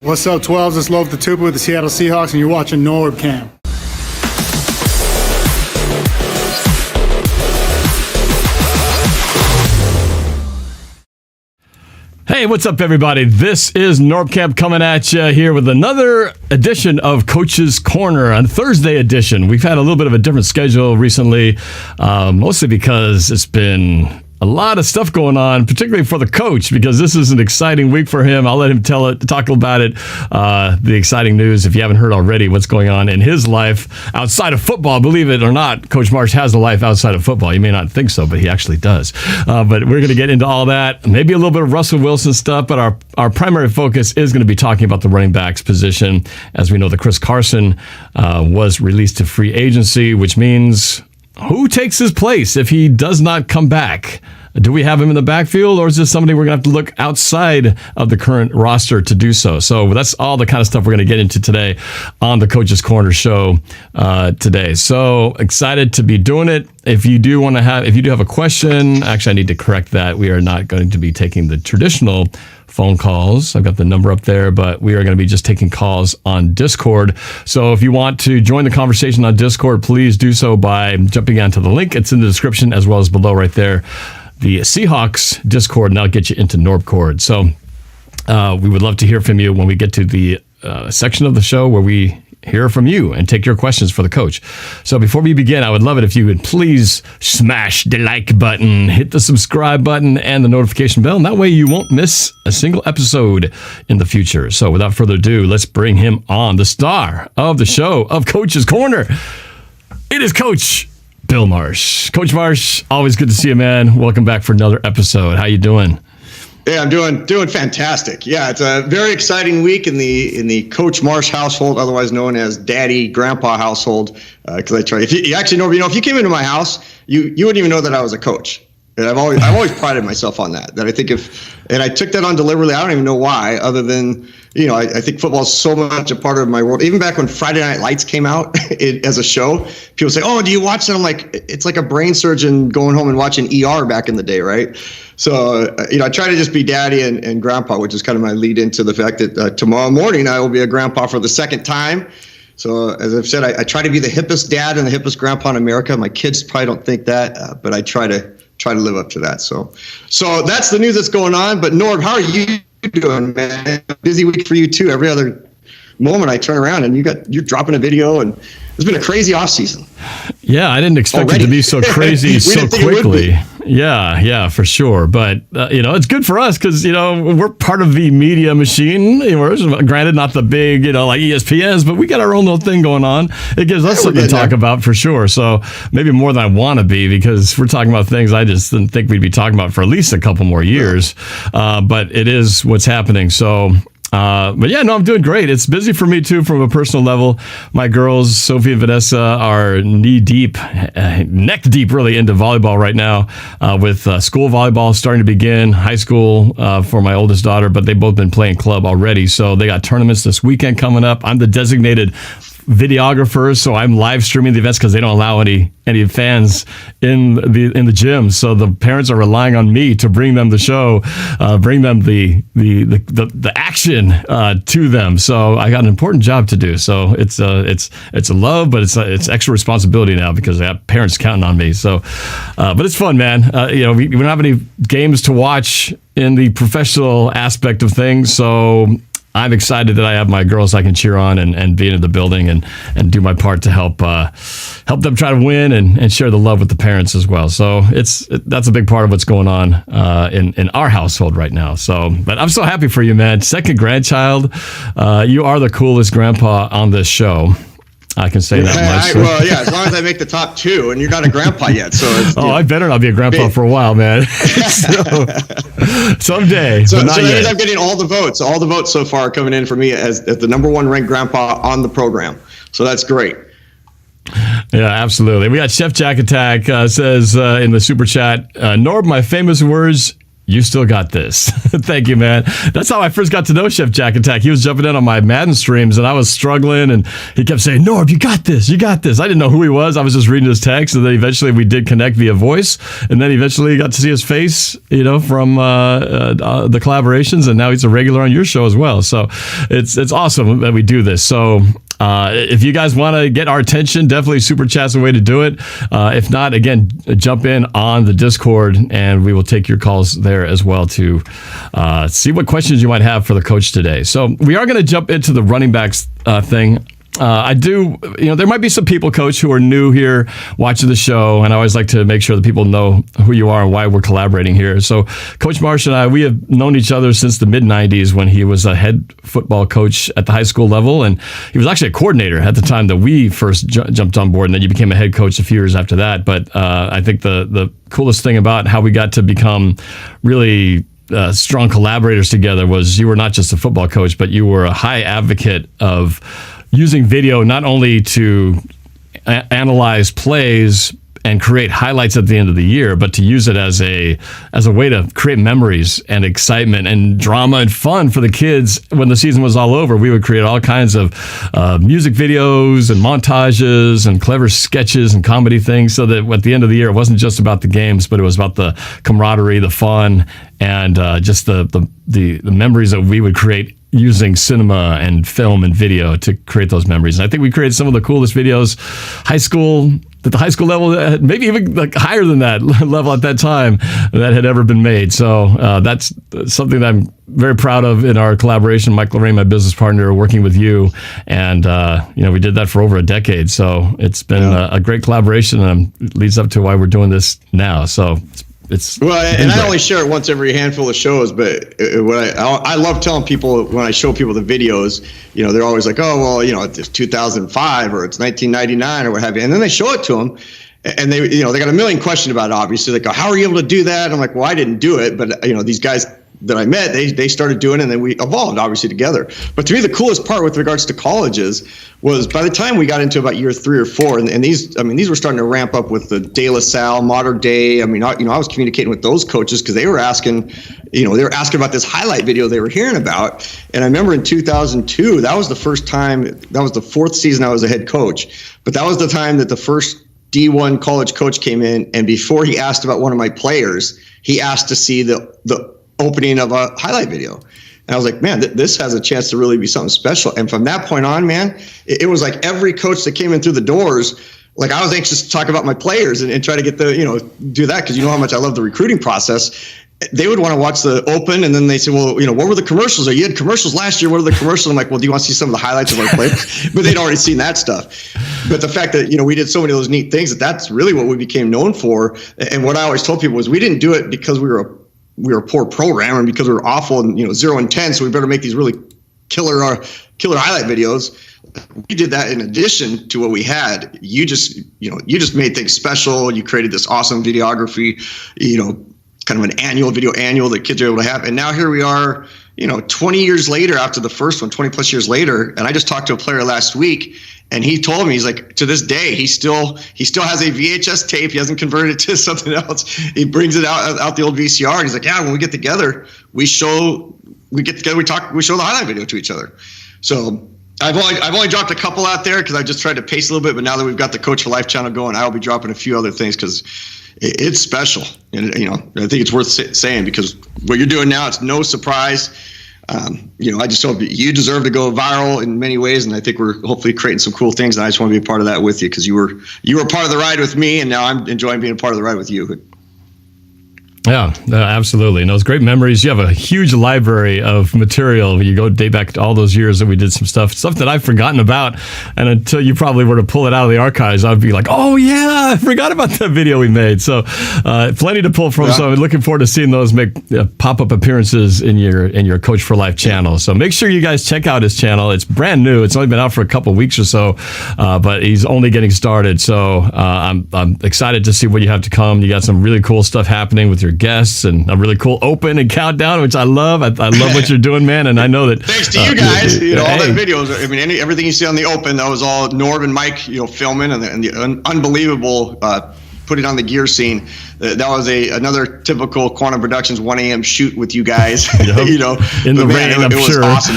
What's up, 12s? It's Loaf the Tupa with the Seattle Seahawks, and you're watching NorbCam. Hey, what's up, everybody? This is NorbCam coming at you here with another edition of Coach's Corner, on Thursday edition. We've had a little bit of a different schedule recently, mostly because it's been a lot of stuff going on, particularly for the coach, because this is an exciting week for him. I'll let him talk about it, the exciting news, if you haven't heard already, what's going on in his life outside of football. Believe it or not, Coach Marsh has a life outside of football. You may not think so, but he actually does. But we're going to get into all that, maybe a little bit of Russell Wilson stuff, but our primary focus is going to be talking about the running backs position. As we know, the Carson was released to free agency, which means who takes his place if he does not come back? Do we have him in the backfield, or is this somebody we're going to have to look outside of the current roster to do so? So that's all the kind of stuff we're going to get into today on the Coach's Corner show today. So excited to be doing it. If you do have a question, actually, I need to correct that. We are not going to be taking the traditional phone calls. I've got the number up there, but we are going to be just taking calls on Discord. So if you want to join the conversation on Discord, please do so by jumping onto the link. It's in the description as well as below right there. The Seahawks Discord, and that'll get you into NorbCord. So we would love to hear from you when we get to the section of the show where we hear from you and take your questions for the coach. So before we begin, I would love it if you would please smash the like button, hit the subscribe button, and the notification bell, and that way you won't miss a single episode in the future. So without further ado, let's bring him on, the star of the show of Coach's Corner. It is Coach Bill Marsh. Coach Marsh, always good to see you, man. Welcome back for another episode. How you doing? Yeah, I'm doing fantastic. Yeah, it's a very exciting week in the Coach Marsh household, otherwise known as Daddy Grandpa household. Because I try. If you actually know, if you came into my house, you wouldn't even know that I was a coach. And I've always prided myself on that. That I think and I took that on deliberately. I don't even know why, other than I think football is so much a part of my world. Even back when Friday Night Lights came out as a show, people say, "Oh, do you watch that?" I'm like, it's like a brain surgeon going home and watching ER back in the day, right? So I try to just be daddy and grandpa, which is kind of my lead into the fact that tomorrow morning I will be a grandpa for the second time. So as I've said, I try to be the hippest dad and the hippest grandpa in America. My kids probably don't think that, but I try to live up to that. So that's the news that's going on. But Norb, how are you doing, man? Busy week for you too. Every other moment I turn around and you're dropping a video, and it's been a crazy off season. Yeah, I didn't expect it to be so crazy so quickly. Yeah, for sure. But it's good for us because we're part of the media machine. Granted, not the big like ESPNs, but we got our own little thing going on. It gives us something to talk about for sure. So maybe more than I want to be, because we're talking about things I just didn't think we'd be talking about for at least a couple more years. But it is what's happening. So. But yeah, no, I'm doing great. It's busy for me too from a personal level. My girls, Sophie and Vanessa, are neck deep really into volleyball right now, with school volleyball starting to begin, high school for my oldest daughter, but they've both been playing club already. So they got tournaments this weekend coming up. I'm the designated videographer, so I'm live streaming the events because they don't allow any fans in the gym. So the parents are relying on me to bring them the show, bring them the action to them. So I got an important job to do. So it's a love, but it's extra responsibility now because I have parents counting on me. So, but it's fun, man. We don't have any games to watch in the professional aspect of things, so I'm excited that I have my girls I can cheer on and be in the building and do my part to help them try to win and share the love with the parents as well. So that's a big part of what's going on in our household right now. So, but I'm so happy for you, man. Second grandchild. You are the coolest grandpa on this show. I can say that much. Well, yeah, as long as I make the top two, and you're not a grandpa yet. So I better not be a grandpa for a while, man. So, someday. So that means I'm getting all the votes. All the votes so far are coming in for me as the number one ranked grandpa on the program. So that's great. Yeah, absolutely. We got Chef Jack Attack says in the super chat, Norb, my famous words you still got this. Thank you, man. That's how I first got to know Chef Jack Attack. He was jumping in on my Madden streams, and I was struggling, and he kept saying, Norb, you got this, you got this. I didn't know who he was. I was just reading his text, and then eventually we did connect via voice, and then eventually got to see his face, from the collaborations, and now he's a regular on your show as well. So it's awesome that we do this. So if you guys want to get our attention, definitely Super Chat's a way to do it. If not, again, jump in on the Discord, and we will take your calls there as well to see what questions you might have for the coach today. So we are going to jump into the running backs thing. There might be some people, Coach, who are new here watching the show, and I always like to make sure that people know who you are and why we're collaborating here. So Coach Marsh and I, we have known each other since the mid-'90s when he was a head football coach at the high school level, and he was actually a coordinator at the time that we first jumped on board, and then you became a head coach a few years after that. But I think the coolest thing about how we got to become really strong collaborators together was you were not just a football coach, but you were a high advocate of using video not only to analyze plays and create highlights at the end of the year, but to use it as a way to create memories and excitement and drama and fun for the kids. When the season was all over, we would create all kinds of music videos and montages and clever sketches and comedy things, so that at the end of the year, it wasn't just about the games, but it was about the camaraderie, the fun, and just the memories that we would create using cinema and film and video to create those memories. And I think we created some of the coolest videos at the high school level, maybe even like higher than that level at that time, that had ever been made. So that's something that I'm very proud of in our collaboration. Mike Lorraine, my business partner, working with you. And, we did that for over a decade. So it's been a great collaboration, and it leads up to why we're doing this now. So I only share it once every handful of shows, but I love telling people when I show people the videos, they're always like, oh, well, it's 2005 or it's 1999 or what have you. And then they show it to them, and they got a million questions about it, obviously. They go, how are you able to do that? I'm like, well, I didn't do it, but these guys that I met, they started doing it, and then we evolved obviously together. But to me, the coolest part with regards to colleges was by the time we got into about year 3 or 4, and these were starting to ramp up with the De La Salle, Modern Day. I was communicating with those coaches because they were asking about this highlight video they were hearing about. And I remember in 2002, that was the first time, that was the 4th season I was a head coach, but that was the time that the first D1 college coach came in, and before he asked about one of my players, he asked to see the opening of a highlight video. And I was like, man, this has a chance to really be something special. And from that point on, man, it was like every coach that came in through the doors, like I was anxious to talk about my players and try to get do that, because how much I love the recruiting process. They would want to watch the open, and then they say, well, what were the commercials? Or you had commercials last year. What are the commercials? I'm like, well, do you want to see some of the highlights of our players? But they'd already seen that stuff. But the fact that, we did so many of those neat things, that's really what we became known for. And what I always told people was we didn't do it because we were a poor programmer and because we were awful and 0 and 10, so we better make these really killer highlight videos. We did that in addition to what we had. You just made things special. You created this awesome videography, kind of an annual that kids are able to have. And now here we are, 20 years later after the first one, 20 plus years later. And I just talked to a player last week, and he told me, he's like, to this day, he still has a VHS tape. He hasn't converted it to something else. He brings it out the old VCR, and he's like, yeah, when we get together, we show the highlight video to each other. So I've only dropped a couple out there because I just tried to pace a little bit. But now that we've got the Coach for Life channel going, I'll be dropping a few other things because it's special. And, I think it's worth saying, because what you're doing now, it's no surprise. I just hope you deserve to go viral in many ways, and I think we're hopefully creating some cool things. And I just want to be a part of that with you, because you were part of the ride with me, and now I'm enjoying being a part of the ride with you. Yeah, absolutely. And those great memories. You have a huge library of material. You go date back to all those years that we did some stuff that I've forgotten about. And until you probably were to pull it out of the archives, I'd be like, oh yeah, I forgot about that video we made. So plenty to pull from. Yeah. So I'm looking forward to seeing those make pop-up appearances in your Coach for Life channel. So make sure you guys check out his channel. It's brand new. It's only been out for a couple weeks or so, but he's only getting started. So I'm excited to see what you have to come. You got some really cool stuff happening with your guests and a really cool open and countdown, which I love. I love what you're doing, man. And I know that thanks to you guys, all that videos. Everything you see on the open, that was all Norb and Mike, filming, and the unbelievable putting on the gear scene. That was another typical Quantum Productions 1 a.m. shoot with you guys. Yep. You know, in the rain, it was sure. awesome.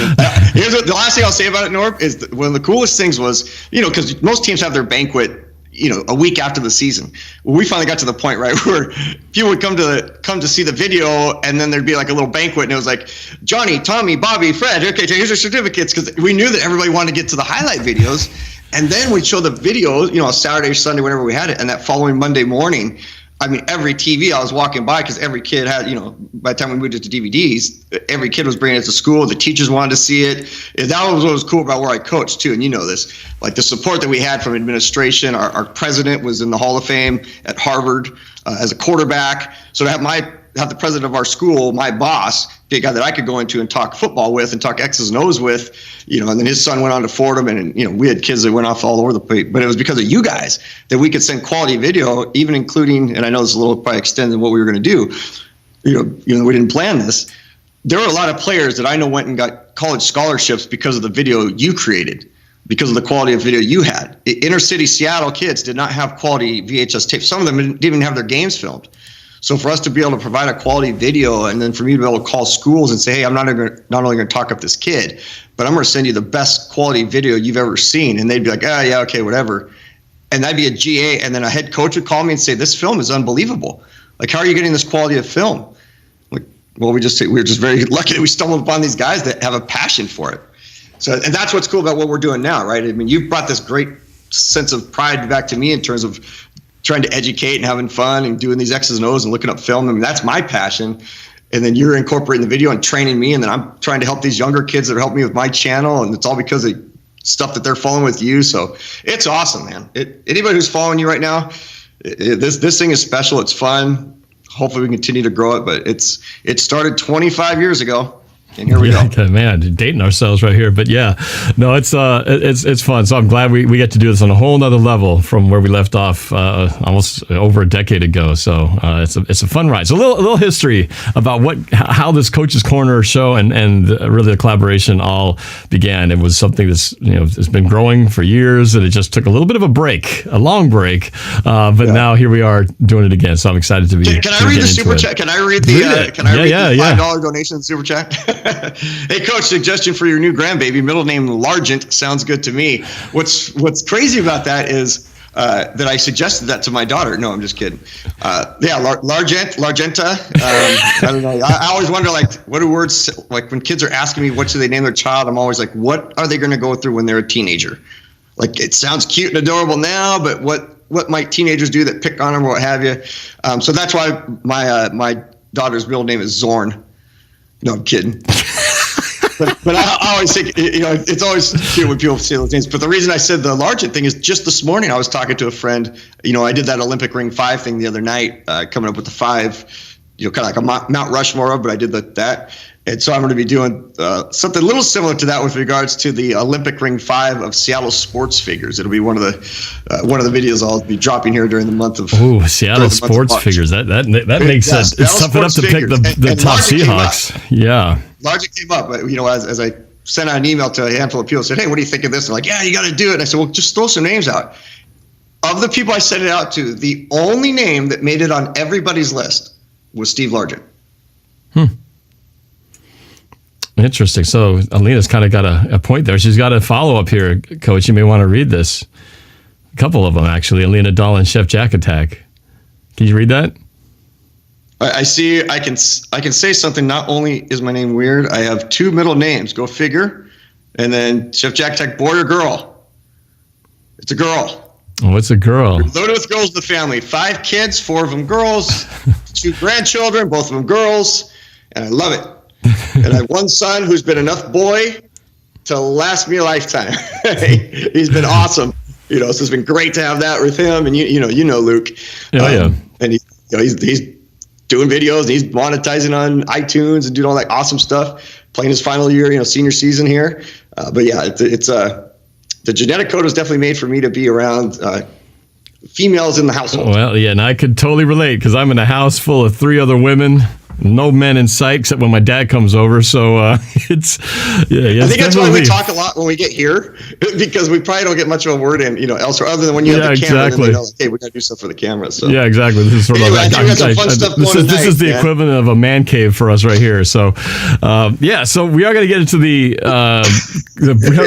Here's the last thing I'll say about it, Norb, is one of the coolest things was, you know, because most teams have their banquet, you know, a week after the season. Well, we finally got to the point, right, where people would come to see the video, and then there'd be like a little banquet, and it was like, Johnny, Tommy, Bobby, Fred, okay, here's your certificates, because we knew that everybody wanted to get to the highlight videos. And then we'd show the videos, you know, Saturday or Sunday, whenever we had it, and that following Monday morning, I mean, every TV I was walking by, because every kid had, you know, by the time we moved it to DVDs, every kid was bringing it to school. The teachers wanted to see it. And that was what was cool about where I coached, too. And you know this, like the support that we had from administration. Our president was in the Hall of Fame at Harvard as a quarterback. So to have the president of our school, my boss, be a guy that I could go into and talk football with and talk X's and O's with, you know, and then his son went on to Fordham, and, you know, we had kids that went off all over the place, but it was because of you guys that we could send quality video, even including, and I know it's a little probably extended than what we were going to do, you know, we didn't plan this. There were a lot of players that I know went and got college scholarships because of the video you created, because of the quality of video you had. Inner city Seattle kids did not have quality VHS tape. Some of them didn't even have their games filmed. So for us to be able to provide a quality video, and then for me to be able to call schools and say, hey, I'm not only going to talk up this kid, but I'm going to send you the best quality video you've ever seen. And they'd be like, oh, yeah, okay, whatever. And that'd be a GA. And then a head coach would call me and say, this film is unbelievable. Like, how are you getting this quality of film? Like, well, we're just very lucky that we stumbled upon these guys that have a passion for it. So, and that's what's cool about what we're doing now, right? I mean, you've brought this great sense of pride back to me in terms of trying to educate and having fun and doing these X's and O's and looking up film. I mean, that's my passion. And then you're incorporating the video and training me. And then I'm trying to help these younger kids that are helping me with my channel. And it's all because of stuff that they're following with you. So it's awesome, man. Anybody who's following you right now, this thing is special. It's fun. Hopefully we can continue to grow it. But it started 25 years ago. And here we go. Okay, man, dating ourselves right here. But yeah, no, it's fun. So I'm glad we get to do this on a whole nother level from where we left off almost over a decade ago. So it's a fun ride. So a little history about how this Coach's Corner show and really the collaboration all began. It was something that's, you know, it's been growing for years, and it just took a little bit of a long break. But now here we are doing it again. So I'm excited to be. Can I read the super chat? Can I read the $5 donation super chat? Hey, Coach, suggestion for your new grandbaby, middle name Largent, sounds good to me. What's crazy about that is that I suggested that to my daughter. No, I'm just kidding. Largenta. I don't know. I always wonder, like, what do words, like when kids are asking me what should they name their child, I'm always like, what are they going to go through when they're a teenager? Like, it sounds cute and adorable now, but what might teenagers do that pick on them or what have you? So that's why my daughter's middle name is Zorn. No, I'm kidding. but I always think, you know, it's always cute when people say those names. But the reason I said the Largent thing is just this morning I was talking to a friend. You know, I did that Olympic ring 5 thing the other night, coming up with the 5, you know, kind of like a Mount Rushmore of, but I did that. And so I'm going to be doing something a little similar to that with regards to the Olympic ring 5 of Seattle sports figures. It'll be one of the videos I'll be dropping here during the month of. Oh, Seattle sports figures. That makes sense. It's tough enough to pick the top Seahawks. Yeah. Largent came up, but, you know, as I sent out an email to a handful of people, said, hey, what do you think of this? And like, yeah, you got to do it. And I said, well, just throw some names out. Of the people I sent it out to, the only name that made it on everybody's list was Steve Largent. Interesting. So Alina's kind of got a point there. She's got a follow-up here, Coach. You may want to read this. A couple of them, actually. Alina Dahl and Chef Jack Attack. Can you read that? I see. I can say something. Not only is my name weird, I have 2 middle names. Go figure. And then Chef Jack Attack, boy or girl? It's a girl. Oh, it's a girl. Loaded with girls in the family. 5 kids, 4 of them girls, 2 grandchildren, both of them girls. And I love it. And I have 1 son who's been enough boy to last me a lifetime. He's been awesome, you know. So it's been great to have that with him. And you know Luke. Yeah. And he's doing videos. And he's monetizing on iTunes and doing all that awesome stuff. Playing his final year, you know, senior season here. But yeah, it's the genetic code was definitely made for me to be around females in the household. Well, yeah, and I could totally relate because I'm in a house full of 3 other women. no men in sight except when my dad comes over. So it's I think that's why we talk a lot when we get here, because we probably don't get much of a word in, elsewhere, other than when you have the camera. Exactly. And then they know, hey, we got to do stuff for the camera. So yeah, exactly. This is sort anyway, of I some fun stuff this is the equivalent of a man cave for us right here. So so we are going to get into the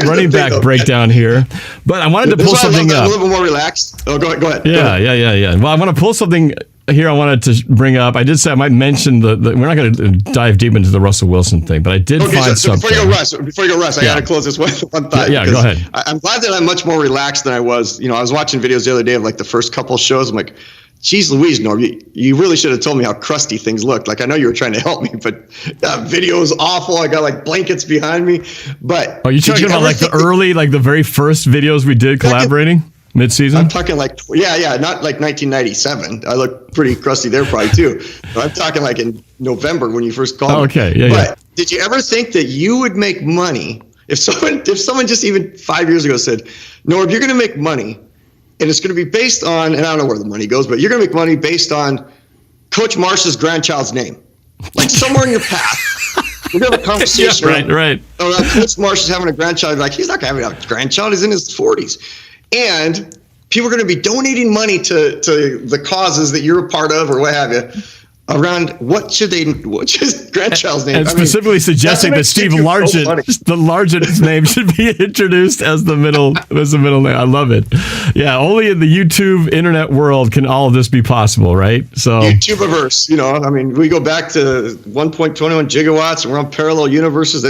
running back breakdown here, but I wanted to pull something up. A little bit more relaxed. Oh, go ahead. Yeah. Well, I want to pull something here I wanted to bring up. I did say I might mention we're not going to dive deep into the Russell Wilson thing, but I did find something. Before you go, Russ, I got to close this one thought. Yeah, go ahead. I'm glad that I'm much more relaxed than I was. I was watching videos the other day of like the first couple shows. I'm like, geez Louise, Norb, you really should have told me how crusty things looked. Like, I know you were trying to help me, but that video is awful. I got like blankets behind me. But are you talking about like the early, like the very first videos we did collaborating? Mid-season? I'm talking like, not like 1997. I look pretty crusty there probably too. But I'm talking like in November when you first called me. Okay, But did you ever think that you would make money if someone just even 5 years ago said, Norb, you're going to make money and it's going to be based on, and I don't know where the money goes, but you're going to make money based on Coach Marsh's grandchild's name. Like somewhere in your path. We're going to have a conversation. Right. Coach Marsh is having a grandchild. Like, he's not going to have a grandchild. He's in his 40s. And people are going to be donating money to the causes that you're a part of or what have you around what's his grandchild's name? And specifically suggesting that Steve Largent, the Largent's name should be introduced as the middle name. I love it. Yeah, only in the YouTube internet world can all of this be possible, right? So YouTubeverse, we go back to 1.21 gigawatts and we're on parallel universes.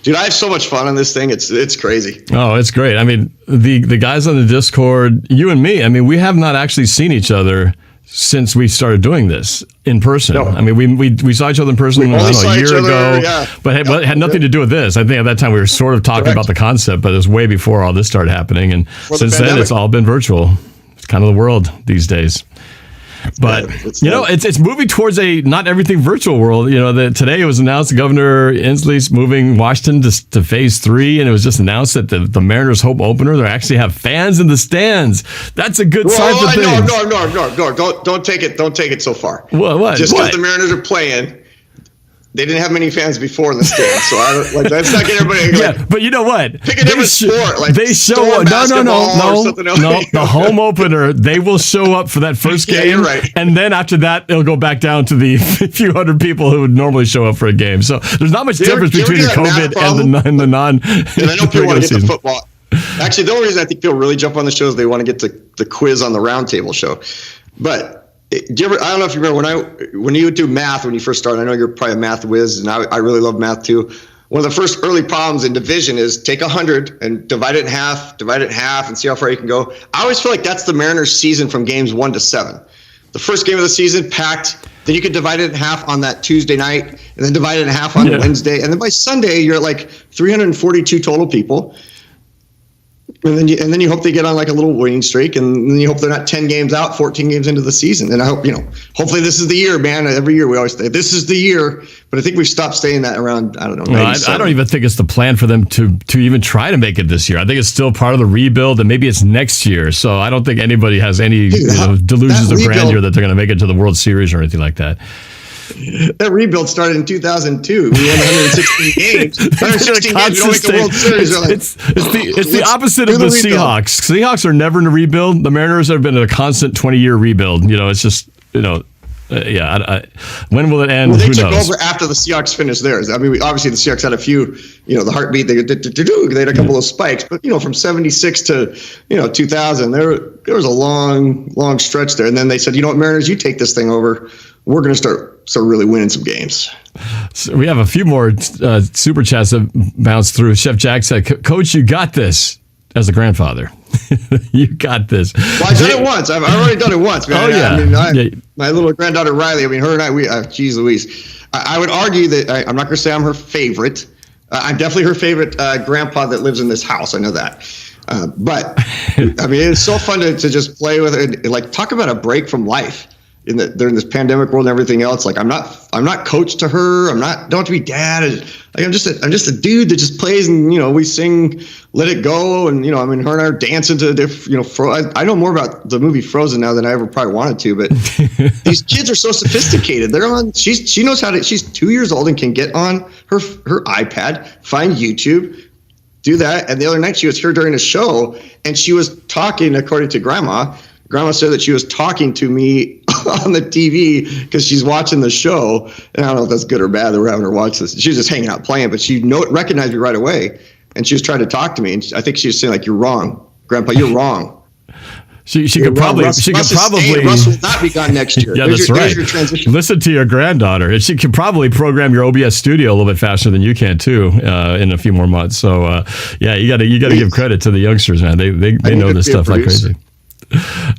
Dude, I have so much fun on this thing. It's crazy. Oh, it's great. I mean, the guys on the Discord, you and me, we have not actually seen each other since we started doing this in person. No. I mean, we saw each other in person a year ago, but it had nothing to do with this. I think at that time we were sort of talking about the concept, but it was way before all this started happening. And since then, it's all been virtual. It's kind of the world these days. But it's moving towards a not everything virtual world. That today it was announced Governor Inslee's moving Washington to phase 3, and it was just announced that the Mariners' home opener they actually have fans in the stands. That's a good sign for things. No, don't take it so far. What? Just because the Mariners are playing. They didn't have many fans before in the stands, so I don't like. Let's not get everybody. But you know what? Pick a different sport. Like they show up. No. The home opener, they will show up for that first game. You're right. And then after that, it'll go back down to the few hundred people who would normally show up for a game. So there's not much difference between COVID and the non. And I know people want to get the football. Actually, the only reason I think people really jump on the show is they want to get the quiz on the roundtable show, but. I don't know if you remember when you would do math when you first started. I know you're probably a math whiz, and I really love math too. One of the first early problems in division is take 100 and divide it in half, and see how far you can go. I always feel like that's the Mariners' season from games 1 to 7. The first game of the season packed. Then you could divide it in half on that Tuesday night, and then divide it in half on Wednesday, and then by Sunday you're at like 342 total people. And then you hope they get on like a little winning streak, and then you hope they're not 10 games out, 14 games into the season. And I hope, hopefully this is the year, man. Every year we always say this is the year, but I think we've stopped saying that around, I don't know. No, I don't even think it's the plan for them to even try to make it this year. I think it's still part of the rebuild, and maybe it's next year. So I don't think anybody has any delusions of grandeur that they're going to make it to the World Series or anything like that. That rebuild started in 2002. We won 116 games. 116 games, we don't make the World Series. It's the opposite of the Seahawks. Seahawks are never in a rebuild. The Mariners have been in a constant 20-year rebuild. It's just, when will it end? Well, they Who took knows? over after the Seahawks finished theirs. I mean, obviously the Seahawks had a few, the heartbeat. They had a couple of spikes, but from 76 to 2000, there was a long stretch there. And then they said, Mariners, you take this thing over. We're going to start really winning some games. So we have a few more super chats that bounced through. Chef Jack said, Coach, you got this as a grandfather. You got this. Well, I've done it once. I've already done it once, man. Oh, yeah. My little granddaughter, Riley, her and I, geez Louise. I would argue that I'm not going to say I'm her favorite. I'm definitely her favorite grandpa that lives in this house. I know that. But, it's so fun to just play with her. Like, talk about a break from life. during this pandemic world and everything else. Like I'm not coach to her. Don't have to be dad. Like I'm just a dude that just plays, and we sing "Let It Go," and her and I are dancing to I know more about the movie Frozen now than I ever probably wanted to. But these kids are so sophisticated. She knows how to. She's 2 years old and can get on her iPad, find YouTube, do that. And the other night she was here during a show, and she was talking, according to Grandma. Grandma said that she was talking to me on the TV because she's watching the show. And I don't know if that's good or bad that we're having her watch this. She was just hanging out playing, but she recognized me right away. And she was trying to talk to me. And I think she was saying, like, "You're wrong, Grandpa, you're wrong." She could probably Russ will not be gone next year. Yeah, that's right. Your transition. Listen to your granddaughter. She could probably program your OBS studio a little bit faster than you can too in a few more months. So yeah, you got to give credit to the youngsters, man. They know this stuff like crazy.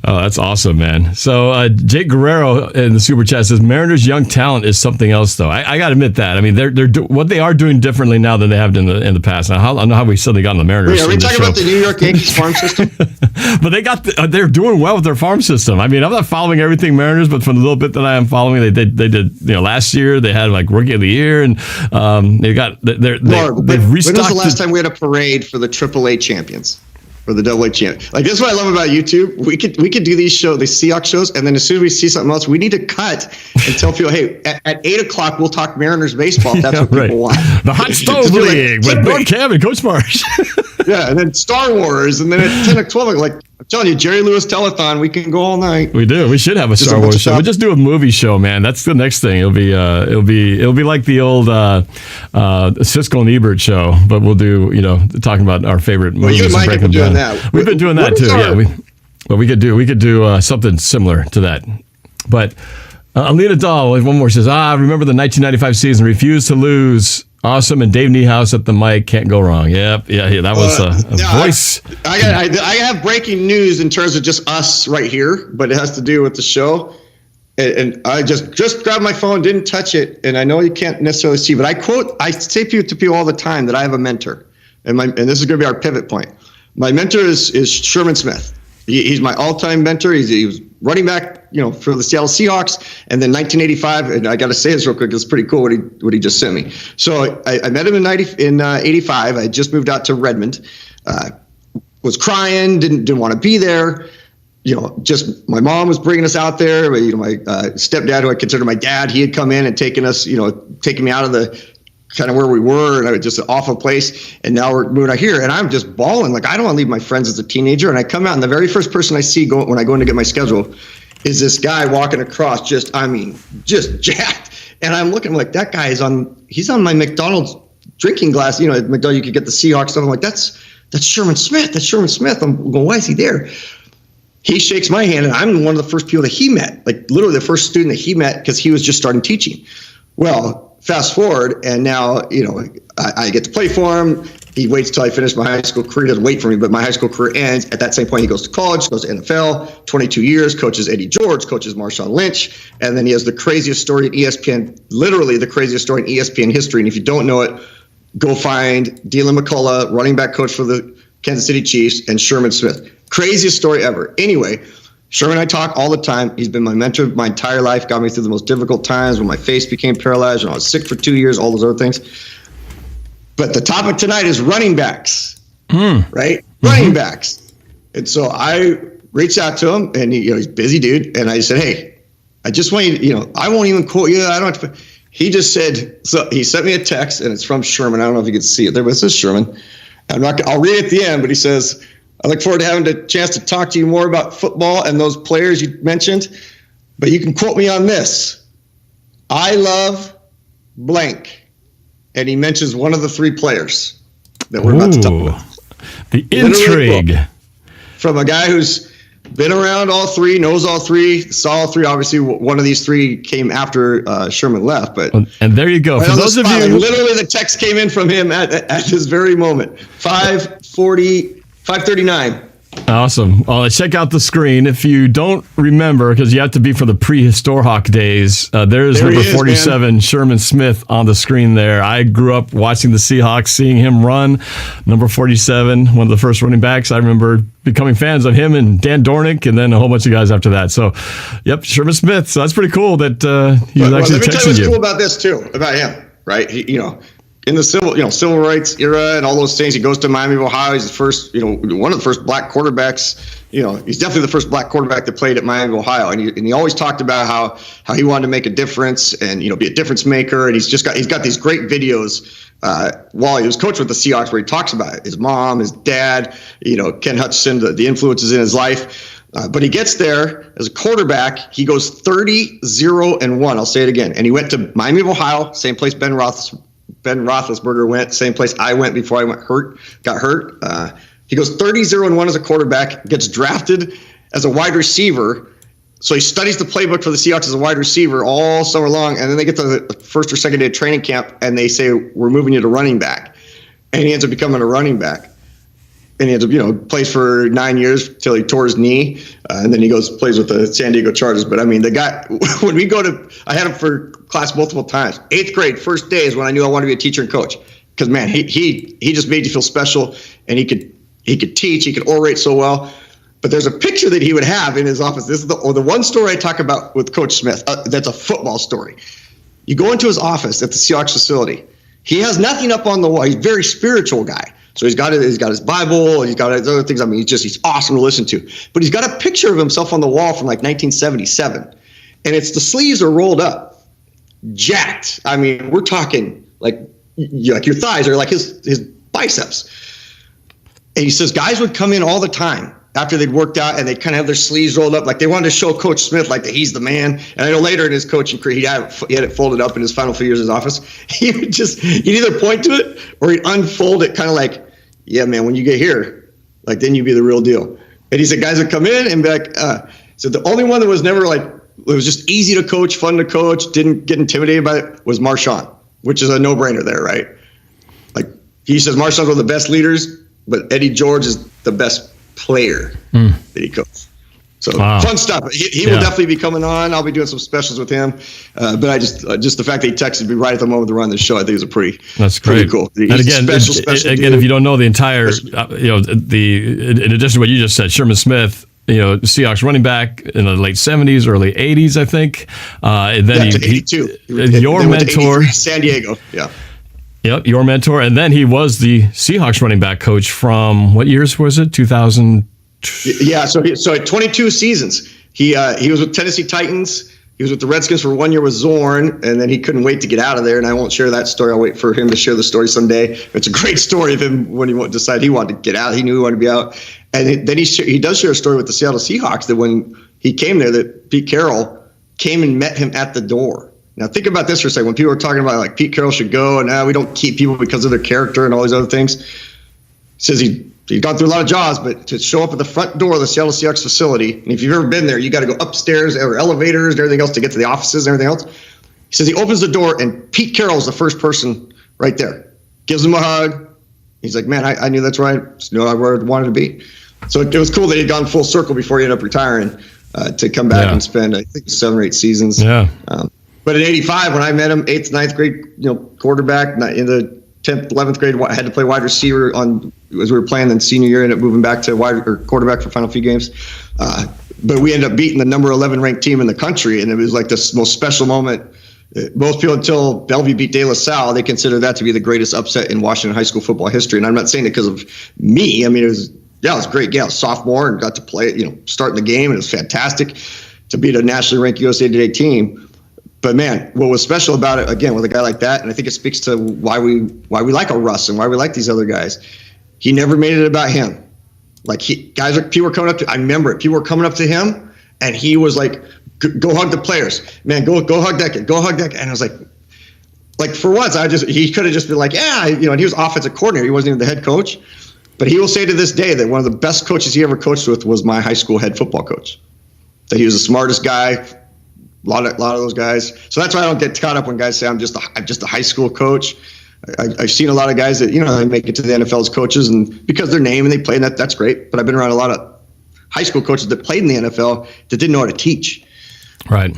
Oh, that's awesome, man. So Jake Guerrero in the super chat says Mariners' young talent is something else, though. I got to admit that. I mean, they're what they are doing differently now than they have in the past. Now, I don't know how we suddenly got on the Mariners. Are we talking about the New York Yankees farm system? But they're doing well with their farm system. I mean, I'm not following everything Mariners, but from the little bit that I am following, they did last year they had like Rookie of the Year, and they've restocked. When was the last time we had a parade for the AAA champions? For the AA champ. Like, this is what I love about YouTube. We could do these Seahawks shows, and then as soon as we see something else, we need to cut and tell people, hey, at 8 o'clock we'll talk Mariners baseball. If that's what people want. The Hot Stove League with NorbCam and Coach Marsh. Yeah, and then Star Wars, and then at 10 or 12, like I'm telling you, Jerry Lewis telethon, we can go all night. We do. We should have a Star Wars show. We'll just do a movie show, man. That's the next thing. It'll be like the old Siskel and Ebert show, but we'll do talking about our favorite movies. You and Mike have been doing that. We've been doing that too. Yeah, we could do something similar to that, but. Alina Dahl, one more, says, remember the 1995 season, refused to lose. Awesome, and Dave Niehaus at the mic, can't go wrong. Yep, yeah, that was a voice. I have breaking news in terms of just us right here, but it has to do with the show. And I just grabbed my phone, didn't touch it, and I know you can't necessarily see, but I say to people all the time that I have a mentor, and this is going to be our pivot point. My mentor is Sherman Smith. He's my all-time mentor. He was running back, for the Seattle Seahawks, and then 1985. And I got to say this real quick. It's pretty cool what he just sent me. So I met him in 85. I just moved out to Redmond. Was crying, didn't want to be there. Just my mom was bringing us out there. My stepdad, who I consider my dad, he had come in and taken us, taking me out of the kind of where we were, and it was just an awful place. And now we're moving out here, and I'm just bawling. Like, I don't want to leave my friends as a teenager. And I come out, and the very first person I see when I go in to get my schedule is this guy walking across, just jacked. And I'm looking like, that guy he's on my McDonald's drinking glass. At McDonald's you could get the Seahawks stuff. I'm like, that's Sherman Smith. That's Sherman Smith. I'm going, why is he there? He shakes my hand, and I'm one of the first people that he met, like literally the first student that he met, because he was just starting teaching. Well, fast forward, and now, I get to play for him. He waits till I finish my high school career. He doesn't wait for me, but my high school career ends. At that same point, he goes to college, goes to NFL, 22 years, coaches Eddie George, coaches Marshawn Lynch, and then he has the craziest story in ESPN, literally the craziest story in ESPN history. And if you don't know it, go find Dylan McCullough, running back coach for the Kansas City Chiefs, and Sherman Smith. Craziest story ever. Anyway, Sherman and I talk all the time. He's been my mentor my entire life, got me through the most difficult times when my face became paralyzed, when I was sick for 2 years, all those other things. But the topic tonight is running backs, right? Mm-hmm. Running backs. And so I reached out to him, and he's a busy dude. And I said, hey, I just want you, I won't even quote you. I don't have to. He just said, so he sent me a text, and it's from Sherman. I don't know if you can see it there, but it says Sherman. I'll read it at the end, but he says, I look forward to having the chance to talk to you more about football and those players you mentioned, but you can quote me on this. I love blank. And he mentions one of the three players that we're about to talk about. The intrigue. From a guy who's been around all three, knows all three, saw all three. Obviously, one of these three came after Sherman left. But and there you go. For those of you, literally the text came in from him at this very moment. 5:39. Awesome. Well, check out the screen. If you don't remember, because you have to be from the pre-Storhawk days, there's There he number is, 47, man. Sherman Smith on the screen there. I grew up watching the Seahawks, seeing him run. Number 47, one of the first running backs. I remember becoming fans of him and Dan Dornick, and then a whole bunch of guys after that. So, yep, Sherman Smith. So that's pretty cool that he was actually texting you. Let me tell you what's cool about this, too, about him, right? He, in the civil rights era and all those things, he goes to Miami of Ohio. He's the first, one of the first black quarterbacks. He's definitely the first black quarterback that played at Miami of Ohio. And he always talked about how he wanted to make a difference and be a difference maker. And he's got these great videos while he was coach with the Seahawks where he talks about it. His mom, his dad, Ken Hutchinson, the influences in his life. But he gets there as a quarterback. He goes 30-0-1. I'll say it again. And he went to Miami of Ohio, same place Ben Roethlisberger went, same place I went before I got hurt. He goes 30-0-1 as a quarterback, gets drafted as a wide receiver. So he studies the playbook for the Seahawks as a wide receiver all summer long. And then they get to the first or second day of training camp and they say, we're moving you to running back. And he ends up becoming a running back. And he ends up, plays for 9 years till he tore his knee. And then he plays with the San Diego Chargers. But I mean, the guy, when we I had him for class multiple times. 8th grade, first day is when I knew I wanted to be a teacher and coach. Because man, he just made you feel special, and he could teach, he could orate so well. But there's a picture that he would have in his office. This is the one story I talk about with Coach Smith. That's a football story. You go into his office at the Seahawks facility. He has nothing up on the wall. He's a very spiritual guy. So he's got his Bible, he's got his other things. I mean, he's awesome to listen to. But he's got a picture of himself on the wall from like 1977. And it's the sleeves are rolled up, jacked. I mean, we're talking like your thighs are like his biceps. And he says guys would come in all the time after they'd worked out and they'd kind of have their sleeves rolled up. Like they wanted to show Coach Smith like that he's the man. And I know later in his coaching career, he had it folded up in his final few years in his office. He'd either point to it or he'd unfold it kind of like, yeah, man, when you get here, like then you'd be the real deal. And he said guys would come in and be like, so the only one that was never like, it was just easy to coach, fun to coach, didn't get intimidated by it, was Marshawn, which is a no-brainer there, right? Like he says Marshawn's one of the best leaders, but Eddie George is the best player that he coached. So fun stuff. He will definitely be coming on. I'll be doing some specials with him. But I just the fact that he texted me right at the moment to run this show, I think is pretty cool. He's and again, special if you don't know the entire, in addition to what you just said, Sherman Smith, Seahawks running back in the late 70s, early 80s, I think. And then your mentor, San Diego. Yeah. Yep, your mentor. And then he was the Seahawks running back coach from what years was it? 2000. Yeah, so 22 seasons. He was with Tennessee Titans. He was with the Redskins for 1 year with Zorn, and then he couldn't wait to get out of there. And I won't share that story. I'll wait for him to share the story someday. It's a great story of him when he decided he wanted to get out. He knew he wanted to be out. And then he does share a story with the Seattle Seahawks that when he came there, that Pete Carroll came and met him at the door. Now think about this for a second. When people are talking about like Pete Carroll should go and we don't keep people because of their character and all these other things, he says he's gone through a lot of jobs, but to show up at the front door of the Seattle Seahawks facility, and if you've ever been there, you got to go upstairs or elevators and everything else to get to the offices and everything else. He says he opens the door and Pete Carroll is the first person right there. Gives him a hug. He's like, man, I knew that's right. Just knew where I wanted to be. So it was cool that he'd gone full circle before he ended up retiring to come back and spend, I think, 7 or 8 seasons. Yeah. But in '85, when I met him, 8th, 9th grade, quarterback, in the 10th, 11th grade, I had to play wide receiver as we were playing. Then senior year, ended up moving back to quarterback for final few games. But we ended up beating the number 11 ranked team in the country, and it was like this most special moment. Most people, until Bellevue beat De La Salle, they consider that to be the greatest upset in Washington high school football history. And I'm not saying it because of me. I mean, it was great. Yeah, I was sophomore and got to play, starting the game, and it was fantastic to beat a nationally ranked USA Today team. But man, what was special about it, again, with a guy like that, and I think it speaks to why we like a Russ and why we like these other guys. He never made it about him. Like people were coming up to. I remember it. People were coming up to him, and he was like, "Go hug the players, man. Go hug that kid. Go hug that kid." And I was like for once, he could have just been like, yeah, and he was offensive coordinator. He wasn't even the head coach. But he will say to this day that one of the best coaches he ever coached with was my high school head football coach. That he was the smartest guy. A lot of those guys. So that's why I don't get caught up when guys say I'm just a high school coach. I've seen a lot of guys that, they make it to the NFL as coaches, and because their name and they play, and that's great. But I've been around a lot of high school coaches that played in the NFL that didn't know how to teach. Right.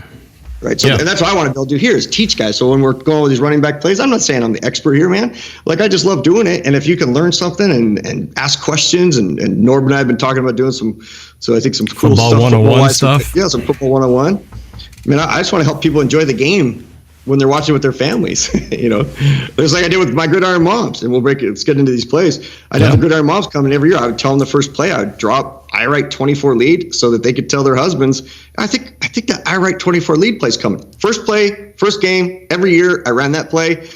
So, and that's what I want to be able to do here is teach guys. So when we're going with these running back plays, I'm not saying I'm the expert here, man. Like, I just love doing it. And if you can learn something and ask questions, and Norb and I have been talking about doing some cool football stuff. 101 stuff. Yeah, some football 101. I mean, I just want to help people enjoy the game when they're watching with their families. There's like I did with my Gridiron Moms, and let's get into these plays. I'd have the Gridiron Moms come in every year. I would tell them the first play. I would drop I write 24 lead so that they could tell their husbands. I think that I write 24 lead play's coming. First play, first game, every year I ran that play.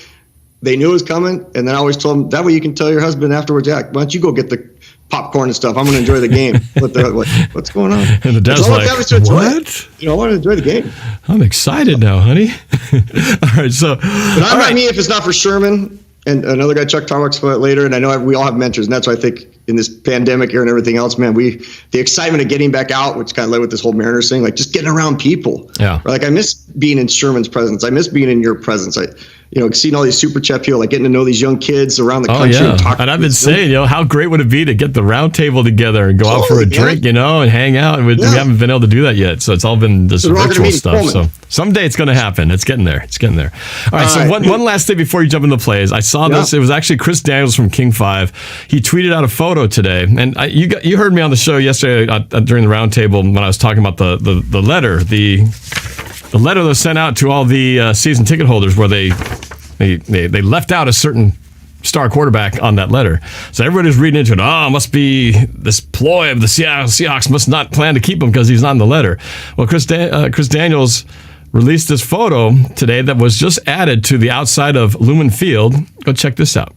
They knew it was coming, and then I always told them, that way you can tell your husband afterwards, why don't you go get the popcorn and stuff? I'm going to enjoy the game. What's going on? And the dad's like, what? I want to enjoy the game. I'm excited now, honey. All right, so. But I'm not me if it's not for Sherman and another guy, Chuck talks about it later, and I know we all have mentors, and that's why I think in this pandemic era and everything else, man, the excitement of getting back out, which kind of led with this whole Mariners thing, like just getting around people. Yeah. Like, I miss being in Sherman's presence. I miss being in your presence. Seeing all these super chat people, like getting to know these young kids around the country. And I've been saying, how great would it be to get the round table together and go out for a drink, and hang out. And we haven't been able to do that yet. So it's all been this virtual stuff. So someday it's going to happen. It's getting there. All right. So one last thing before you jump into the plays. I saw this. It was actually Chris Daniels from King 5. He tweeted out a photo today. And you heard me on the show yesterday during the round table when I was talking about the letter, the letter that was sent out to all the season ticket holders where they left out a certain star quarterback on that letter. So everybody's reading into it. Oh, it must be this ploy of the Seahawks must not plan to keep him because he's not in the letter. Well, Chris Daniels released this photo today that was just added to the outside of Lumen Field. Go check this out.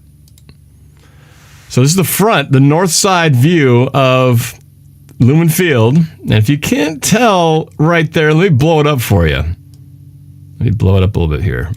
So this is the north side view of Lumen Field. And if you can't tell right there, let me blow it up for you. Let me blow it up a little bit here.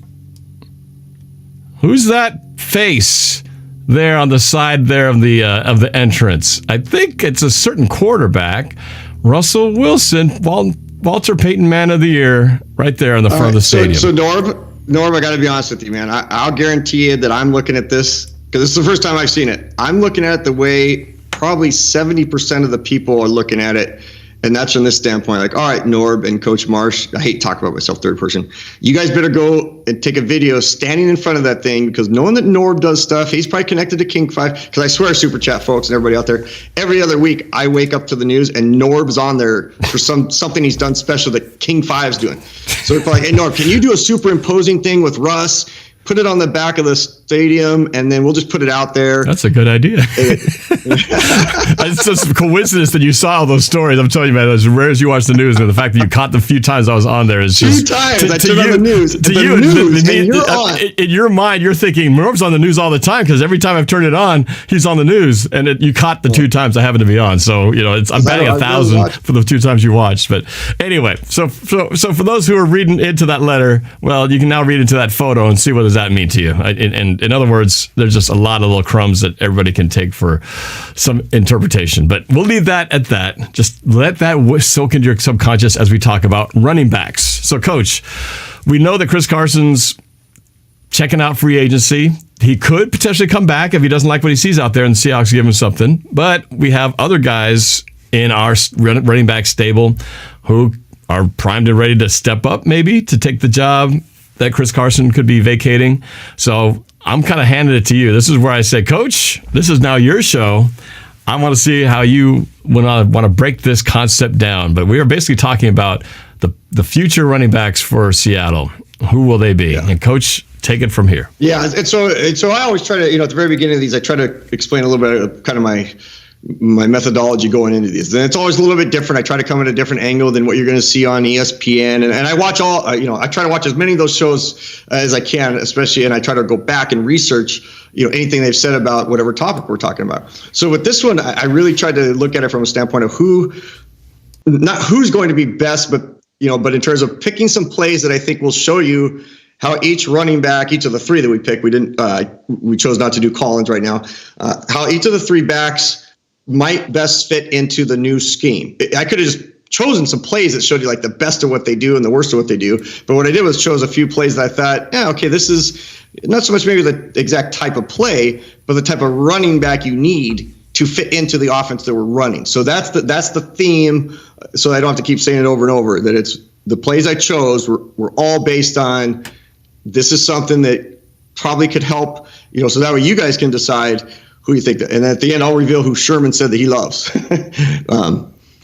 Who's that face there on the side there of the entrance? I think it's a certain quarterback, Russell Wilson, Boelter Peyton Man of the Year, right there on the front of the stadium. So Norb, I got to be honest with you, man. I'll guarantee you that I'm looking at this because this is the first time I've seen it. I'm looking at it the way probably 70% of the people are looking at it. And that's from this standpoint, like, all right, Norb and Coach Marsh, I hate talking about myself third person. You guys better go and take a video standing in front of that thing because knowing that Norb does stuff, he's probably connected to King 5. Because I swear, Super Chat folks and everybody out there, every other week I wake up to the news and Norb's on there for something he's done special that King 5's doing. So it's like, hey, Norb, can you do a superimposing thing with Russ? Put it on the back of the stadium, and then we'll just put it out there. That's a good idea. It's just a coincidence that you saw all those stories. I'm telling you, man, as rare as you watch the news, and the fact that you caught the few times I was on there is just... 2 times I turned on the news. To you, and you're on. In your mind, you're thinking, Norb's on the news all the time, because every time I've turned it on, he's on the news, and you caught the 2 times I happened to be on. So, I'm betting 1,000 for the 2 times you watched. But anyway, so for those who are reading into that letter, well, you can now read into that photo and see what does that mean to you. And in other words, there's just a lot of little crumbs that everybody can take for some interpretation. But we'll leave that at that. Just let that soak into your subconscious as we talk about running backs. So, Coach, we know that Chris Carson's checking out free agency. He could potentially come back if he doesn't like what he sees out there and the Seahawks give him something. But we have other guys in our running back stable who are primed and ready to step up maybe to take the job that Chris Carson could be vacating. So I'm kind of handing it to you. This is where I say, Coach, this is now your show. I want to see how you want to break this concept down. But we are basically talking about the future running backs for Seattle. Who will they be? Yeah. And Coach, take it from here. Yeah, and so I always try to, at the very beginning of these, I try to explain a little bit of kind of my methodology going into these. And it's always a little bit different. I try to come at a different angle than what you're going to see on ESPN. And I watch all, I try to watch as many of those shows as I can, especially, and I try to go back and research, anything they've said about whatever topic we're talking about. So with this one, I really tried to look at it from a standpoint of not who's going to be best, but in terms of picking some plays that I think will show you how each running back, each of the 3 that we picked, we chose not to do Collins right now, how each of the 3 backs might best fit into the new scheme. I could have just chosen some plays that showed you like the best of what they do and the worst of what they do. But what I did was chose a few plays that I thought, yeah, okay, this is not so much maybe the exact type of play, but the type of running back you need to fit into the offense that we're running. So that's the theme. So I don't have to keep saying it over and over, that it's the plays I chose were all based on, this is something that probably could help, so that way you guys can decide who you think that, and at the end I'll reveal who Sherman said that he loves.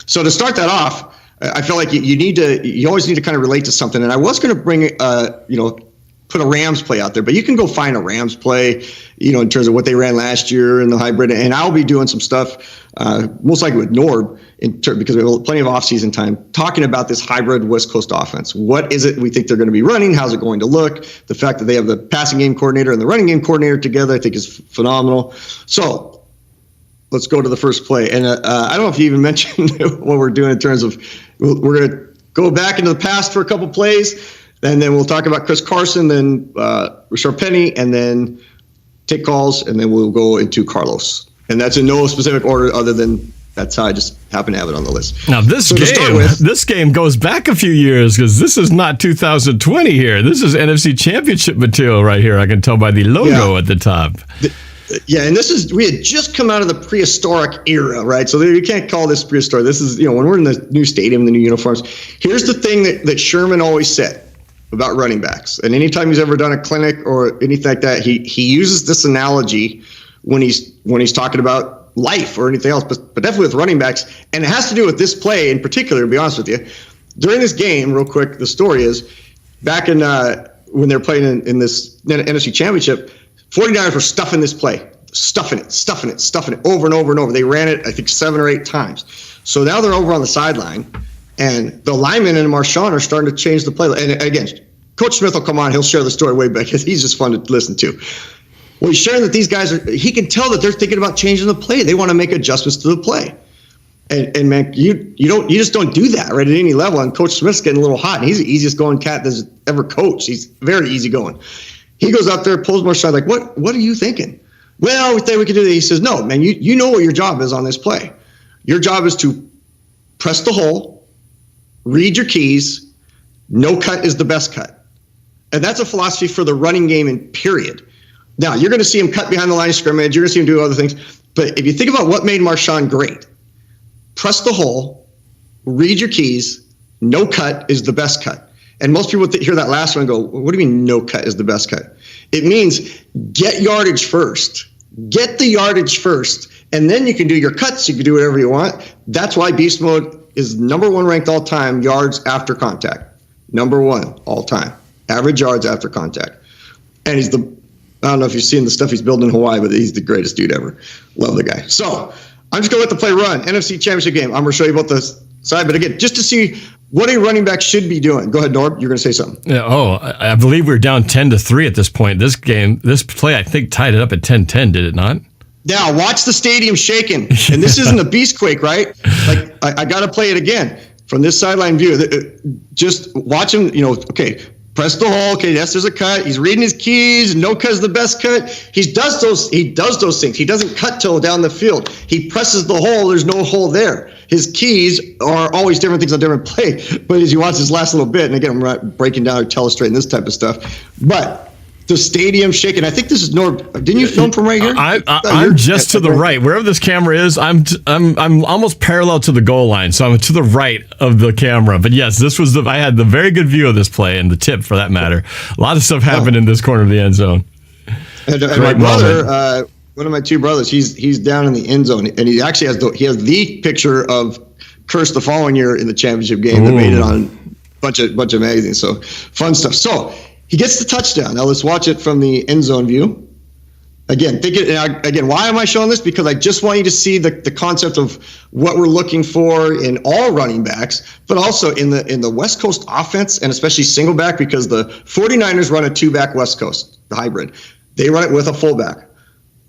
So to start that off, I feel like you always need to kind of relate to something. And I was going to bring, put a Rams play out there, but you can go find a Rams play, in terms of what they ran last year in the hybrid. And I'll be doing some stuff, most likely with Norb, because we have plenty of off-season time, talking about this hybrid West Coast offense. What is it we think they're going to be running? How's it going to look? The fact that they have the passing game coordinator and the running game coordinator together, I think is phenomenal. So let's go to the first play. And I don't know if you even mentioned what we're doing in terms of, we're going to go back into the past for a couple plays, and then we'll talk about Carson, then Rashaad Penny, and then take calls, and then we'll go into Carlos. And that's in no specific order other than that's how I just happen to have it on the list. Now, this game goes back a few years, because this is not 2020 here. This is NFC Championship material right here. I can tell by the logo at the top. Yeah, and we had just come out of the prehistoric era, right? So you can't call this prehistoric. This is, when we're in the new stadium, the new uniforms. Here's the thing that Sherman always said about running backs. And anytime he's ever done a clinic or anything like that, he uses this analogy when he's talking about life or anything else, but definitely with running backs. And it has to do with this play in particular, to be honest with you. During this game, real quick, the story is back in when they're playing in this NFC Championship, 49ers were stuffing this play, stuffing it over and over and over. They ran it, I think, 7 or 8 times. So now they're over on the sideline, and the linemen and Marsh are starting to change the play. And again, Coach Smith will come on. He'll share the story way back, because he's just fun to listen to. Well, he's sharing that these guys he can tell that they're thinking about changing the play. They want to make adjustments to the play. And man, you just don't do that, right, at any level. And Coach Smith's getting a little hot, and he's the easiest going cat that's ever coached. He's very easy going. He goes out there, pulls more shot, like, what are you thinking? Well, we think we can do that. He says, no, man, you know what your job is on this play. Your job is to press the hole, read your keys, no cut is the best cut. And that's a philosophy for the running game in period. Now, you're going to see him cut behind the line of scrimmage. You're going to see him do other things. But if you think about what made Marshawn great, press the hole, read your keys, no cut is the best cut. And most people hear that last one and go, what do you mean no cut is the best cut? It means get yardage first. Get the yardage first, and then you can do your cuts. You can do whatever you want. That's why Beast Mode is #1 ranked all time, yards after contact. #1 all time. Average yards after contact. And I don't know if you've seen the stuff he's building in Hawaii, but he's the greatest dude ever. Love the guy. So I'm just going to let the play run. NFC Championship game. I'm going to show you about the side, but again, just to see what a running back should be doing. Go ahead, Norb. You're going to say something. Yeah. I believe we're down 10-3 at this point. This play, I think, tied it up at 10-10, did it not? Now, watch the stadium shaking. And this isn't a beast quake, right? Like, I got to play it again from this sideline view. Just watch him, okay, press the hole. Okay, yes, there's a cut. He's reading his keys. No cut is the best cut. He does those things. He doesn't cut till down the field. He presses the hole. There's no hole there. His keys are always different things on different play. But as you watch this last little bit, and again, I'm not breaking down or telestrating this type of stuff, but the stadium shaking. I think this is Norb. Didn't you film from right here? I'm just to the right. Wherever this camera is, I'm almost parallel to the goal line, so I'm to the right of the camera. But yes, I had the very good view of this play, and the tip for that matter. A lot of stuff happened in this corner of the end zone. And my brother, one of my 2 brothers, he's down in the end zone, and he actually has the picture of Curse the following year in the championship game that made it on a bunch of magazines. So fun stuff. So he gets the touchdown. Now let's watch it from the end zone view. Again, why am I showing this? Because I just want you to see the concept of what we're looking for in all running backs, but also in the West Coast offense, and especially single back, because the 49ers run a 2-back West Coast, the hybrid. They run it with a fullback.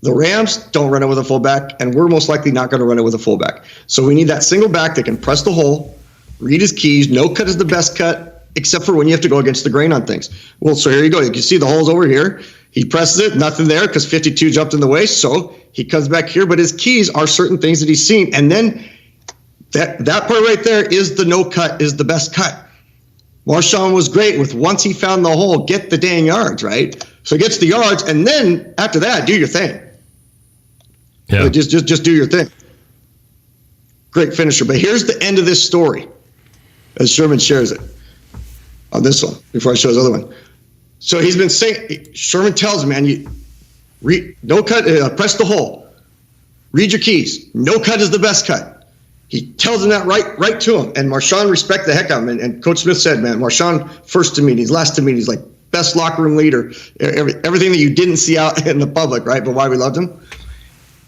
The Rams don't run it with a fullback, and we're most likely not going to run it with a fullback. So we need that single back that can press the hole, read his keys. No cut is the best cut, except for when you have to go against the grain on things. Well, so here you go. You can see the holes over here. He presses it, nothing there because 52 jumped in the way. So he comes back here, but his keys are certain things that he's seen. And then That part right there is the no cut, is the best cut. Marshawn was great with once he found the hole, get the dang yards, right? So he gets the yards, and then after that, do your thing. Yeah. Just do your thing. Great finisher. But here's the end of this story, as Sherman shares it on this one, before I show his other one. So he's been saying, Sherman tells him, man, no cut, press the hole. Read your keys. No cut is the best cut. He tells him that right to him. And Marshawn respect the heck out of him. And Coach Smith said, man, Marshawn first to meetings, last to meetings, like best locker room leader, everything that you didn't see out in the public, right? But why we loved him.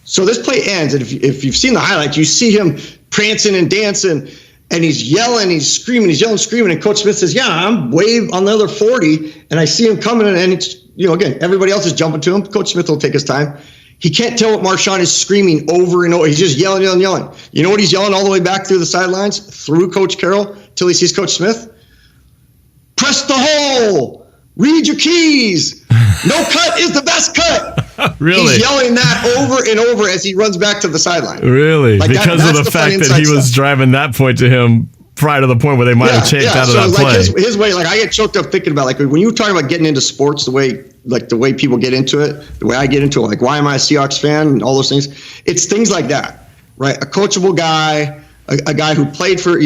So this play ends, and if you've seen the highlights, you see him prancing and dancing, and he's yelling, he's screaming, and Coach Smith says, yeah, I'm way on the other 40, and I see him coming, and it's, again, everybody else is jumping to him. Coach Smith will take his time. He can't tell what Marshawn is screaming over and over. He's just yelling. You know what he's yelling all the way back through the sidelines, through Coach Carroll, till he sees Coach Smith? Press the hole! Read your keys! No cut is the best cut! Really? He's yelling that over and over as he runs back to the sideline. Really? Like because of the fact that he was driving that point to him prior to the point where they might have changed out of that play. His way, like I get choked up thinking about, like when you talk about getting into sports, the way people get into it, the way I get into it, like why am I a Seahawks fan and all those things? It's things like that, right? A coachable guy, a guy who played for,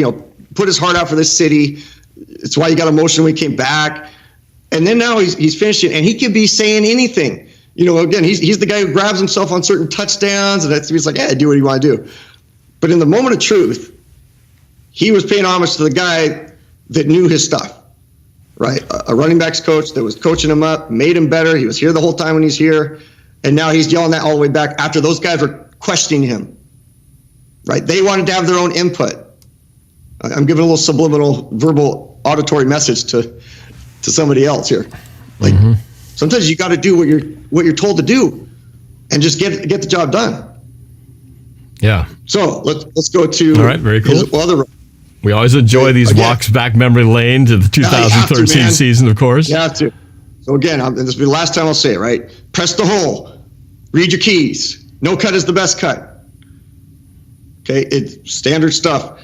put his heart out for this city. It's why he got emotional when he came back. And then now he's finishing, and he could be saying anything. Again, he's the guy who grabs himself on certain touchdowns, and he's like, yeah, do what you want to do. But in the moment of truth, he was paying homage to the guy that knew his stuff, right? A running backs coach that was coaching him up, made him better. He was here the whole time when he's here, and now he's yelling that all the way back after those guys were questioning him, right? They wanted to have their own input. I'm giving a little subliminal, verbal, auditory message to somebody else here. Like sometimes you got to do what you're told to do, and just get the job done. Yeah. So let's go to all right. Very cool. his other. We always enjoy these walks back memory lane to the 2013 season, of course. You have to. So again, this will be the last time I'll say it. Right. Press the hole. Read your keys. No cut is the best cut. Okay. It's standard stuff.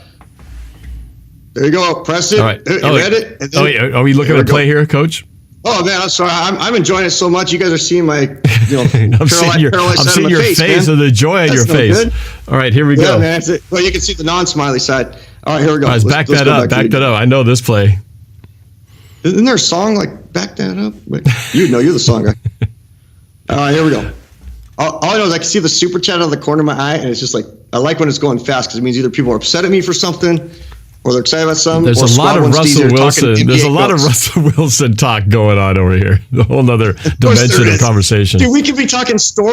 There you go. Press it. All right. Read it. Are we looking at the play here, Coach? Oh man, I'm sorry. I'm enjoying it so much. You guys are seeing my, I'm seeing your face of the joy on your face. Good. All right, here we go. Man, well, you can see the non-smiley side. All right, here we go. All right, back that up. Back that up. I know this play. Isn't there a song like "Back That Up"? You're the song guy. All right, here we go. All I know is I can see the super chat out of the corner of my eye, and it's just like I like when it's going fast because it means either people are upset at me for something. Or they're excited about something. There's a lot of Russell Wilson. There's a lot of Russell Wilson talk going on over here. A whole other dimension of conversation. Dude, we could be talking Star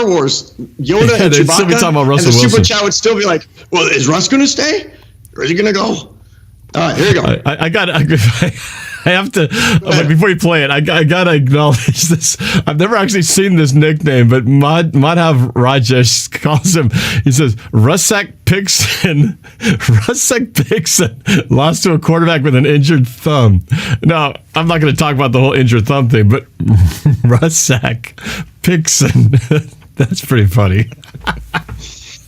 Wars. Yoda and Chewbacca. Still be talking about Russell and the Wilson. Super chat would still be like, "Well, is Russ going to stay, or is he going to go?" All right, here we go. I have to, before you play it, I got to acknowledge this. I've never actually seen this nickname, but Madhav Rajesh calls him, he says, Rashaad Penny lost to a quarterback with an injured thumb. Now, I'm not going to talk about the whole injured thumb thing, but Rashaad Penny, that's pretty funny.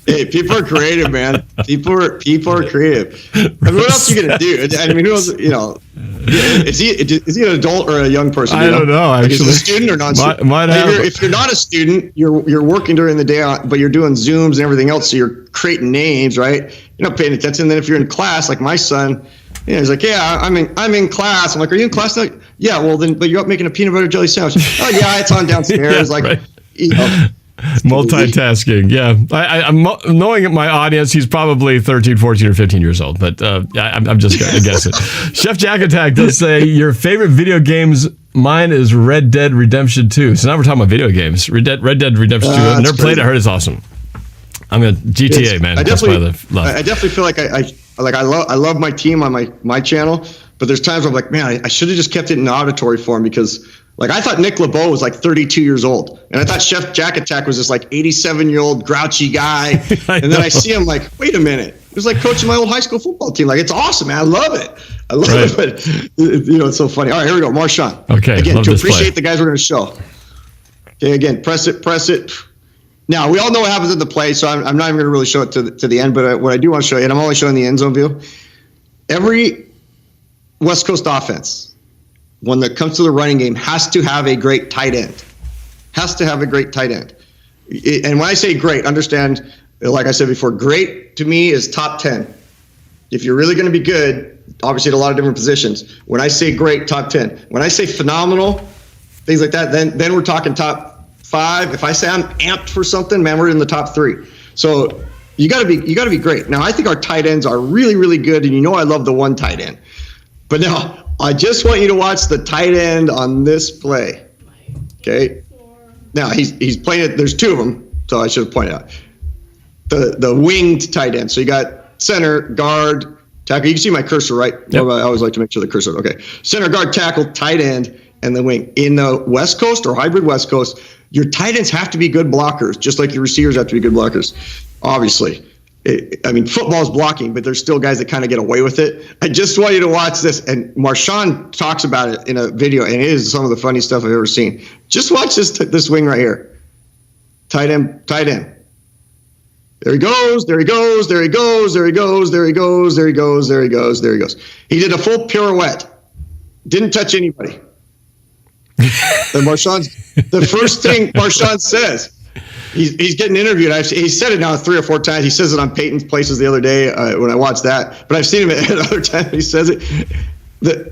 Hey, people are creative, man. People are creative. I mean, what else are you gonna do? I mean, who else? Is he an adult or a young person? I don't know. Actually, is he a student or non-student? If you're not a student, you're working during the day, but you're doing Zooms and everything else, so you're creating names, right? You're not paying attention. And then if you're in class, like my son, he's like, yeah, I'm in class. I'm like, are you in class now? Yeah, well then, but you're up making a peanut butter jelly sandwich. Oh yeah, it's on downstairs. Right. Multitasking, yeah. I'm knowing my audience, he's probably 13, 14, or 15 years old, but I'm just guessing. Chef Jack Attack does say, your favorite video games, mine is Red Dead Redemption 2. So now we're talking about video games. Red Dead Redemption 2. I've never played it. I heard it's awesome. I'm a GTA, man. I definitely feel like I love my team on my channel, but there's times where I'm like, man, I should have just kept it in auditory form because like I thought Nick LeBeau was like 32 years old, and I thought Chef Jack Attack was this like 87-year-old grouchy guy, and then I see him like, wait a minute, it was like coaching my old high school football team. Like it's awesome, man. I love it. But it's so funny. All right, here we go. Marshawn. Okay. Again, to appreciate the guys we're going to show. Okay, again, press it. Now, we all know what happens in the play, so I'm not even going to really show it to the end, but what I do want to show you, and I'm only showing the end zone view, every West Coast offense, when it comes to the running game, has to have a great tight end. Has to have a great tight end. And when I say great, understand, like I said before, great to me is top 10. If you're really going to be good, obviously at a lot of different positions. When I say great, top 10. When I say phenomenal, things like that, then we're talking top 5. If I say I'm amped for something, man, we're in the top 3. So you got to be great. Now, I think our tight ends are really, really good, and you know I love the one tight end. But now I just want you to watch the tight end on this play. Okay. Now he's playing it. There's 2 of them, so I should have pointed out the winged tight end. So you got center, guard, tackle. You can see my cursor, right? Yep. I always like to make sure the cursor. Okay. Center, guard, tackle, tight end, and the wing. In the West Coast or hybrid West Coast, your tight ends have to be good blockers, just like your receivers have to be good blockers. Obviously, football's blocking, but there's still guys that kind of get away with it. I just want you to watch this, and Marshawn talks about it in a video, and it is some of the funniest stuff I've ever seen. Just watch this wing right here. Tight end. There he goes. He did a full pirouette. Didn't touch anybody. The first thing Marshawn says, he's getting interviewed. He said it now 3 or 4 times. He says it on Peyton's Places the other day when I watched that. But I've seen him at other times. He says it.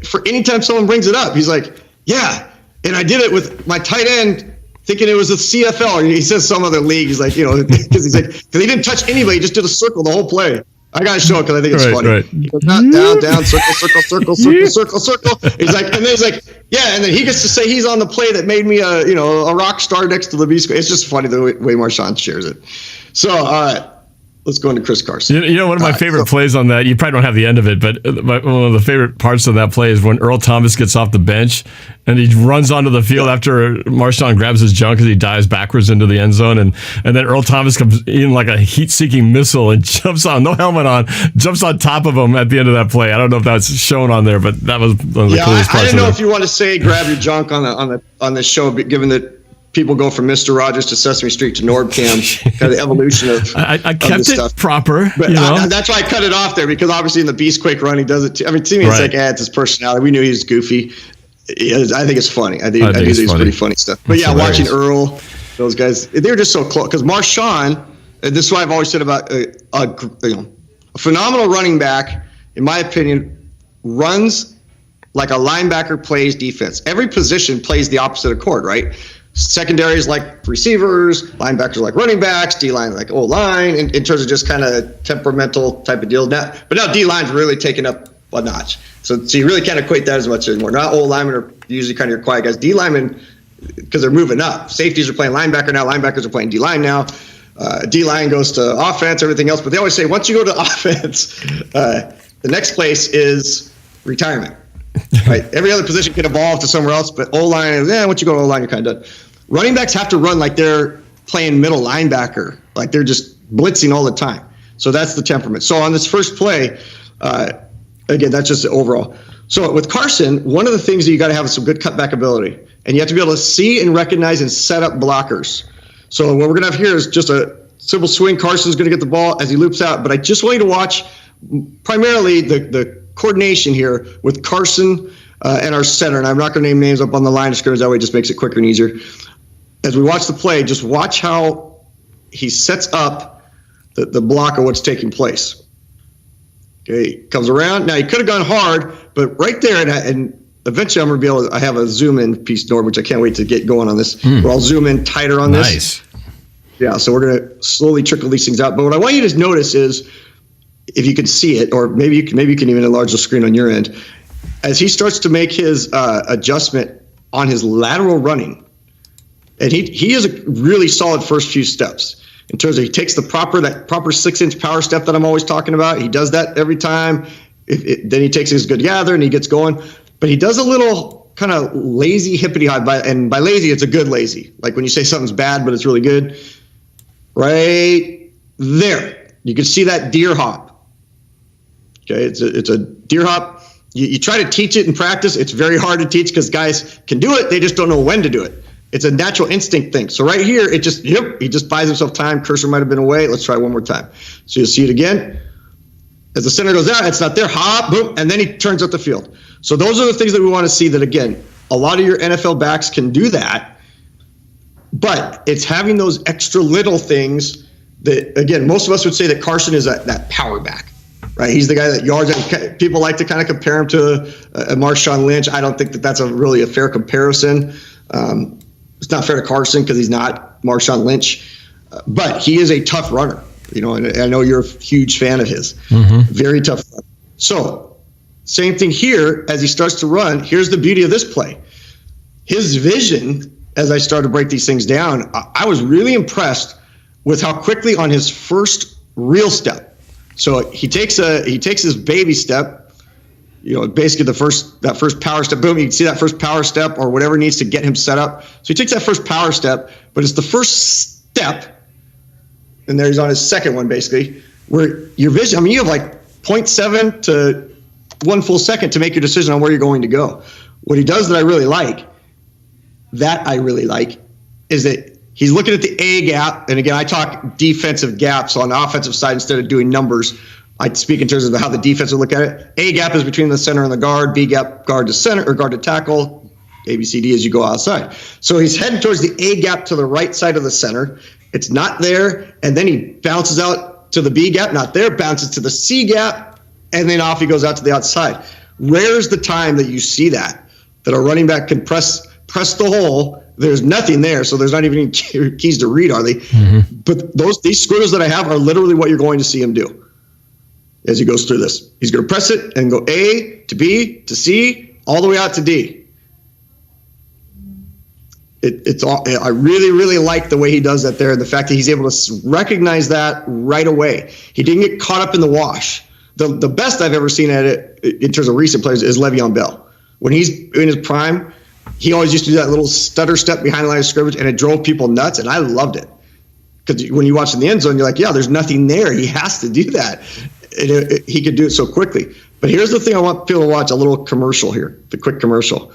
For any time someone brings it up, he's like, yeah, and I did it with my tight end thinking it was a CFL. Or he says some other league. He's like, because he didn't touch anybody. He just did a circle the whole play. I got to show it because I think it's funny. Right. He goes down, circle. He's like, and then he's like, yeah, and then he gets to say he's on the play that made me a rock star next to the B square. It's just funny the way Marshawn shares it. So, all right, let's go into Chris Carson. One of my favorite plays on that, you probably don't have the end of it, but one of the favorite parts of that play is when Earl Thomas gets off the bench and he runs onto the field after Marshawn grabs his junk as he dives backwards into the end zone. And then Earl Thomas comes in like a heat-seeking missile and jumps on, no helmet on, jumps on top of him at the end of that play. I don't know if that's shown on there, but that was one of the coolest parts. I didn't know if you want to say grab your junk on the show, given that people go from Mr. Rogers to Sesame Street to NorbCam, kind of the evolution of I kept it stuff. Proper. But that's why I cut it off there, because obviously in the Beastquake run, he does it too. I mean, to me, it's like, it's his personality. We knew he was goofy. I think it's funny. I think it's pretty funny stuff. But yeah, hilarious. Watching Earl, those guys, they were just so close. Because Marshawn, this is what I've always said about a phenomenal running back, in my opinion, runs like a linebacker plays defense. Every position plays the opposite of court, right? Secondaries like receivers, linebackers like running backs, D-line like O-line, in terms of just kind of temperamental type of deal. But now D-line's really taken up a notch. So you really can't equate that as much anymore. Not O-linemen are usually kind of your quiet guys. D-linemen, because they're moving up. Safeties are playing linebacker now. Linebackers are playing D-line now. D-line goes to offense, everything else. But they always say once you go to offense, the next place is retirement. Right? Every other position can evolve to somewhere else, but O-line, once you go to O-line, you're kind of done. Running backs have to run like they're playing middle linebacker, like they're just blitzing all the time. So that's the temperament. So on this first play, again, that's just the overall. So with Carson, one of the things that you got to have is some good cutback ability, and you have to be able to see and recognize and set up blockers. So what we're going to have here is just a simple swing. Carson's going to get the ball as he loops out, but I just want you to watch primarily the coordination here with Carson and our center. And I'm not going to name names up on the line of scrimmage. That way it just makes it quicker and easier. As we watch the play, just watch how he sets up the block of what's taking place. Okay, comes around. Now, he could have gone hard, but right there, and eventually I'm going to be able to, I have a zoom in piece, Norb, which I can't wait to get going on this, where I'll zoom in tighter on this. Nice. Yeah, so we're going to slowly trickle these things out. But what I want you to notice is, if you can see it, or maybe you can even enlarge the screen on your end, as he starts to make his adjustment on his lateral running, and he has a really solid first few steps in terms of he takes that proper 6-inch power step that I'm always talking about. He does that every time. Then he takes his good gather and he gets going. But he does a little kind of lazy hippity hop, and by lazy, it's a good lazy. Like when you say something's bad, but it's really good. Right there. You can see that deer hop. Okay, it's a deer hop. You try to teach it in practice. It's very hard to teach because guys can do it. They just don't know when to do it. It's a natural instinct thing. So right here, he just buys himself time. Cursor might have been away. Let's try one more time. So you'll see it again. As the center goes out, it's not there. Hop, boom, and then he turns up the field. So those are the things that we want to see. That again, a lot of your NFL backs can do that, but it's having those extra little things that, again, most of us would say that Carson is that power back. Right, he's the guy that yards. People like to kind of compare him to a Marshawn Lynch. I don't think that that's really a fair comparison. It's not fair to Carson because he's not Marshawn Lynch, but he is a tough runner. And I know you're a huge fan of his. Very tough runner. So same thing here as he starts to run. Here's the beauty of this play. His vision, as I started to break these things down, I was really impressed with how quickly on his first real step. So he takes his baby step, basically that first power step. Boom, you can see that first power step or whatever needs to get him set up. So he takes that first power step, but it's the first step, and there he's on his second one basically, where your vision, you have like 0.7 to 1 full second to make your decision on where you're going to go. What he does that I really like is that he's looking at the A gap, and again, I talk defensive gaps on the offensive side instead of doing numbers. I speak in terms of how the defense will look at it. A gap is between the center and the guard. B gap, guard to center or guard to tackle. A, B, C, D as you go outside. So he's heading towards the A gap to the right side of the center. It's not there, and then he bounces out to the B gap, not there, bounces to the C gap, and then off he goes out to the outside. Rar's the time that you see that a running back can press the hole. There's nothing there, so there's not even any keys to read, are they? But these squiggles that I have are literally what you're going to see him do as he goes through this. He's going to press it and go A to B to C all the way out to D. I really, really like the way he does that there, and the fact that he's able to recognize that right away. He didn't get caught up in the wash. The best I've ever seen at it in terms of recent players is Le'Veon Bell. When he's in his prime, he always used to do that little stutter step behind the line of scrimmage, and it drove people nuts, and I loved it. Because when you watch in the end zone, you're like, yeah, there's nothing there. He has to do that. He could do it so quickly. But here's the thing I want people to watch, a little commercial here, the quick commercial.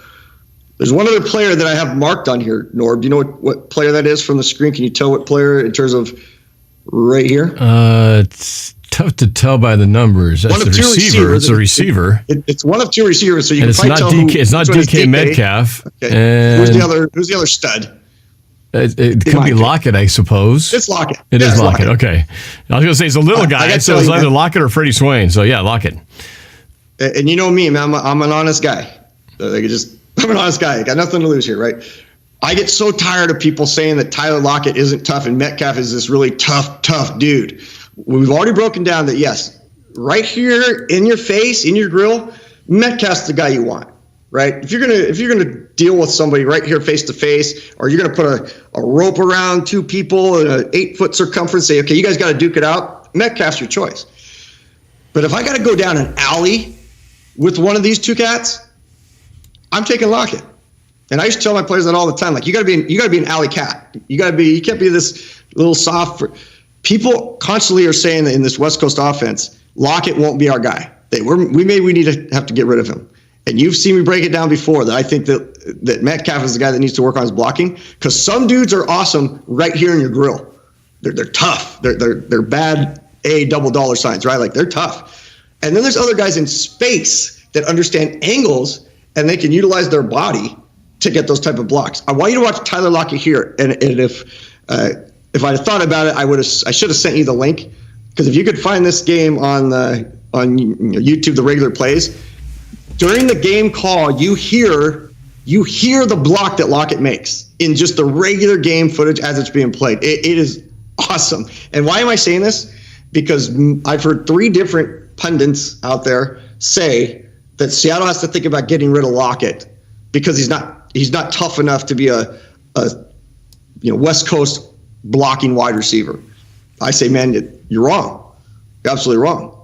There's one other player that I have marked on here, Norb. Do you know what player that is from the screen? Can you tell what player in terms of right here? It's tough to tell by the numbers. That's the receiver. It's a receiver. It's one of two receivers, so you and can probably tell it's not DK Metcalf. Okay. And who's the other stud? It could be Lockett, I suppose. It's Lockett. It is Lockett. Okay. I was going to say he's a little guy, so it's either Lockett or Freddie Swain. So yeah, Lockett. And you know me, man. I'm an honest guy. I'm an honest guy. I got nothing to lose here, right? I get so tired of people saying that Tyler Lockett isn't tough and Metcalf is this really tough dude. We've already broken down that, yes, right here in your face, in your grill, Metcalf's the guy you want, right? If you're gonna deal with somebody right here face to face, or you're gonna put a rope around two people in an 8-foot circumference, say, okay, you guys got to duke it out. Metcalf's your choice. But if I got to go down an alley with one of these two cats, I'm taking Lockett. And I used to tell my players that all the time. Like, you gotta be an alley cat. You can't be this little soft. People constantly are saying that in this West Coast offense, Lockett won't be our guy. We need to have to get rid of him. And you've seen me break it down before that I think that Metcalf is the guy that needs to work on his blocking, because some dudes are awesome right here in your grill. They're tough. They're bad double dollar signs, right? Like, they're tough. And then there's other guys in space that understand angles and they can utilize their body to get those type of blocks. I want you to watch Tyler Lockett here, and if I had thought about it, I should have sent you the link, because if you could find this game on YouTube, the regular plays, during the game call, you hear the block that Lockett makes in just the regular game footage as it's being played. It is awesome. And why am I saying this? Because I've heard 3 different pundits out there say that Seattle has to think about getting rid of Lockett because he's not tough enough to be a West Coast blocking wide receiver. I say, man, you're wrong. You're absolutely wrong.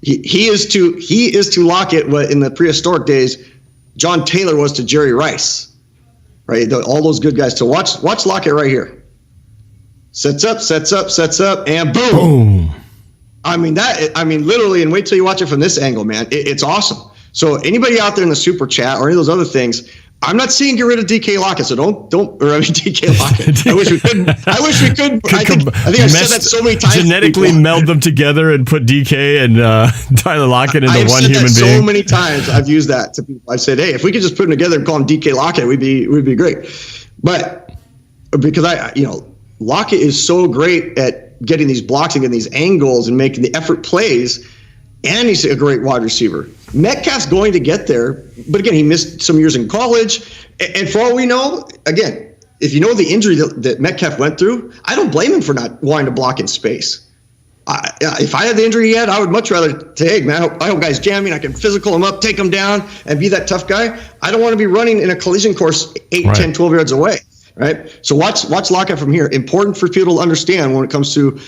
He is to Lockett what in the prehistoric days John Taylor was to Jerry Rice, right? All those good guys. So watch Lockett right here. Sets up, and boom. I mean literally, and wait till you watch it from this angle, man. It's awesome. So anybody out there in the super chat or any of those other things, I'm not saying get rid of DK Lockett, so DK Lockett. I wish we could. I think I've said that so many times. Genetically meld them together and put DK and Tyler Lockett into one human being. I've said that so many times. I've used that to people. I've said, hey, if we could just put them together and call him DK Lockett, we'd be great. But because Lockett is so great at getting these blocks and getting these angles and making the effort plays. And he's a great wide receiver. Metcalf's going to get there, but again, he missed some years in college. And for all we know, again, if you know the injury that Metcalf went through, I don't blame him for not wanting to block in space. If I had the injury he had, I would much rather say, hey, man, I hope guys jam me and I can physical him up, take him down, and be that tough guy. I don't want to be running in a collision course 8, 10, 12 yards away, right? So watch Lockett from here. Important for people to understand when it comes to,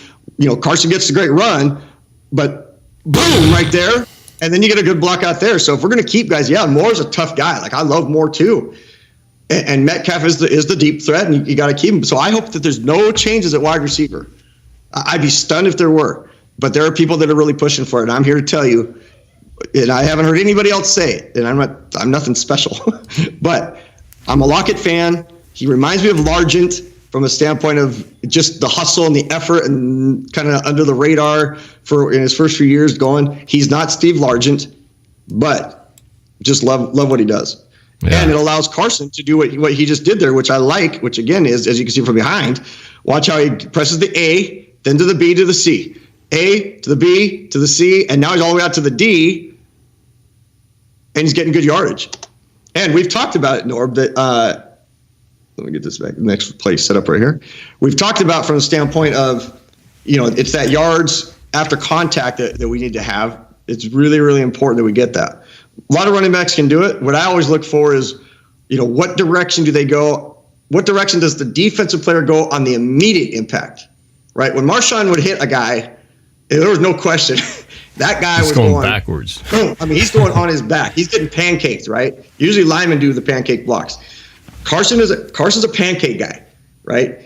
Carson gets a great run, but boom, right there. And then you get a good block out there. So if we're going to keep guys, Moore's a tough guy. Like I love Moore too. And Metcalf is the deep threat, and you got to keep him. So I hope that there's no changes at wide receiver. I'd be stunned if there were. But there are people that are really pushing for it. And I'm here to tell you, and I haven't heard anybody else say it, and I'm nothing special. But I'm a Lockett fan. He reminds me of Largent from a standpoint of just the hustle and the effort and kind of under the radar for in his first few years going. He's not Steve Largent, but just love what he does. Yeah. And it allows Carson to do what he just did there, which I like, which again is, as you can see from behind, watch how he presses the A, then to the B, to the C. A, to the B, to the C, and now he's all the way out to the D, and he's getting good yardage. And we've talked about it, Norb, that let me get this back. The next play set up right here. We've talked about from the standpoint of, it's that yards after contact that we need to have. It's really, really important that we get that. A lot of running backs can do it. What I always look for is, what direction do they go? What direction does the defensive player go on the immediate impact, right? When Marshawn would hit a guy, there was no question. That guy was going backwards. Boom. I mean, he's going on his back. He's getting pancaked, right? Usually linemen do the pancake blocks. Carson's a pancake guy, right?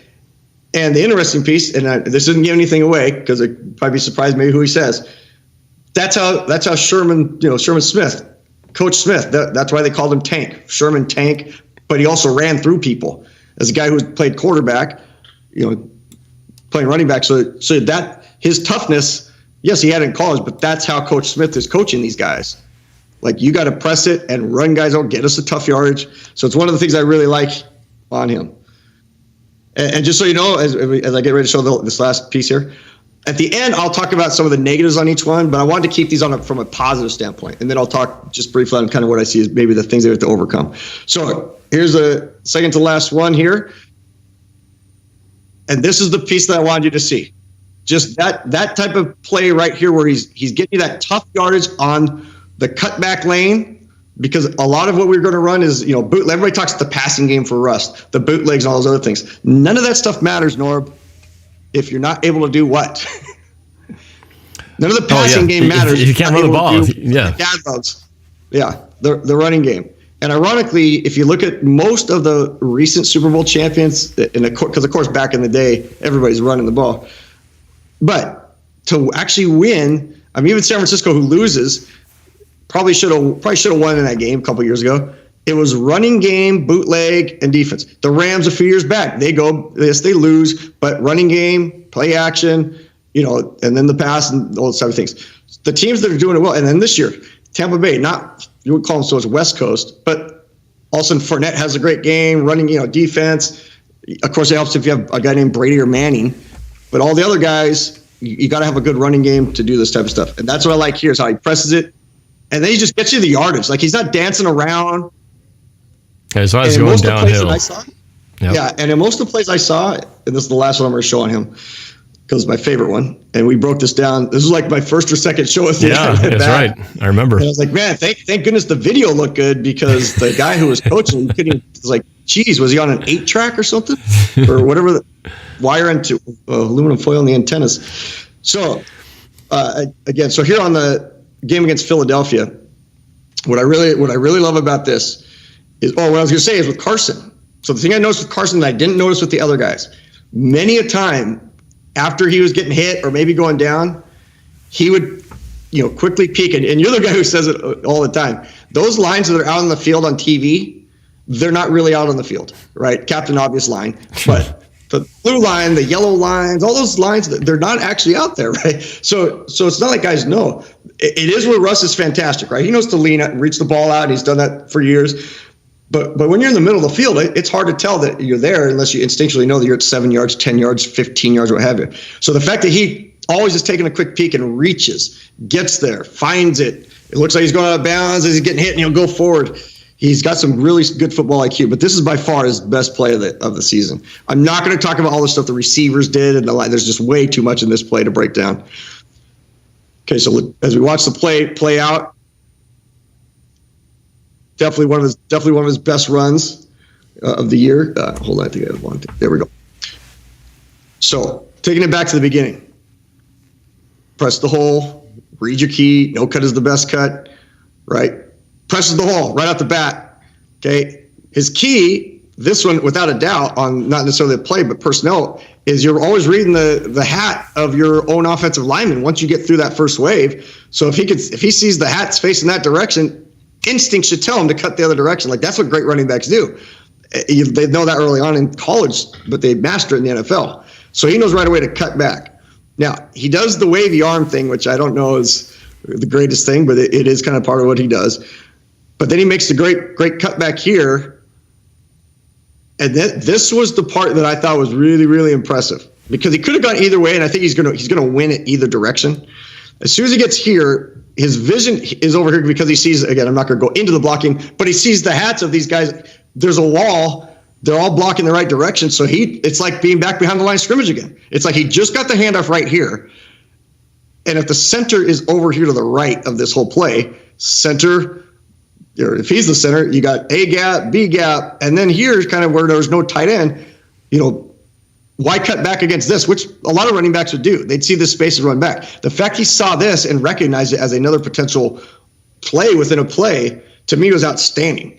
And the interesting piece, and this doesn't give anything away because it'd probably be surprised maybe who he says. That's how Sherman Smith, Coach Smith. That's why they called him Tank, Sherman Tank. But he also ran through people as a guy who played quarterback, playing running back. So that his toughness, yes, he had it in college, but that's how Coach Smith is coaching these guys. Like, you got to press it and run guys out, get us a tough yardage. So it's one of the things I really like on him. And just so you know, as I get ready to show this last piece here, at the end, I'll talk about some of the negatives on each one, but I wanted to keep these from a positive standpoint. And then I'll talk just briefly on kind of what I see as maybe the things they have to overcome. So here's the second to last one here. And this is the piece that I wanted you to see. Just that type of play right here where he's getting you that tough yardage on the cutback lane, because a lot of what we're going to run is, bootleg. Everybody talks the passing game for Rust, the bootlegs and all those other things. None of that stuff matters, Norb, if you're not able to do what? None of the passing game matters. If you can't run the ball. The running game. And ironically, if you look at most of the recent Super Bowl champions, because of course back in the day, everybody's running the ball. But to actually win, even San Francisco, who loses, probably should have won in that game a couple years ago. It was running game, bootleg, and defense. The Rams a few years back, they lose, but running game, play action, and then the pass and all those type of things. The teams that are doing it well, and then this year, Tampa Bay, not you would call them so it's West Coast, but all of a sudden Fournette has a great game, running, defense. Of course, it helps if you have a guy named Brady or Manning, but all the other guys, you got to have a good running game to do this type of stuff. And that's what I like here is how he presses it. And then he just gets you the yardage. Like, he's not dancing around. Yeah, so I was going downhill. And in most of the plays I saw, and this is the last one I'm going to show on him, because it's my favorite one. And we broke this down. This was like my first or second show with you. Yeah, that's right. I remember. And I was like, man, thank goodness the video looked good, because the guy who was coaching was like, geez, was he on an 8-track or something? Or whatever, the wire into aluminum foil in the antennas. So, again, so here on the game against Philadelphia, what I really love about this is, what I was going to say is with Carson. So the thing I noticed with Carson that I didn't notice with the other guys, many a time after he was getting hit or maybe going down, he would, quickly peek. And you're the guy who says it all the time. Those lines that are out on the field on TV, they're not really out on the field, right? Captain Obvious line, but the blue line, the yellow lines, all those lines, they're not actually out there, right? So it's not like guys know. It is where Russ is fantastic, right? He knows to lean out and reach the ball out. He's done that for years. But when you're in the middle of the field, it's hard to tell that you're there unless you instinctually know that you're at 7 yards, 10 yards, 15 yards, what have you. So the fact that he always is taking a quick peek and reaches, gets there, finds it. It looks like he's going out of bounds as he's getting hit, and he'll go forward. He's got some really good football IQ, but this is by far his best play of the season. I'm not going to talk about all the stuff the receivers did and the line. There's just way too much in this play to break down. Okay, so as we watch the play out, definitely one of his best runs of the year. Hold on, I think I have one. There we go. So taking it back to the beginning, press the hole, read your key. No cut is the best cut, right? Presses the hole right out the bat. Okay, his key, this one without a doubt on not necessarily the play but personnel, is you're always reading the hat of your own offensive lineman once you get through that first wave. So if he sees the hat's facing that direction, instinct should tell him to cut the other direction. Like, that's what great running backs do. They know that early on in college, but they master it in the NFL. So he knows right away to cut back. Now, he does the wavy arm thing, which I don't know is the greatest thing, but it is kind of part of what he does. But then he makes the great cutback here. And this was the part that I thought was really, really impressive, because he could have gone either way, and I think he's gonna win it either direction. As soon as he gets here, his vision is over here because he sees, again, I'm not going to go into the blocking, but he sees the hats of these guys. There's a wall. They're all blocking the right direction. So it's like being back behind the line of scrimmage again. It's like he just got the handoff right here. And if the center is over here to the right of this whole play, center, or if he's the center, you got A gap, B gap, and then here's kind of where there's no tight end, why cut back against this, which a lot of running backs would do. They'd see this space and run back. The fact he saw this and recognized it as another potential play within a play, to me, was outstanding.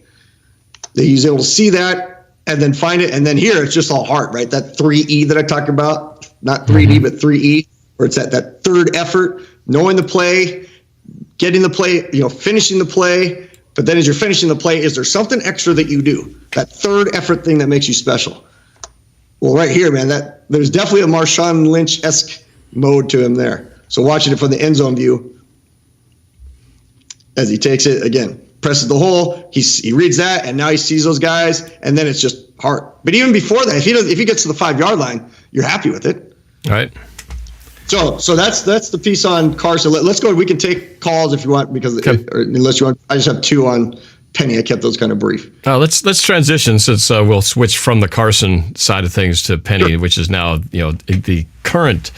That he's able to see that and then find it. And then here, it's just all heart, right? That 3E that I talk about, not 3D, but 3E, where it's that third effort, knowing the play, getting the play, finishing the play. But then as you're finishing the play, is there something extra that you do? That third effort thing that makes you special. Well, right here, man, there's definitely a Marshawn Lynch-esque mode to him there. So watching it from the end zone view, as he takes it, again, presses the hole, he reads that, and now he sees those guys, and then it's just heart. But even before that, if he gets to the 5-yard line, you're happy with it. All right. So that's the piece on Carson. Let's go. We can take calls if you want, because unless you want, I just have 2 on Penny. I kept those kind of brief. Let's transition, since we'll switch from the Carson side of things to Penny, sure, which is now the current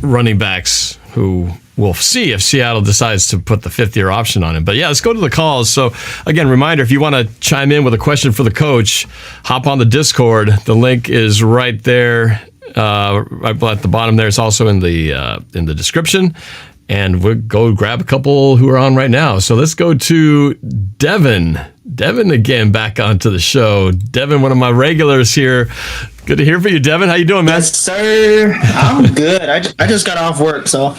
running backs who we'll see if Seattle decides to put the 5th-year option on him. But yeah, let's go to the calls. So again, reminder, if you want to chime in with a question for the coach, hop on the Discord. The link is right there, right at the bottom there. It's also in the description. And we'll go grab a couple who are on right now. So let's go to Devin. Devin again, back onto the show. Devin, one of my regulars here. Good to hear from you, Devin. How you doing, man? Yes, sir. I'm good. I just got off work, so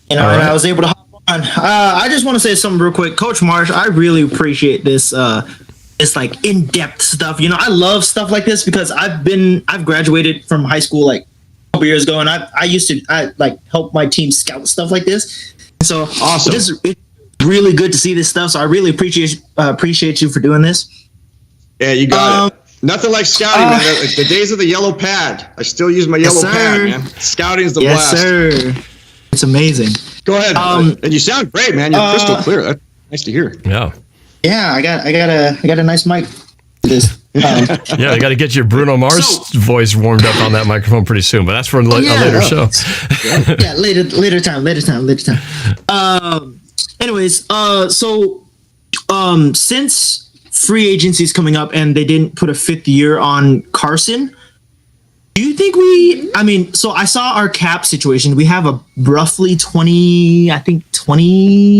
and I was able to hop on. I just want to say something real quick, Coach Marsh. I really appreciate this. It's like in-depth stuff. I love stuff like this because I've graduated from high school like couple years ago, and I used to help my team scout stuff like this. So awesome! It's really good to see this stuff. So I really appreciate you for doing this. Yeah, you got it. Nothing like scouting, man. The days of the yellow pad. I still use my yellow pad, man. Scouting is the blast. Yes, sir. It's amazing. Go ahead. And you sound great, man. You're crystal clear. That's nice to hear. Yeah. Yeah, I got a nice mic. Yeah, you got to get your Bruno Mars voice warmed up on that microphone pretty soon, but that's for a later show. Yeah, later time. Anyways, since free agency is coming up and they didn't put a 5th year on Carson, do you think so I saw our cap situation. We have a roughly 20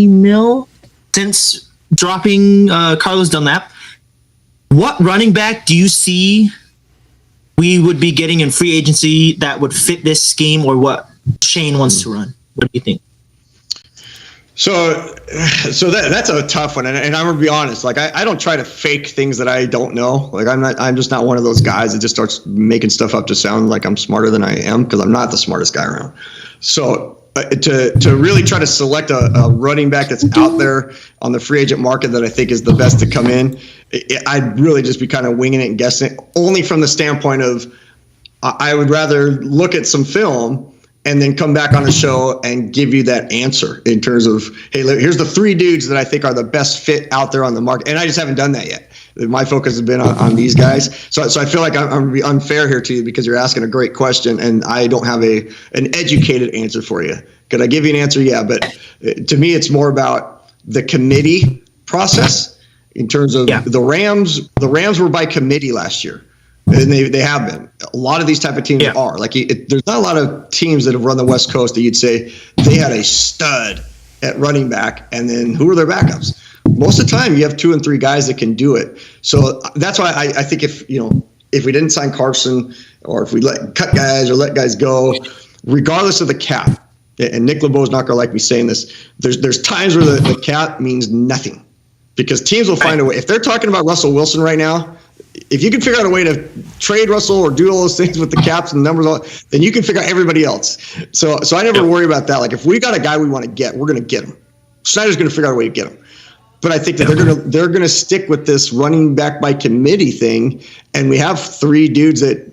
mil since dropping Carlos Dunlap. What running back do you see we would be getting in free agency that would fit this scheme, or what Shane wants to run? What do you think? So that's a tough one, and I'm gonna be honest. Like I don't try to fake things that I don't know. Like I'm just not one of those guys that just starts making stuff up to sound like I'm smarter than I am, because I'm not the smartest guy around. So to really try to select a running back that's out there on the free agent market that I think is the best to come in, I'd really just be kind of winging it and guessing it, only from the standpoint of I would rather look at some film and then come back on a show and give you that answer in terms of, hey, here's the 3 dudes that I think are the best fit out there on the market. And I just haven't done that yet. My focus has been on these guys. So I feel like I'm going to be unfair here to you, because you're asking a great question and I don't have an educated answer for you. Could I give you an answer? Yeah. But to me, it's more about the committee process in terms of the Rams. The Rams were by committee last year. And they have been. A lot of these type of teams are. Like, there's not a lot of teams that have run the West Coast that you'd say they had a stud at running back, and then who are their backups? Most of the time, you have 2 and 3 guys that can do it. So that's why I think if we didn't sign Carson, or if we cut guys or let guys go, regardless of the cap, and Nick LeBeau's not going to like me saying this, there's times where the cap means nothing, because teams will find a way. If they're talking about Russell Wilson right now, if you can figure out a way to trade Russell or do all those things with the caps and numbers, then you can figure out everybody else. So I never worry about that. Like, if we got a guy we want to get, we're going to get him. Snyder's going to figure out a way to get him. But I think that they're going to stick with this running back by committee thing, and we have 3 dudes that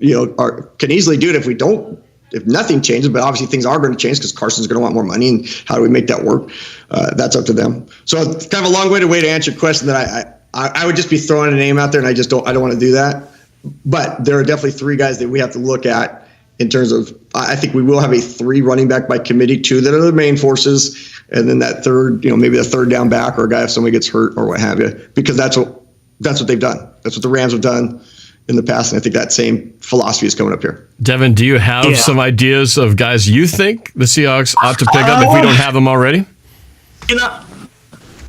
can easily do it if nothing changes. But obviously things are going to change, because Carson's going to want more money, and how do we make that work? That's up to them. So it's kind of a long-winded way to answer your question that I would just be throwing a name out there, and I don't want to do that. But there are definitely 3 guys that we have to look at in terms of, I think we will have a 3 running back by committee, 2 that are the main forces, and then that third, maybe a third down back, or a guy if somebody gets hurt or what have you, because that's what they've done. That's what the Rams have done in the past, and I think that same philosophy is coming up here. Devin, do you have some ideas of guys you think the Seahawks ought to pick up if we don't have them already?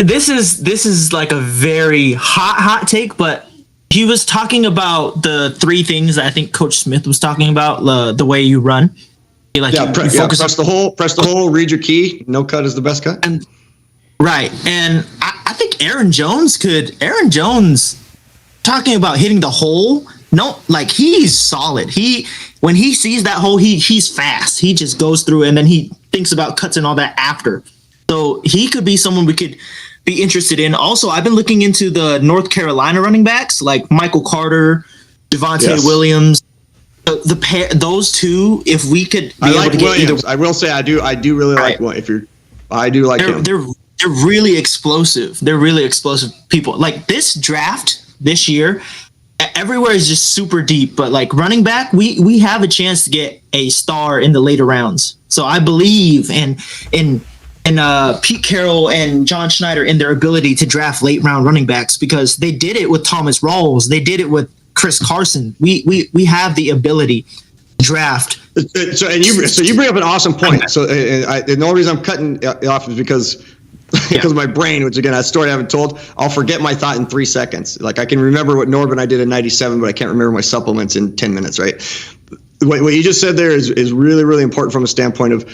This is like a very hot take, but he was talking about the 3 things that I think Coach Smith was talking about, the way you run. Press the hole, read your key. No cut is the best cut. And I think Aaron Jones, talking about hitting the hole, he's solid. When he sees that hole, he's fast. He just goes through it, and then he thinks about cuts and all that after. So he could be someone we could be interested in. Also, I've been looking into the North Carolina running backs, like Michael Carter, Devontae Williams. The pair, those 2, if we could be able to get Williams. I will say I do really like one. I do like him. They're really explosive. They're really explosive people. Like, this draft this year, everywhere is just super deep. But like running back, we have a chance to get a star in the later rounds. So I believe in Pete Carroll and John Schneider in their ability to draft late round running backs, because they did it with Thomas Rawls. They did it with Chris Carson. We have the ability to draft. So you bring up an awesome point. So the only reason I'm cutting off is because of my brain, which again, that story I haven't told. I'll forget my thought in 3 seconds. Like, I can remember what Norb and I did in '97, but I can't remember my supplements in 10 minutes. Right? What you just said there is really, really important from a standpoint of,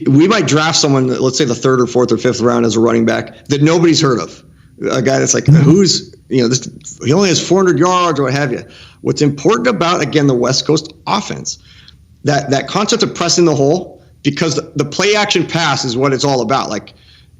we might draft someone, let's say the 3rd or 4th or 5th round, as a running back that nobody's heard of. A guy that's like, he only has 400 yards or what have you. What's important about, again, the West Coast offense, that concept of pressing the hole, because the play action pass is what it's all about. Like,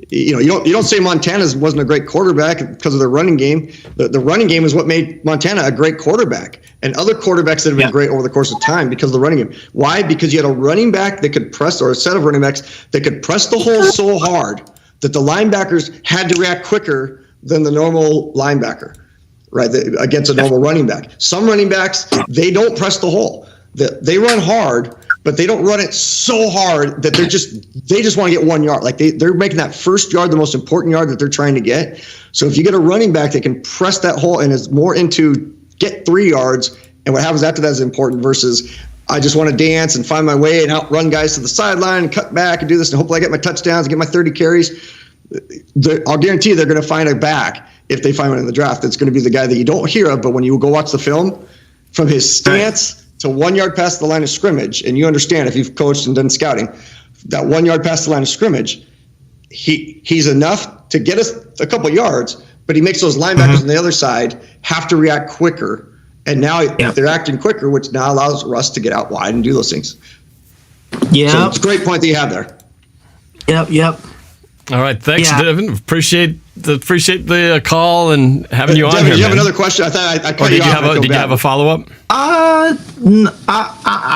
you don't say Montana wasn't a great quarterback because of their running game. The running game is what made Montana a great quarterback, and other quarterbacks that have been great over the course of time because of the running game. Why? Because you had a running back that could press, or a set of running backs that could press the hole so hard that the linebackers had to react quicker than the normal linebacker, right? Against a normal running back. Some running backs, they don't press the hole. They run hard, but they don't run it so hard that they just want to get 1 yard. Like, they're making that first yard the most important yard that they're trying to get. So if you get a running back that can press that hole and is more into get 3 yards, and what happens after that is important, versus I just want to dance and find my way and outrun guys to the sideline and cut back and do this, and hopefully I get my touchdowns and get my 30 carries. I'll guarantee they're going to find a back, if they find one in the draft, that's going to be the guy that you don't hear of, but when you go watch the film, from his stance to 1 yard past the line of scrimmage, and you understand if you've coached and done scouting, that 1 yard past the line of scrimmage, he's enough to get us a couple yards, but he makes those linebackers on the other side have to react quicker. And now they're acting quicker, which now allows Russ to get out wide and do those things. Yeah. So it's a great point that you have there. Yep. All right, thanks, Devin. Appreciate the call and having you on Devin, here. you man. have another question? I thought I cut did you off. did you have a follow up? I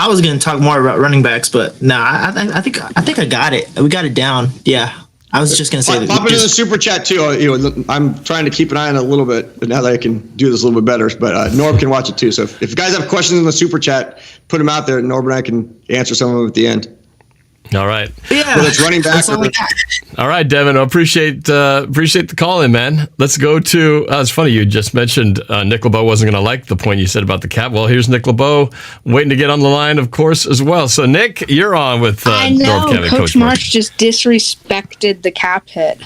was gonna talk more about running backs, but I think I got it. We got it down. Yeah. I was just gonna say that. Pop into the super chat too. I'm trying to keep an eye on it a little bit, but now that I can do this a little bit better. But Norb can watch it too. So if you guys have questions in the super chat, put them out there, and Norb and I can answer some of them at the end. All right. Yeah. Whether it's running back or All right, Devin. I appreciate the call in, man. Let's go to. It's funny you just mentioned Nick LeBeau wasn't going to like the point you said about the cap. Well, here's Nick LeBeau waiting to get on the line, of course, as well. So, Nick, you're on with I know NorbCam and Coach Marsh just disrespected the cap hit.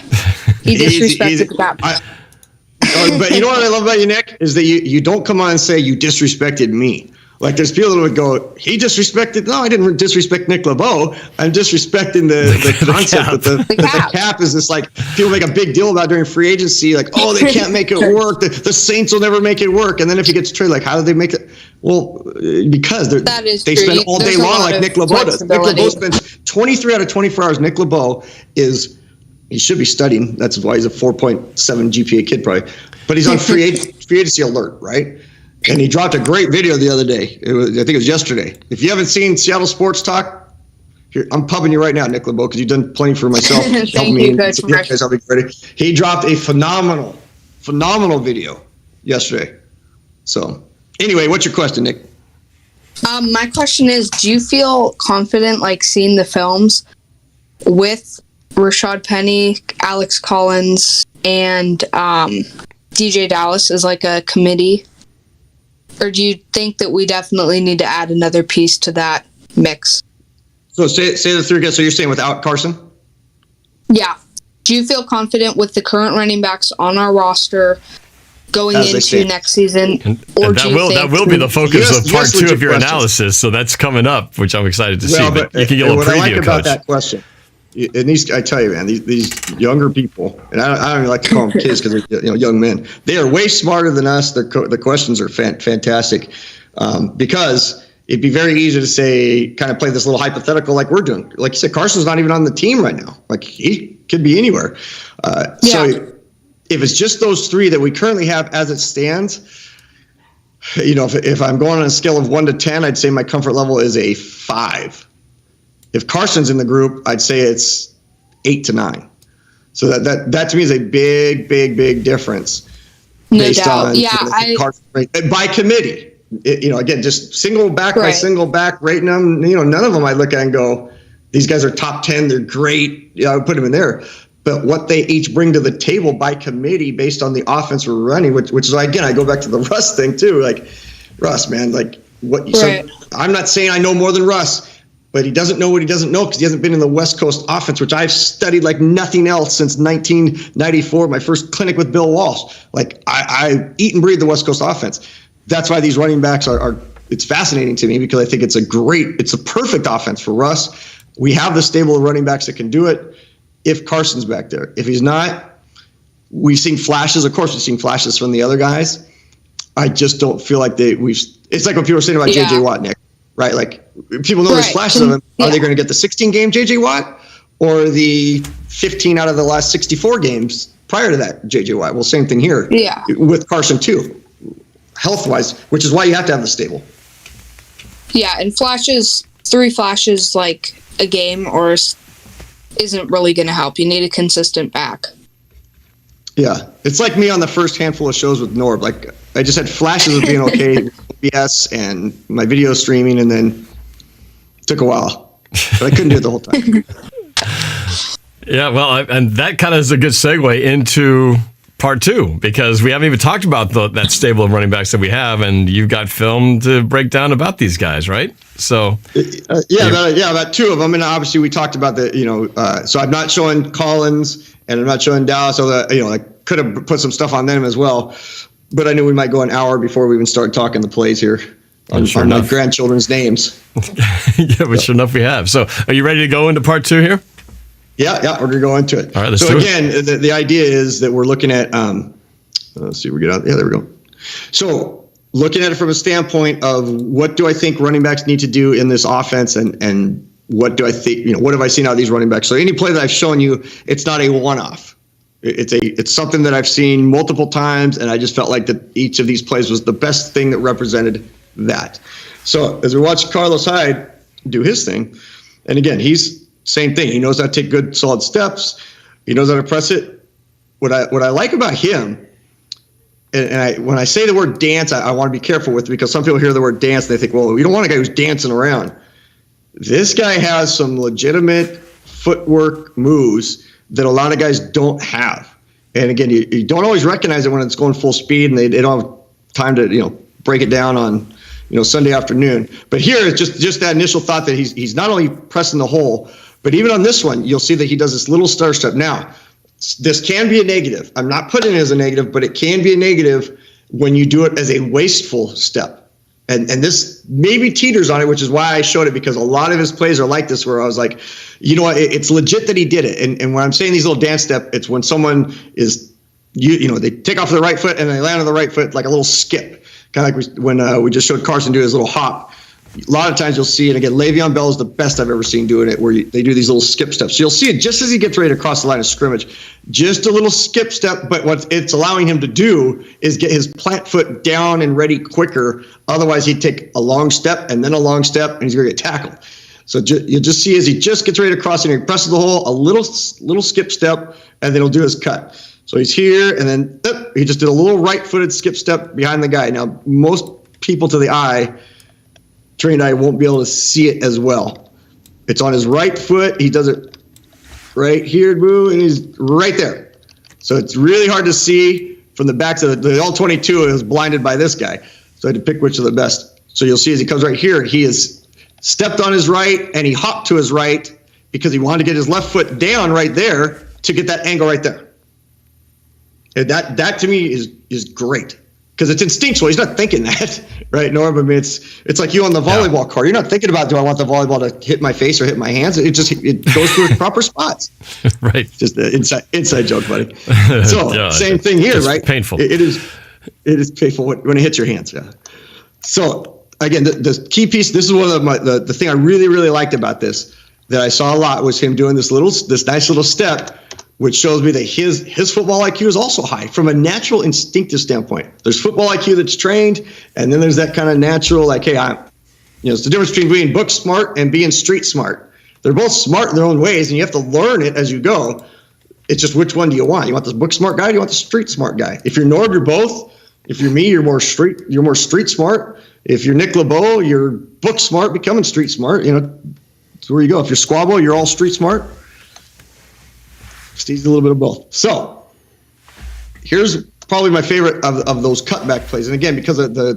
He disrespected the cap. But you know what I love about you, Nick, is that you don't come on and say you disrespected me. Like there's people that would go, he disrespected. No, I didn't disrespect Nick LeBeau. I'm disrespecting the concept that the cap is this like people make a big deal about during free agency. Like, oh, they can't make it work. The Saints will never make it work. And then if he gets traded, like, how do they make it? Well, because they spend all day long like Nick LeBeau does. Nick LeBeau spends 23 out of 24 hours. Nick LeBeau he should be studying. That's why he's a 4.7 GPA kid probably. But he's on free agency alert, right? And he dropped a great video the other day. I think it was yesterday. If you haven't seen Seattle Sports Talk, here I'm pubbing you right now, Nick LeBeau, because you've done plenty for myself. Thank you, Coach Marsh. He dropped a phenomenal video yesterday. So, anyway, what's your question, Nick? My question is, do you feel confident, like, seeing the films with Rashaad Penny, Alex Collins, and DJ Dallas as, like, a committee? Or do you think that we definitely need to add another piece to that mix? So say the three again. So you're saying without Carson? Yeah. Do you feel confident with the current running backs on our roster going into next season? And that will be the focus of part two of your analysis. So that's coming up, which I'm excited to see. But you can get a little preview, what I like about Coach. that question, and I tell you, man, these younger people, and I don't even like to call them kids because they're young men. They are way smarter than us. The questions are fantastic because it'd be very easy to say, kind of play this little hypothetical like we're doing. Like you said, Carson's not even on the team right now. Like he could be anywhere. So if it's just those three that we currently have as it stands, if I'm going on a scale of 1 to 10, I'd say my comfort level is a 5. If Carson's in the group, I'd say it's 8 to 9. So that to me is a big difference. No doubt. Carson rate by committee. Again, just single back by single back, rating them. None of them I look at and go, these guys are top 10. They're great. I would put them in there. But what they each bring to the table by committee based on the offense we're running, which is again, I go back to the Russ thing too. Like Russ, man, like what? So I'm not saying I know more than Russ. But he doesn't know what he doesn't know because he hasn't been in the West Coast offense, which I've studied like nothing else since 1994, my first clinic with Bill Walsh. Like I eat and breathe the West Coast offense. That's why these running backs are it's fascinating to me because I think it's a perfect offense for Russ. We have the stable of running backs that can do it if Carson's back there. If he's not, we've seen flashes. Of course, we've seen flashes from the other guys. I just don't feel like it's like what people were saying about J.J. Watt, Nick. Right, like people know there's flashes of him. Are they going to get the 16 game JJ Watt or the 15 out of the last 64 games prior to that JJ Watt? Well, same thing here. Yeah. With Carson too, health wise, which is why you have to have the stable. Yeah, and 3 flashes like a game isn't really going to help. You need a consistent back. Yeah, it's like me on the first handful of shows with Norb. Like I just had flashes of being okay, OBS and my video streaming, and then it took a while, but I couldn't do it the whole time. Yeah, well, and that kind of is a good segue into part 2 because we haven't even talked about that stable of running backs that we have, and you've got film to break down about these guys, right? So about 2 of them, and obviously we talked about so I'm not showing Collins. And I'm not showing Dallas, so that I could have put some stuff on them as well. But I knew we might go an hour before we even start talking the plays here on my grandchildren's names. Yeah, but sure enough we have. So are you ready to go into part 2 here? Yeah, we're gonna go into it. All right, let's so do it. again, the idea is that we're looking at. Let's see, we get out. Yeah, there we go. So looking at it from a standpoint of what do I think running backs need to do in this offense, and what do I think? What have I seen out of these running backs? So any play that I've shown you, it's not a one-off. It's something that I've seen multiple times, and I just felt like that each of these plays was the best thing that represented that. So as we watch Carlos Hyde do his thing, and again, he's same thing. He knows how to take good, solid steps. He knows how to press it. What I like about him, and when I say the word dance, I want to be careful with it, because some people hear the word dance and they think, well, we don't want a guy who's dancing around. This guy has some legitimate footwork moves that a lot of guys don't have. And again, you don't always recognize it when it's going full speed and they don't have time to break it down on Sunday afternoon. But here it's just that initial thought that he's not only pressing the hole, but even on this one, you'll see that he does this little star step. Now, this can be a negative. I'm not putting it as a negative, but it can be a negative when you do it as a wasteful step. And this maybe teeters on it, which is why I showed it, because a lot of his plays are like this, where I was like, it's legit that he did it. And when I'm saying these little dance step, it's when someone is, they take off their right foot and they land on the right foot like a little skip. Kind of like when we just showed Carson do his little hop. A lot of times you'll see it. Again, Le'Veon Bell is the best I've ever seen doing it, where they do these little skip steps. So you'll see it just as he gets ready to cross the line of scrimmage. Just a little skip step, but what it's allowing him to do is get his plant foot down and ready quicker. Otherwise, he'd take a long step and then a long step, and he's going to get tackled. So you'll just see as he just gets ready to cross and he presses the hole, a little skip step, and then he'll do his cut. So he's here, and then he just did a little right-footed skip step behind the guy. Now, most people to the eye, trained eye, won't be able to see it as well. It's on his right foot. He does it right here, boo, and he's right there. So it's really hard to see from the back. So the all-22 is blinded by this guy. So I had to pick which of the best. So you'll see as he comes right here, he has stepped on his right, and he hopped to his right because he wanted to get his left foot down right there to get that angle right there. And that to me is great, because it's instinctual. He's not thinking that, right, Norb? I mean, it's like you on the volleyball court. You're not thinking about, do I want the volleyball to hit my face or hit my hands? It goes to its proper spots. Right. Just the inside joke, buddy. So Yeah, same thing here, right? Painful. It is painful when it hits your hands. Yeah. So again, the key piece. This is one of the thing I really, really liked about this that I saw a lot was him doing this nice little step, which shows me that his football IQ is also high from a natural instinctive standpoint. There's football IQ that's trained, and then there's that kind of natural, like, hey, it's the difference between being book smart and being street smart. They're both smart in their own ways, and you have to learn it as you go. It's just, which one do you want? You want the book smart guy? Or do you want the street smart guy? If you're Norb, you're both. If you're me, you're more street smart. If you're Nick LeBeau, you're book smart, becoming street smart. It's where you go. If you're Squabble, you're all street smart. Steve's a little bit of both. So here's probably my favorite of those cutback plays. And again, because a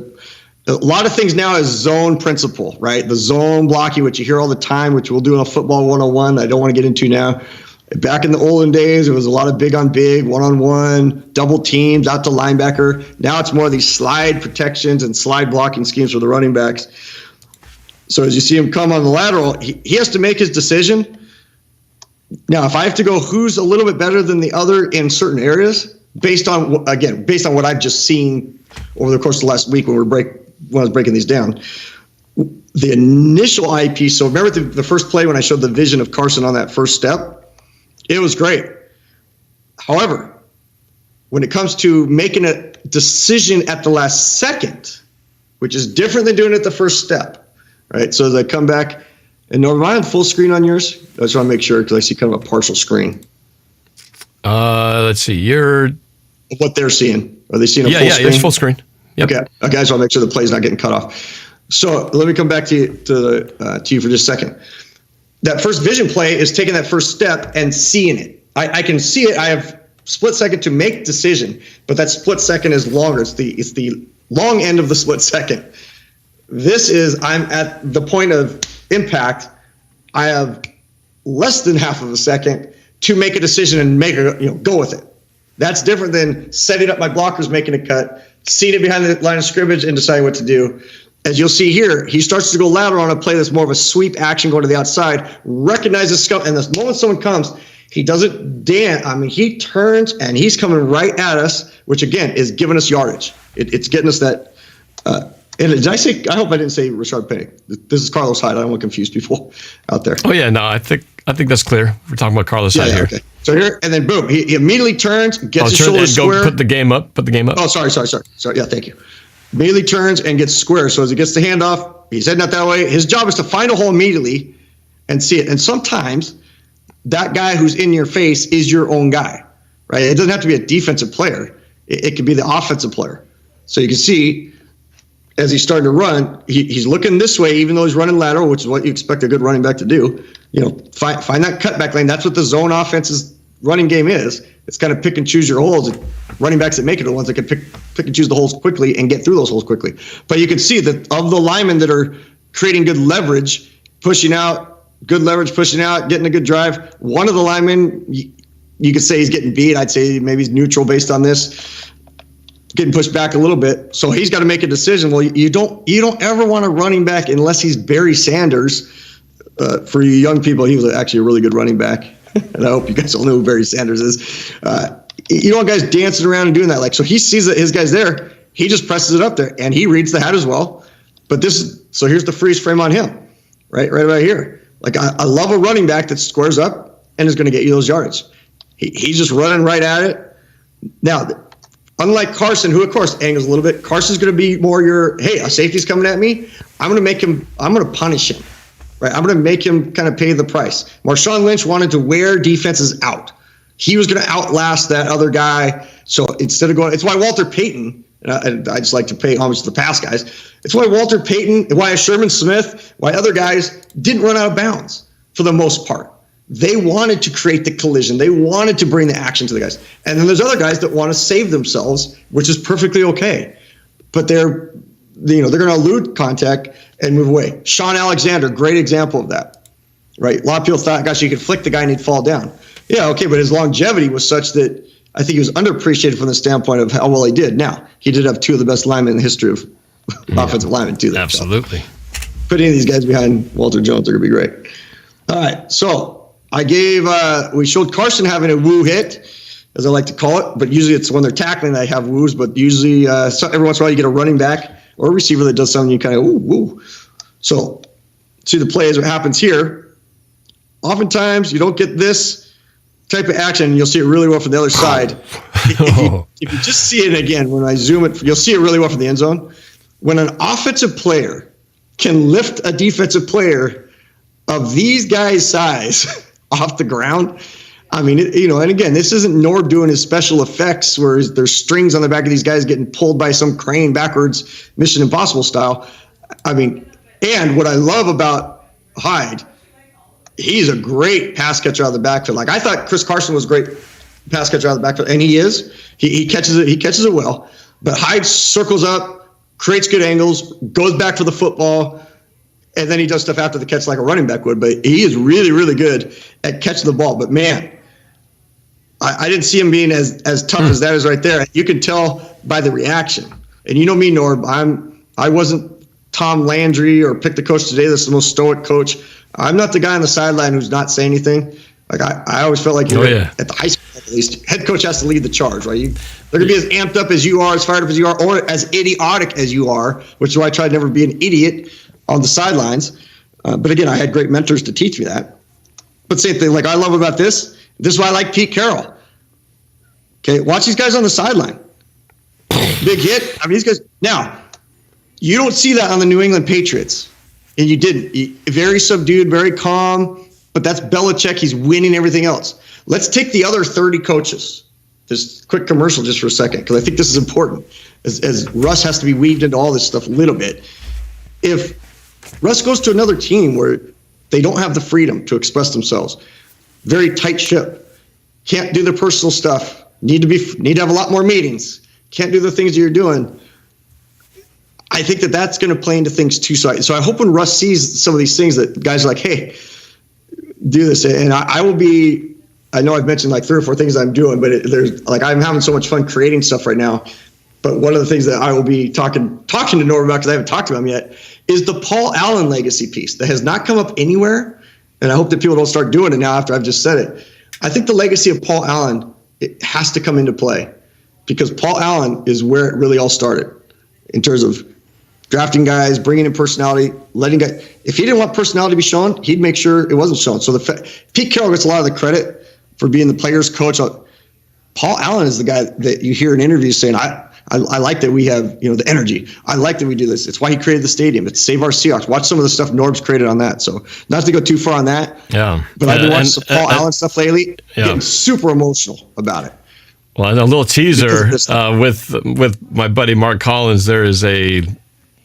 lot of things now is zone principle, right? The zone blocking, which you hear all the time, which we'll do in a football 101. I don't want to get into now. Back in the olden days, it was a lot of big on big, one-on-one, double teams, out to linebacker. Now it's more of these slide protections and slide blocking schemes for the running backs. So as you see him come on the lateral, he has to make his decision. Now, if I have to go who's a little bit better than the other in certain areas, based on what I've just seen over the course of the last week when I was breaking these down, the initial IEP. So remember the first play when I showed the vision of Carson on that first step, it was great. However, when it comes to making a decision at the last second, which is different than doing it the first step, right? So as I come back. And Norb, am I on full screen on yours? I just want to make sure because I see kind of a partial screen. Let's see. You're what they're seeing. Are they seeing a full screen? Yeah, it's full screen. Yep. Okay. I just want to make sure the play's not getting cut off. So let me come back to you for just a second. That first vision play is taking that first step and seeing it. I can see it. I have split second to make decision, but that split second is longer. It's the long end of the split second. This is I'm at the point of impact. I have less than half of a second to make a decision and go with it. That's different than setting up my blockers, making a cut, seeing it behind the line of scrimmage, and deciding what to do. As you'll see here, he starts to go lateral on a play that's more of a sweep action going to the outside, recognizes scout, and the moment someone comes, He doesn't dance. I mean, he turns and he's coming right at us, which again is giving us yardage. It's getting us that. And did I say? I hope I didn't say Rashaad Penny. This is Carlos Hyde. I don't want to confuse people out there. Oh yeah, no, I think that's clear. We're talking about Carlos Hyde here. Okay. So here and then boom, he immediately turns, gets his shoulder square. Put the game up. Oh, sorry. Yeah, thank you. Immediately turns and gets square. So as he gets the handoff, he's heading out that way. His job is to find a hole immediately and see it. And sometimes that guy who's in your face is your own guy, right? It doesn't have to be a defensive player. It could be the offensive player. So you can see as he's starting to run, he's looking this way, even though he's running lateral, which is what you expect a good running back to do. Find that cutback lane. That's what the zone offense's running game is. It's kind of pick and choose your holes. Running backs that make it are the ones that can pick and choose the holes quickly and get through those holes quickly. But you can see that of the linemen that are creating good leverage, pushing out, good leverage, pushing out, getting a good drive. One of the linemen, you could say he's getting beat. I'd say maybe he's neutral based on this. Getting pushed back a little bit. So he's got to make a decision. Well, you don't ever want a running back unless he's Barry Sanders. For you young people, he was actually a really good running back. And I hope you guys all know who Barry Sanders is. You don't want guys dancing around and doing that. Like, so he sees that his guy's there. He just presses it up there and he reads the hat as well. But so here's the freeze frame on him, right about here. Like I love a running back that squares up and is going to get you those yards. He's just running right at it. Now, unlike Carson, who of course angles a little bit, Carson's going to be more hey, a safety's coming at me. I'm going to punish him, right? I'm going to make him kind of pay the price. Marshawn Lynch wanted to wear defenses out. He was going to outlast that other guy. So instead of it's why Walter Payton, and I just like to pay homage to the past guys. It's why Walter Payton, why Sherman Smith, why other guys didn't run out of bounds for the most part. They wanted to create the collision. They wanted to bring the action to the guys. And then there's other guys that want to save themselves, which is perfectly okay. But they're going to elude contact and move away. Sean Alexander, great example of that, right? A lot of people thought, gosh, you could flick the guy and he'd fall down. Yeah, okay, but his longevity was such that I think he was underappreciated from the standpoint of how well he did. Now, he did have two of the best linemen in the history of offensive linemen, too. Absolutely. So putting these guys behind Walter Jones are going to be great. All right, so we showed Carson having a woo hit, as I like to call it, but usually it's when they're tackling they have woos, but usually every once in a while you get a running back or a receiver that does something you kind of ooh, woo. So see the plays, what happens here. Oftentimes you don't get this type of action, and you'll see it really well from the other side. If you just see it again, when I zoom it, you'll see it really well from the end zone. When an offensive player can lift a defensive player of these guys' size off the ground, I mean, and again, this isn't Norb doing his special effects where there's strings on the back of these guys getting pulled by some crane backwards, Mission Impossible style. I mean, and what I love about Hyde, he's a great pass catcher out of the backfield. Like I thought Chris Carson was a great pass catcher out of the backfield, and he is. He catches it. He catches it well. But Hyde circles up, creates good angles, goes back for the football, and then he does stuff after the catch like a running back would. But he is really, really good at catching the ball. But man, I didn't see him being as tough as that is right there. You can tell by the reaction. And you know me, Norb. I wasn't Tom Landry or pick the coach today. That's the most stoic coach. I'm not the guy on the sideline who's not saying anything. Like I always felt like at the high school at least, head coach has to lead the charge, right? They're gonna be as amped up as you are, as fired up as you are, or as idiotic as you are, which is why I tried to never be an idiot on the sidelines. But again, I had great mentors to teach me that. But same thing, like I love about this. This is why I like Pete Carroll. Okay, watch these guys on the sideline. Big hit. I mean, these guys. Now, you don't see that on the New England Patriots. And you didn't. Very subdued, very calm. But that's Belichick. He's winning everything else. Let's take the other 30 coaches. Just quick commercial just for a second, because I think this is important. As Russ has to be weaved into all this stuff a little bit. If Russ goes to another team where they don't have the freedom to express themselves, very tight ship, can't do their personal stuff, need to have a lot more meetings, can't do the things that you're doing, I think that's going to play into things too. So I hope when Russ sees some of these things that guys are like, hey, do this. And I will be, I know I've mentioned like 3 or 4 things I'm doing, but there's like, I'm having so much fun creating stuff right now. But one of the things that I will be talking to Norb about, because I haven't talked to him yet, is the Paul Allen legacy piece that has not come up anywhere. And I hope that people don't start doing it now after I've just said it. I think the legacy of Paul Allen, it has to come into play, because Paul Allen is where it really all started in terms of drafting guys, bringing in personality, letting guys. If he didn't want personality to be shown, he'd make sure it wasn't shown. So Pete Carroll gets a lot of the credit for being the player's coach. Paul Allen is the guy that you hear in interviews saying, I like that we have, the energy. I like that we do this. It's why he created the stadium. It's Save Our Seahawks. Watch some of the stuff Norb's created on that. So not to go too far on that. Yeah. But I've been watching some Paul Allen stuff lately, getting super emotional about it. Well, and a little teaser with my buddy Mark Collins. There is a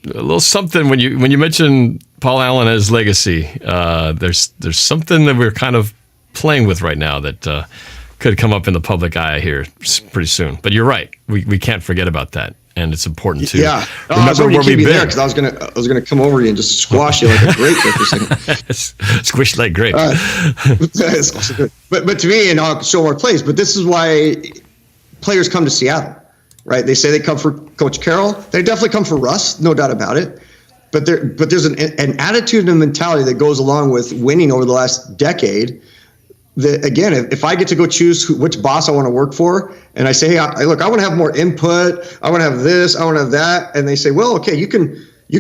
little something when you mention Paul Allen as legacy. There's something that we're kind of playing with right now that could come up in the public eye here pretty soon. But you're right. We can't forget about that, and it's important to remember where we've been. Because I was gonna come over you and just squash you like a grape for a second. Squish like grape. That's also good. But to me, and I'll show more plays. But this is why players come to Seattle, right? They say they come for Coach Carroll. They definitely come for Russ, no doubt about it. But there's an attitude and mentality that goes along with winning over the last decade. That, again, if I get to go choose which boss I want to work for, and I say, hey, look, I want to have more input. I want to have this. I want to have that. And they say, well, okay, you can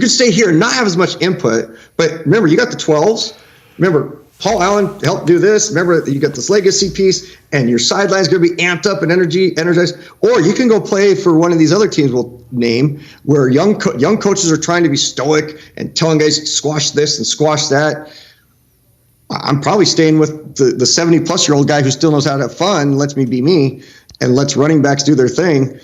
stay here and not have as much input. But remember, you got the 12s. Remember, Paul Allen helped do this. Remember, you got this legacy piece, and your sideline's going to be amped up and energized. Or you can go play for one of these other teams we'll name, where young coaches are trying to be stoic and telling guys squash this and squash that. I'm probably staying with the 70-plus-year-old guy who still knows how to have fun, lets me be me, and lets running backs do their thing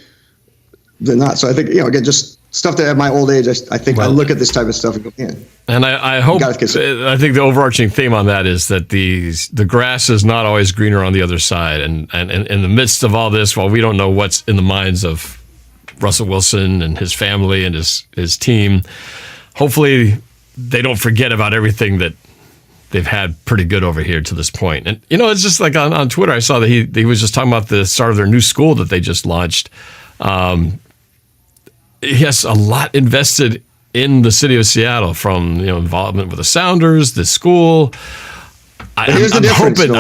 than not. So I think, again, just stuff that at my old age, I think I look at this type of stuff and go, man. And I hope, I think the overarching theme on that is that the grass is not always greener on the other side. And in the midst of all this, while we don't know what's in the minds of Russell Wilson and his family and his team, hopefully they don't forget about everything that they've had pretty good over here to this point. And, it's just like on Twitter, I saw that he was just talking about the start of their new school that they just launched. He has a lot invested in the city of Seattle, from involvement with the Sounders, the school. I'm hoping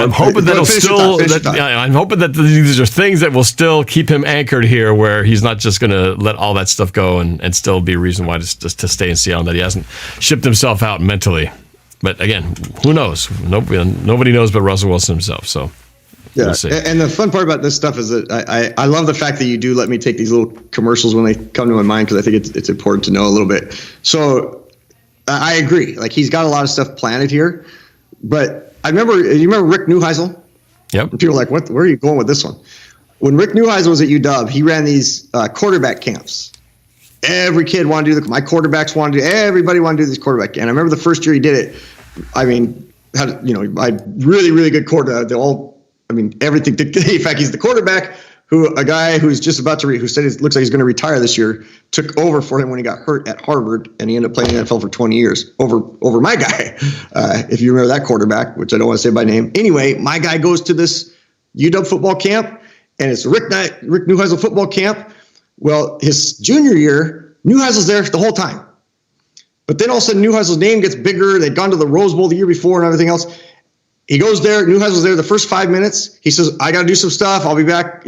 that these are things that will still keep him anchored here, where he's not just going to let all that stuff go and still be a reason why to stay in Seattle, and that he hasn't shipped himself out mentally. But again, who knows? Nobody knows but Russell Wilson himself. So yeah, we'll see. And the fun part about this stuff is that I love the fact that you do let me take these little commercials when they come to my mind, because I think it's important to know a little bit. So I agree. Like, he's got a lot of stuff planted here. But you remember Rick Neuheisel? Yep. And people are like, where are you going with this one? When Rick Neuheisel was at UW, he ran these quarterback camps. Every kid wanted to do my quarterbacks wanted to do, everybody wanted to do these quarterback. And I remember the first year he did it, I had really, really good quarterback. Everything. In fact, he's the quarterback a guy who's just about to who said looks like he's going to retire this year, took over for him when he got hurt at Harvard, and he ended up playing in the NFL for 20 years over my guy. If you remember that quarterback, which I don't want to say by name. Anyway, my guy goes to this UW football camp, and it's Rick Neuheisel football camp. Well, his junior year, Neuheisel's there the whole time. But then all of a sudden, Neuheisel's name gets bigger. They'd gone to the Rose Bowl the year before and everything else. He goes there. Neuheisel's there the first 5 minutes. He says, I got to do some stuff. I'll be back,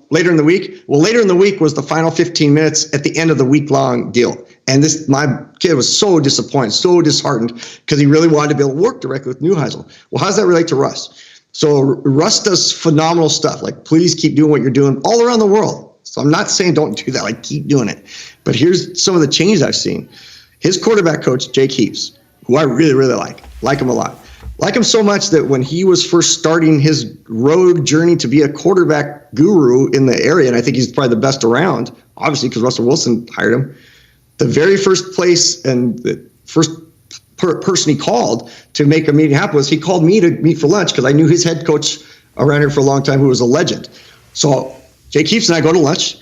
later in the week. Well, later in the week was the final 15 minutes at the end of the week-long deal. And my kid was so disappointed, so disheartened, because he really wanted to be able to work directly with Neuheisel. Well, how does that relate to Russ? So Russ does phenomenal stuff. Like, please keep doing what you're doing all around the world. So I'm not saying don't do that. Like, keep doing it. But here's some of the changes I've seen. His quarterback coach, Jake Heaps, who I really, really like him a lot. Like him so much that when he was first starting his road journey to be a quarterback guru in the area, and I think he's probably the best around, obviously because Russell Wilson hired him, the very first place and the first person he called to make a meeting happen was he called me to meet for lunch, because I knew his head coach around here for a long time, who was a legend. So Jake Heaps and I go to lunch,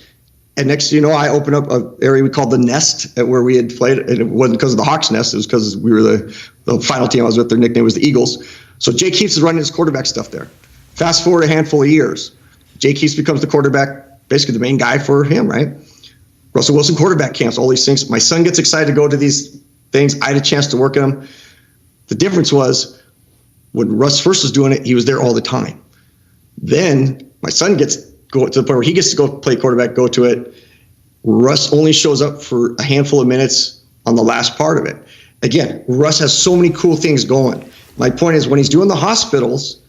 and next thing you know, I open up an area we called the Nest, where we had played, and it wasn't because of the Hawks Nest, it was because we were the final team I was with. Their nickname was the Eagles. So Jake Heaps is running his quarterback stuff there. Fast forward a handful of years, Jake Heaps becomes the quarterback, basically the main guy for him, right? Russell Wilson quarterback camps, all these things. My son gets excited to go to these things. I had a chance to work in them. The difference was, when Russ first was doing it, he was there all the time. Then my son gets go to the point where he gets to go play quarterback, go to it. Russ only shows up for a handful of minutes on the last part of it. Again, Russ has so many cool things going. My point is when he's doing the hospitals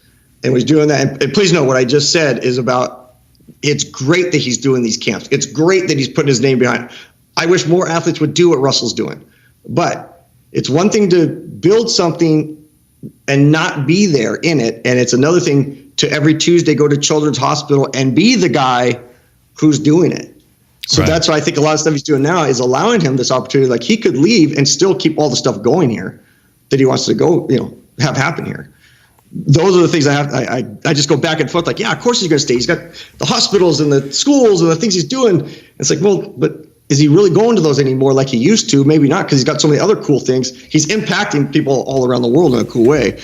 and he's doing that, and please know what I just said is about, it's great that he's doing these camps. It's great that he's putting his name behind it. I wish more athletes would do what Russell's doing. But it's one thing to build something and not be there in it. And it's another thing to every Tuesday go to Children's Hospital and be the guy who's doing it. So that's why I think a lot of stuff he's doing now is allowing him this opportunity. Like he could leave and still keep all the stuff going here that he wants to go, have happen here. Those are the things I just go back and forth. Like, yeah, of course he's going to stay. He's got the hospitals and the schools and the things he's doing. It's like, well, but is he really going to those anymore like he used to? Maybe not, because he's got so many other cool things. He's impacting people all around the world in a cool way.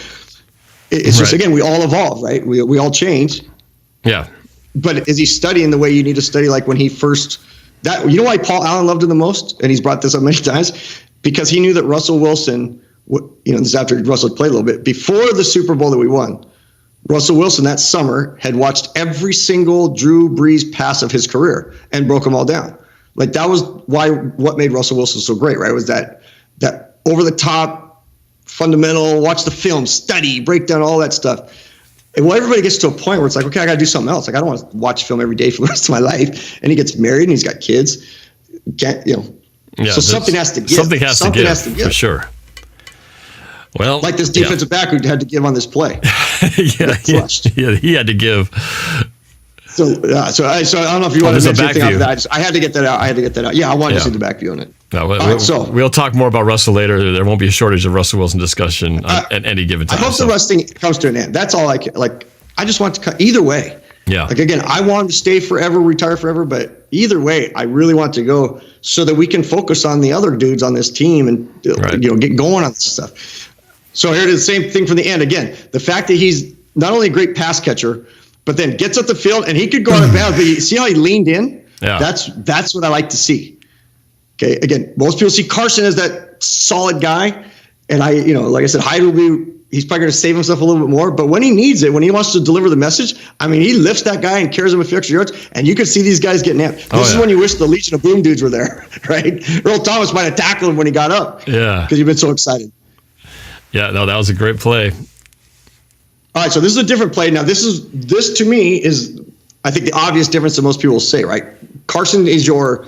It's just, again, we all evolve, right? We all change. Yeah. But is he studying the way you need to study? Like when he first, you know why Paul Allen loved him the most? And he's brought this up many times, because he knew that Russell Wilson, this is after Russell had played a little bit, before the Super Bowl that we won, Russell Wilson that summer had watched every single Drew Brees pass of his career and broke them all down. Like that was what made Russell Wilson so great, right? It was that over the top, fundamental, watch the film, study, break down all that stuff. And well, everybody gets to a point where it's like, okay, I got to do something else. Like I don't want to watch film every day for the rest of my life. And he gets married and he's got kids. So something has to give. Something has to give for sure. Well, like this defensive back who had to give on this play. He had to give. So I don't know if you want to mention anything after that. I had to get that out. Yeah, I wanted to see the back view on it. We'll talk more about Russell later. There won't be a shortage of Russell Wilson discussion at any given time. I hope the Russ thing comes to an end. That's all I just want to cut either way. Yeah. Like again, I want him to stay forever, retire forever, but either way, I really want to go so that we can focus on the other dudes on this team and get going on this stuff. So here it is, the same thing from the end. Again, the fact that he's not only a great pass catcher, but then gets up the field and he could go out of bounds. But you see how he leaned in? Yeah. That's what I like to see. Okay. Again, most people see Carson as that solid guy. And like I said, Hyde he's probably going to save himself a little bit more. But when he needs it, when he wants to deliver the message, he lifts that guy and carries him a few extra yards. And you can see these guys getting amped. This is when you wish the Legion of Boom dudes were there, right? Earl Thomas might have tackled him when he got up. Yeah. Because you've been so excited. Yeah, no, that was a great play. All right, so this is a different play. Now, this to me is, I think, the obvious difference that most people will say, right? Carson is your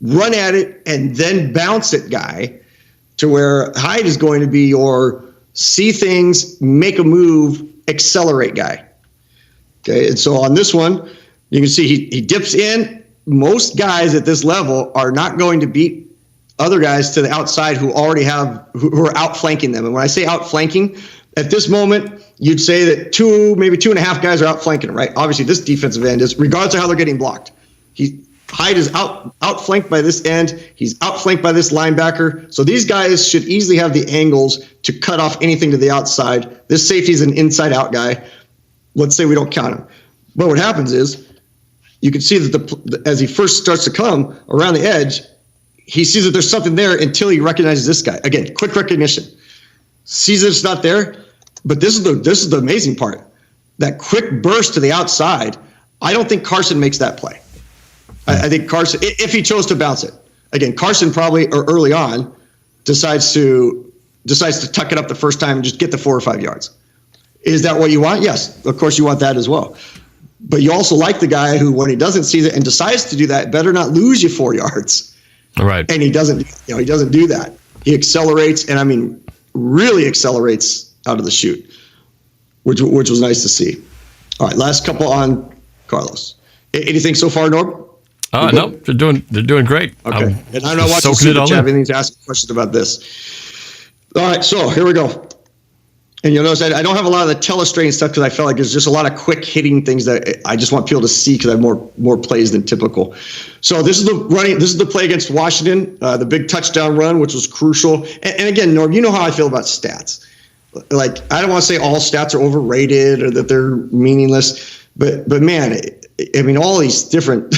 run at it and then bounce it guy, to where Hyde is going to be your see things, make a move, accelerate guy. Okay, and so on this one, you can see he dips in. Most guys at this level are not going to beat other guys to the outside who already who are outflanking them. And when I say outflanking, at this moment, you'd say that maybe 2.5 guys are outflanking him, right? Obviously, this defensive end is, regardless of how they're getting blocked. Hyde is outflanked by this end. He's outflanked by this linebacker. So these guys should easily have the angles to cut off anything to the outside. This safety is an inside-out guy. Let's say we don't count him. But what happens is, you can see that as he first starts to come around the edge, he sees that there's something there until he recognizes this guy. Again, quick recognition. Sees that it's not there, but this is the amazing part. That quick burst to the outside, I don't think Carson makes that play. I think Carson, if he chose to bounce it. Again, Carson probably, or early on, decides to tuck it up the first time and just get the 4 or 5 yards. Is that what you want? Yes, of course you want that as well. But you also like the guy who, when he doesn't see it and decides to do that, better not lose you 4 yards. Right. And he doesn't do that. He accelerates, and really accelerates out of the chute, which was nice to see. All right, last couple on Carlos. Anything so far, Norb? No, they're doing great. Okay. And I'm not watching Super Chat. Anything to ask questions about this. All right, so here we go. And you'll notice I don't have a lot of the telestrain stuff because I felt like there's just a lot of quick hitting things that I just want people to see because I have more plays than typical. So this is the play against Washington, the big touchdown run, which was crucial. And again, Norb, you know how I feel about stats. Like, I don't want to say all stats are overrated or that they're meaningless, but man, all these different,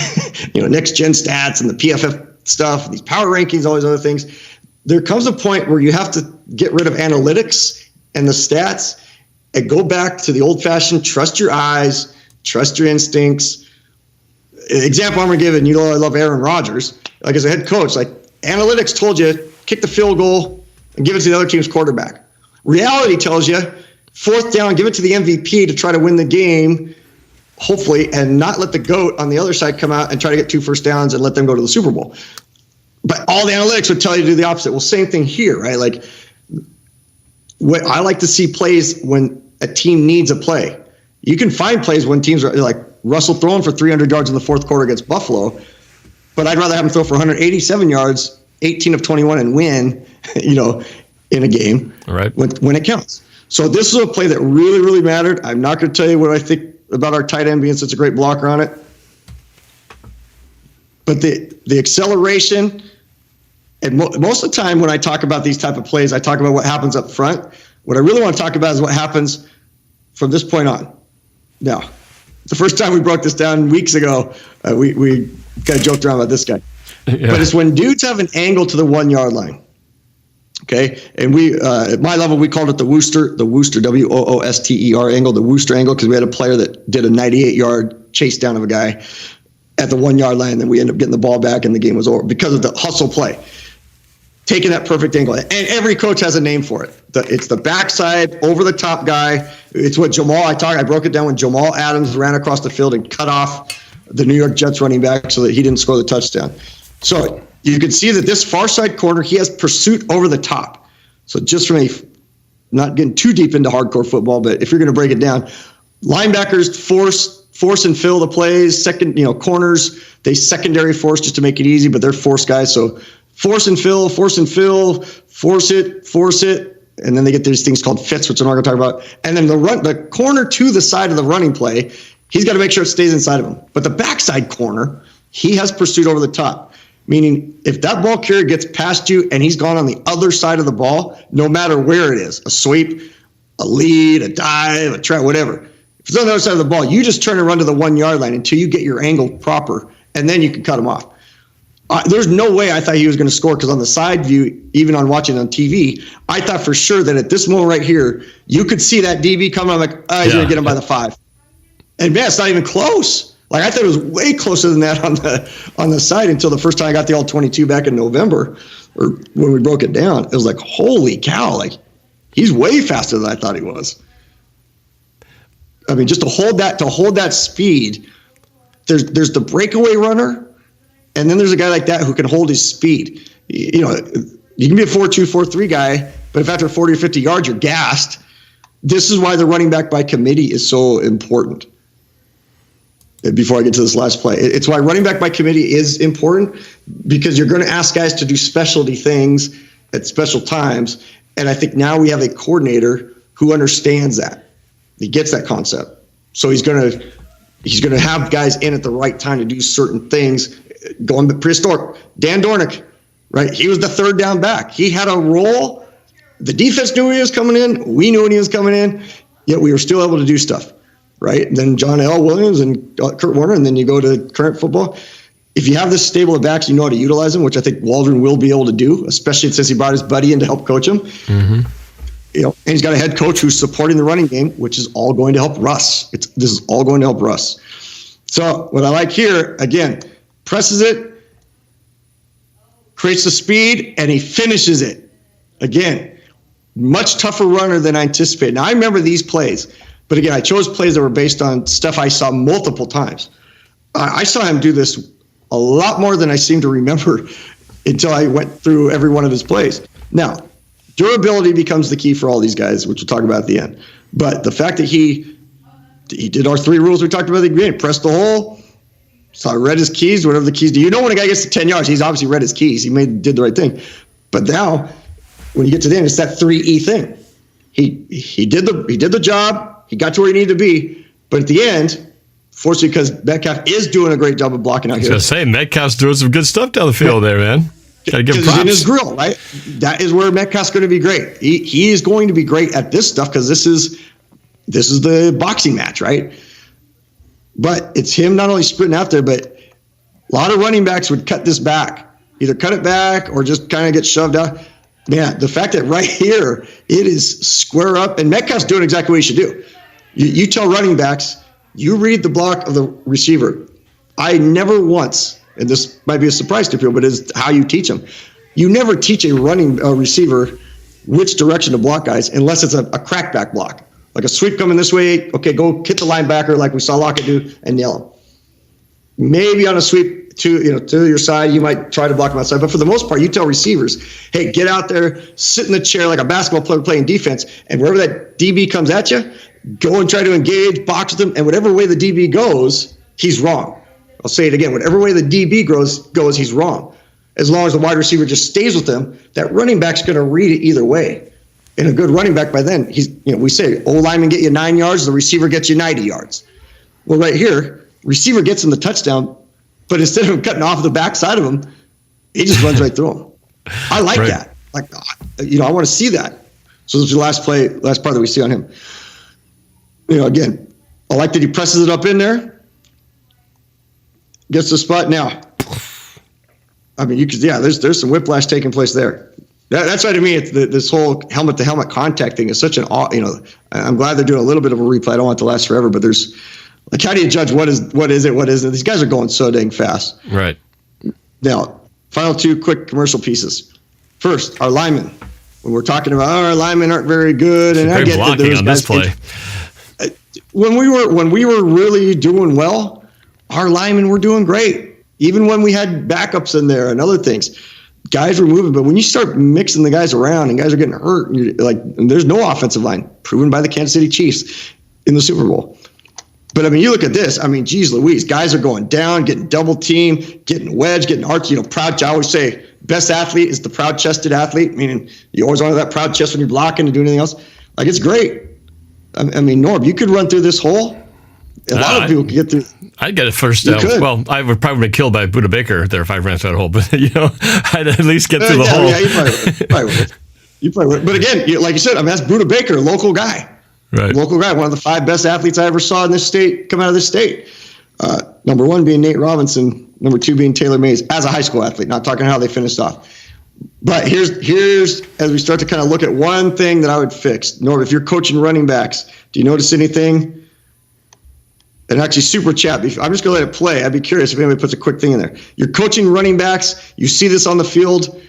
next gen stats and the PFF stuff, and these power rankings, all these other things. There comes a point where you have to get rid of analytics and the stats and go back to the old fashioned, trust your eyes, trust your instincts. Example I'm going to give, and you know I love Aaron Rodgers. Like as a head coach, like analytics told you, kick the field goal and give it to the other team's quarterback. Reality tells you, fourth down, give it to the MVP to try to win the game, hopefully, and not let the GOAT on the other side come out and try to get 2 first downs and let them go to the Super Bowl. But all the analytics would tell you to do the opposite. Well, same thing here, right? Like, what I like to see plays when a team needs a play. You can find plays when teams are like Russell throwing for 300 yards in the fourth quarter against Buffalo, but I'd rather have him throw for 187 yards, 18 of 21, and win, in a game when it counts. So this is a play that really, really mattered. I'm not going to tell you what I think about our tight end being such a great blocker on it, but the acceleration, and most of the time when I talk about these type of plays, I talk about what happens up front. What I really want to talk about is what happens from this point on. Now, the first time we broke this down weeks ago, we kind of joked around about this guy. Yeah. But it's when dudes have an angle to the 1 yard line. Okay, and we at my level we called it the Wooster, WOOSTER angle, the Wooster angle, because we had a player that did a 98-yard chase down of a guy at the 1 yard line, and then we ended up getting the ball back, and the game was over because of the hustle play, taking that perfect angle. And every coach has a name for it. It's the backside over the top guy. It's what I broke it down when Jamal Adams ran across the field and cut off the New York Jets running back so that he didn't score the touchdown. So you can see that this far side corner, he has pursuit over the top. So just from not getting too deep into hardcore football, but if you're going to break it down, linebackers force and fill the plays. Corners, they secondary force just to make it easy, but they're force guys. So force and fill, force it. And then they get these things called fits, which I'm not going to talk about. And then the corner to the side of the running play, he's got to make sure it stays inside of him. But the backside corner, he has pursuit over the top. Meaning, if that ball carrier gets past you and he's gone on the other side of the ball, no matter where it is, a sweep, a lead, a dive, a trap, whatever. If it's on the other side of the ball, you just turn and run to the 1 yard line until you get your angle proper, and then you can cut him off. There's no way I thought he was going to score, because on the side view, even on watching on TV, I thought for sure that at this moment right here, you could see that DB coming. I'm like, he's going to get him by the 5. And man, it's not even close. Like, I thought it was way closer than that on the side until the first time I got the all-22 back in November, or when we broke it down. It was like, holy cow, like, he's way faster than I thought he was. I mean, just to hold that speed, there's the breakaway runner, and then there's a guy like that who can hold his speed. You can be a 4.2, 4.3 guy, but if after 40 or 50 yards you're gassed, this is why the running back by committee is so important. Before I get to this last play, it's why running back by committee is important, because you're going to ask guys to do specialty things at special times. And I think now we have a coordinator who understands that. He gets that concept. So he's going to have guys in at the right time to do certain things. Going to prehistoric, Dan Dornick, right? He was the third down back. He had a role. The defense knew he was coming in. We knew when he was coming in. Yet we were still able to do stuff. Right? And then John L. Williams and Kurt Warner, and then you go to current football. If you have this stable of backs, you know how to utilize them, which I think Waldron will be able to do, especially since he brought his buddy in to help coach him. Mm-hmm. And he's got a head coach who's supporting the running game, which is all going to help Russ. This is all going to help Russ. So what I like here, again, presses it, creates the speed, and he finishes it. Again, much tougher runner than I anticipated. Now, I remember these plays. But again, I chose plays that were based on stuff I saw multiple times. I saw him do this a lot more than I seem to remember until I went through every one of his plays. Now, durability becomes the key for all these guys, which we'll talk about at the end. But the fact that he did our 3 rules we talked about at the beginning, pressed the hole, so I read his keys, whatever the keys do. You know, when a guy gets to 10 yards, he's obviously read his keys. He did the right thing. But now, when you get to the end, it's that 3E thing. He did the job. He got to where he needed to be, but at the end, fortunately, because Metcalf is doing a great job of blocking out here. I was going to say, Metcalf's doing some good stuff down the field there, man. Got to give props. He's in his grill, right? That is where Metcalf's going to be great. He is going to be great at this stuff, because this is the boxing match, right? But it's him not only sprinting out there, but a lot of running backs would cut this back, either cut it back or just kind of get shoved out. Man, the fact that right here, it is square up, and Metcalf's doing exactly what he should do. You tell running backs, You read the block of the receiver. I never once, and this might be a surprise to people, but it's how you teach them. You never teach a running receiver which direction to block guys unless it's a crackback block. Like a sweep coming this way, okay, go hit the linebacker like we saw Lockett do and nail him. Maybe on a sweep to your side, you might try to block him outside. But for the most part, you tell receivers, hey, get out there, sit in the chair like a basketball player playing defense, and wherever that DB comes at you, go and try to engage, box with him, and whatever way the DB goes, he's wrong. I'll say it again. Whatever way the DB goes, he's wrong. As long as the wide receiver just stays with him, that running back's going to read it either way. And a good running back by then, we say, O-lineman get you 9 yards, the receiver gets you 90 yards. Well, right here, receiver gets him the touchdown, but instead of cutting off the backside of him, he just runs right through him. I like that. Like, I want to see that. So this is the last part that we see on him. Again, I like that he presses it up in there, gets the spot. Now, I mean, there's some whiplash taking place there. That's why to me, this whole helmet-to-helmet contact thing is such an, I'm glad they're doing a little bit of a replay. I don't want it to last forever, but there's, like, how do you judge what is it, what isn't? These guys are going so dang fast. Right. Now, final two quick commercial pieces. First, our linemen. When we're talking about our linemen aren't very good, and I get that there's on this play. When we were really doing well, our linemen were doing great. Even when we had backups in there and other things, guys were moving. But when you start mixing the guys around and guys are getting hurt, and there's no offensive line, proven by the Kansas City Chiefs in the Super Bowl. But I mean, you look at this. I mean, geez Louise, guys are going down, getting double teamed, getting wedged, getting arched. Proud. I always say, best athlete is the proud-chested athlete. Meaning, you always want that proud chest when you're blocking and doing anything else. Like, it's great. I mean, Norb, you could run through this hole. A lot of people could get through. I'd get it first down. Well, I would probably be killed by Buda Baker there if I ran through that hole. But I'd at least get through the hole. Yeah, you probably would. But again, like you said, I mean, that's Buda Baker, a local guy. Right. Local guy, one of the 5 best athletes I ever saw in this state come out of this state. Number 1 being Nate Robinson, number 2 being Taylor Mays as a high school athlete. Not talking how they finished off. But here's as we start to kind of look at one thing that I would fix. Norb, if you're coaching running backs, do you notice anything? And actually, super chat. I'm just going to let it play. I'd be curious if anybody puts a quick thing in there. You're coaching running backs. You see this on the field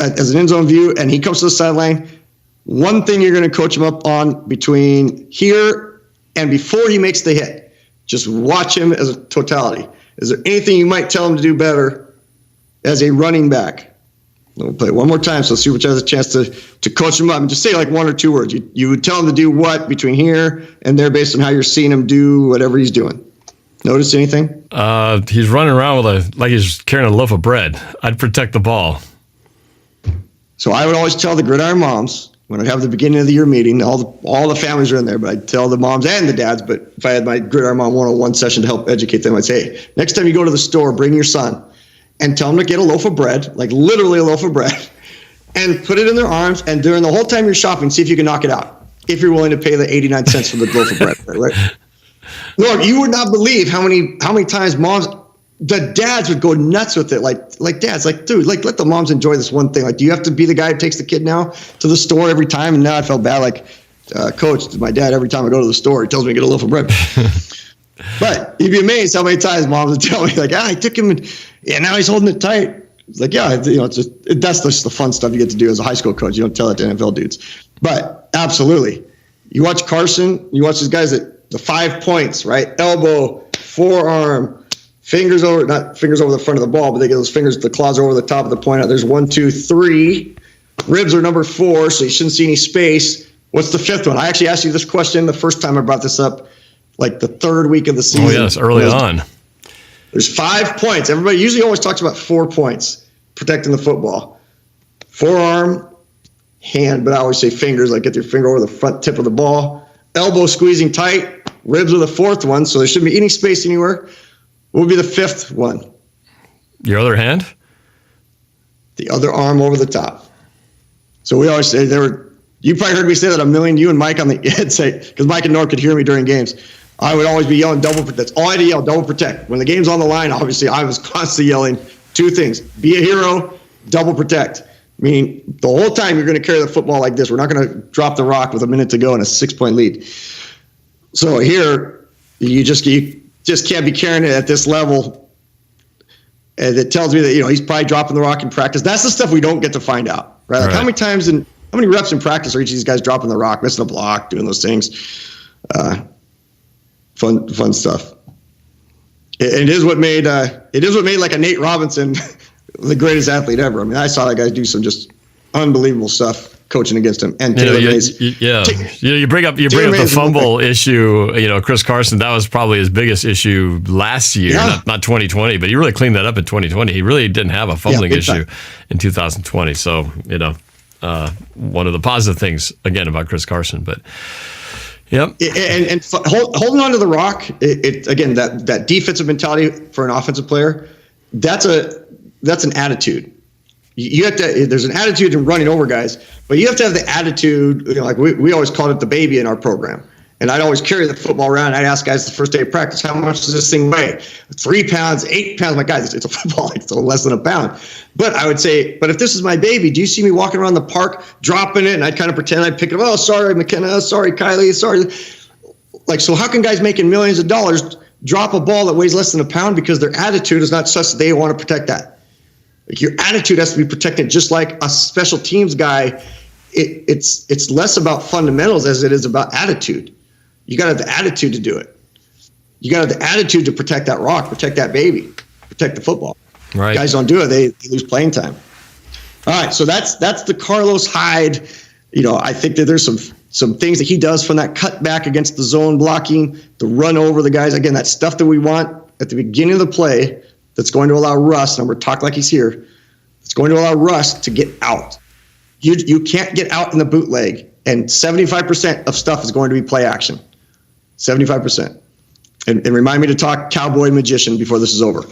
as an end zone view, and he comes to the sideline. One thing you're going to coach him up on between here and before he makes the hit. Just watch him as a totality. Is there anything you might tell him to do better as a running back? We'll play it one more time so Super Chat has a chance to coach him up and just say like 1 or 2 words. You would tell him to do what between here and there based on how you're seeing him do whatever he's doing. Notice anything? He's running around with like he's carrying a loaf of bread. I'd protect the ball. So I would always tell the gridiron moms when I'd have the beginning of the year meeting, all the families are in there, but I'd tell the moms and the dads, but if I had my gridiron mom 101 session to help educate them, I'd say, hey, next time you go to the store, bring your son and tell him to get a loaf of bread, like literally a loaf of bread, and put it in their arms, and during the whole time you're shopping, see if you can knock it out, if you're willing to pay the 89 cents for the loaf of bread, right? Look, you would not believe how many times moms, the dads would go nuts with it. Like dads, like, dude, like let the moms enjoy this one thing. Like, do you have to be the guy who takes the kid now to the store every time? And now I felt bad. Like, coach, my dad, every time I go to the store, he tells me to get a loaf of bread. But you'd be amazed how many times moms would tell me, like, I took him, now he's holding it tight. It's like, yeah, it's just, that's just the fun stuff you get to do as a high school coach. You don't tell it to NFL dudes. But absolutely. You watch Carson, you watch these guys at the 5 points, right? Elbow, forearm, fingers over, not fingers over the front of the ball, but they get those fingers, the claws over the top of the point out. There's 1, 2, 3. Ribs are number 4, so you shouldn't see any space. What's the 5th one? I actually asked you this question the first time I brought this up, like the 3rd week of the season. Oh, yes, early on. There's 5 points. Everybody usually always talks about 4 points protecting the football. Forearm, hand, but I always say fingers, like get your finger over the front tip of the ball. Elbow squeezing tight. Ribs are the 4th one, so there shouldn't be any space anywhere. What would be the 5th one? Your other hand? The other arm over the top. So we always say you probably heard me say that a million, you and Mike on the headset, because Mike and Norb could hear me during games. I would always be yelling double protect. That's all I had to yell, double protect. When the game's on the line, obviously I was constantly yelling 2 things. Be a hero, double protect. Meaning the whole time you're going to carry the football like this. We're not going to drop the rock with a minute to go and a 6-point lead. So here, You just can't be carrying it at this level. And it tells me that, he's probably dropping the rock in practice. That's the stuff we don't get to find out, right? Like how many reps in practice are each of these guys dropping the rock, missing a block, doing those things? Fun stuff. It is what made like a Nate Robinson the greatest athlete ever. I mean, I saw that guy do some just unbelievable stuff coaching against him. And Taylor Mays. You bring up the fumble issue. Chris Carson, that was probably his biggest issue last year, not 2020, but he really cleaned that up in 2020. He really didn't have a fumbling issue in 2020. So, one of the positive things again about Chris Carson, but. Yep. And holding on to the rock, again, that defensive mentality for an offensive player, that's an attitude. You have to. There's an attitude in running over guys, but you have to have the attitude. Like we always called it the baby in our program. And I'd always carry the football around. I'd ask guys the first day of practice, how much does this thing weigh? 3 pounds, 8 pounds. My guys, it's a football. It's less than a pound. But I would say, but if this is my baby, do you see me walking around the park dropping it? And I'd kind of pretend I'd pick it up. Oh, sorry, McKenna. Sorry, Kylie. Sorry. Like, so how can guys making millions of dollars drop a ball that weighs less than a pound because their attitude is not such that they want to protect that? Like, your attitude has to be protected, just like a special teams guy. It's less about fundamentals as it is about attitude. You got to have the attitude to do it. You got to have the attitude to protect that rock, protect that baby, protect the football. Right. Guys don't do it; they lose playing time. All right, so that's the Carlos Hyde. I think that there's some things that he does from that cutback against the zone blocking, the run over the guys. Again, that stuff that we want at the beginning of the play that's going to allow Russ, and we're talking like he's here, it's going to allow Russ to get out. You can't get out in the bootleg, and 75% of stuff is going to be play action. 75%. And remind me to talk cowboy magician before this is over.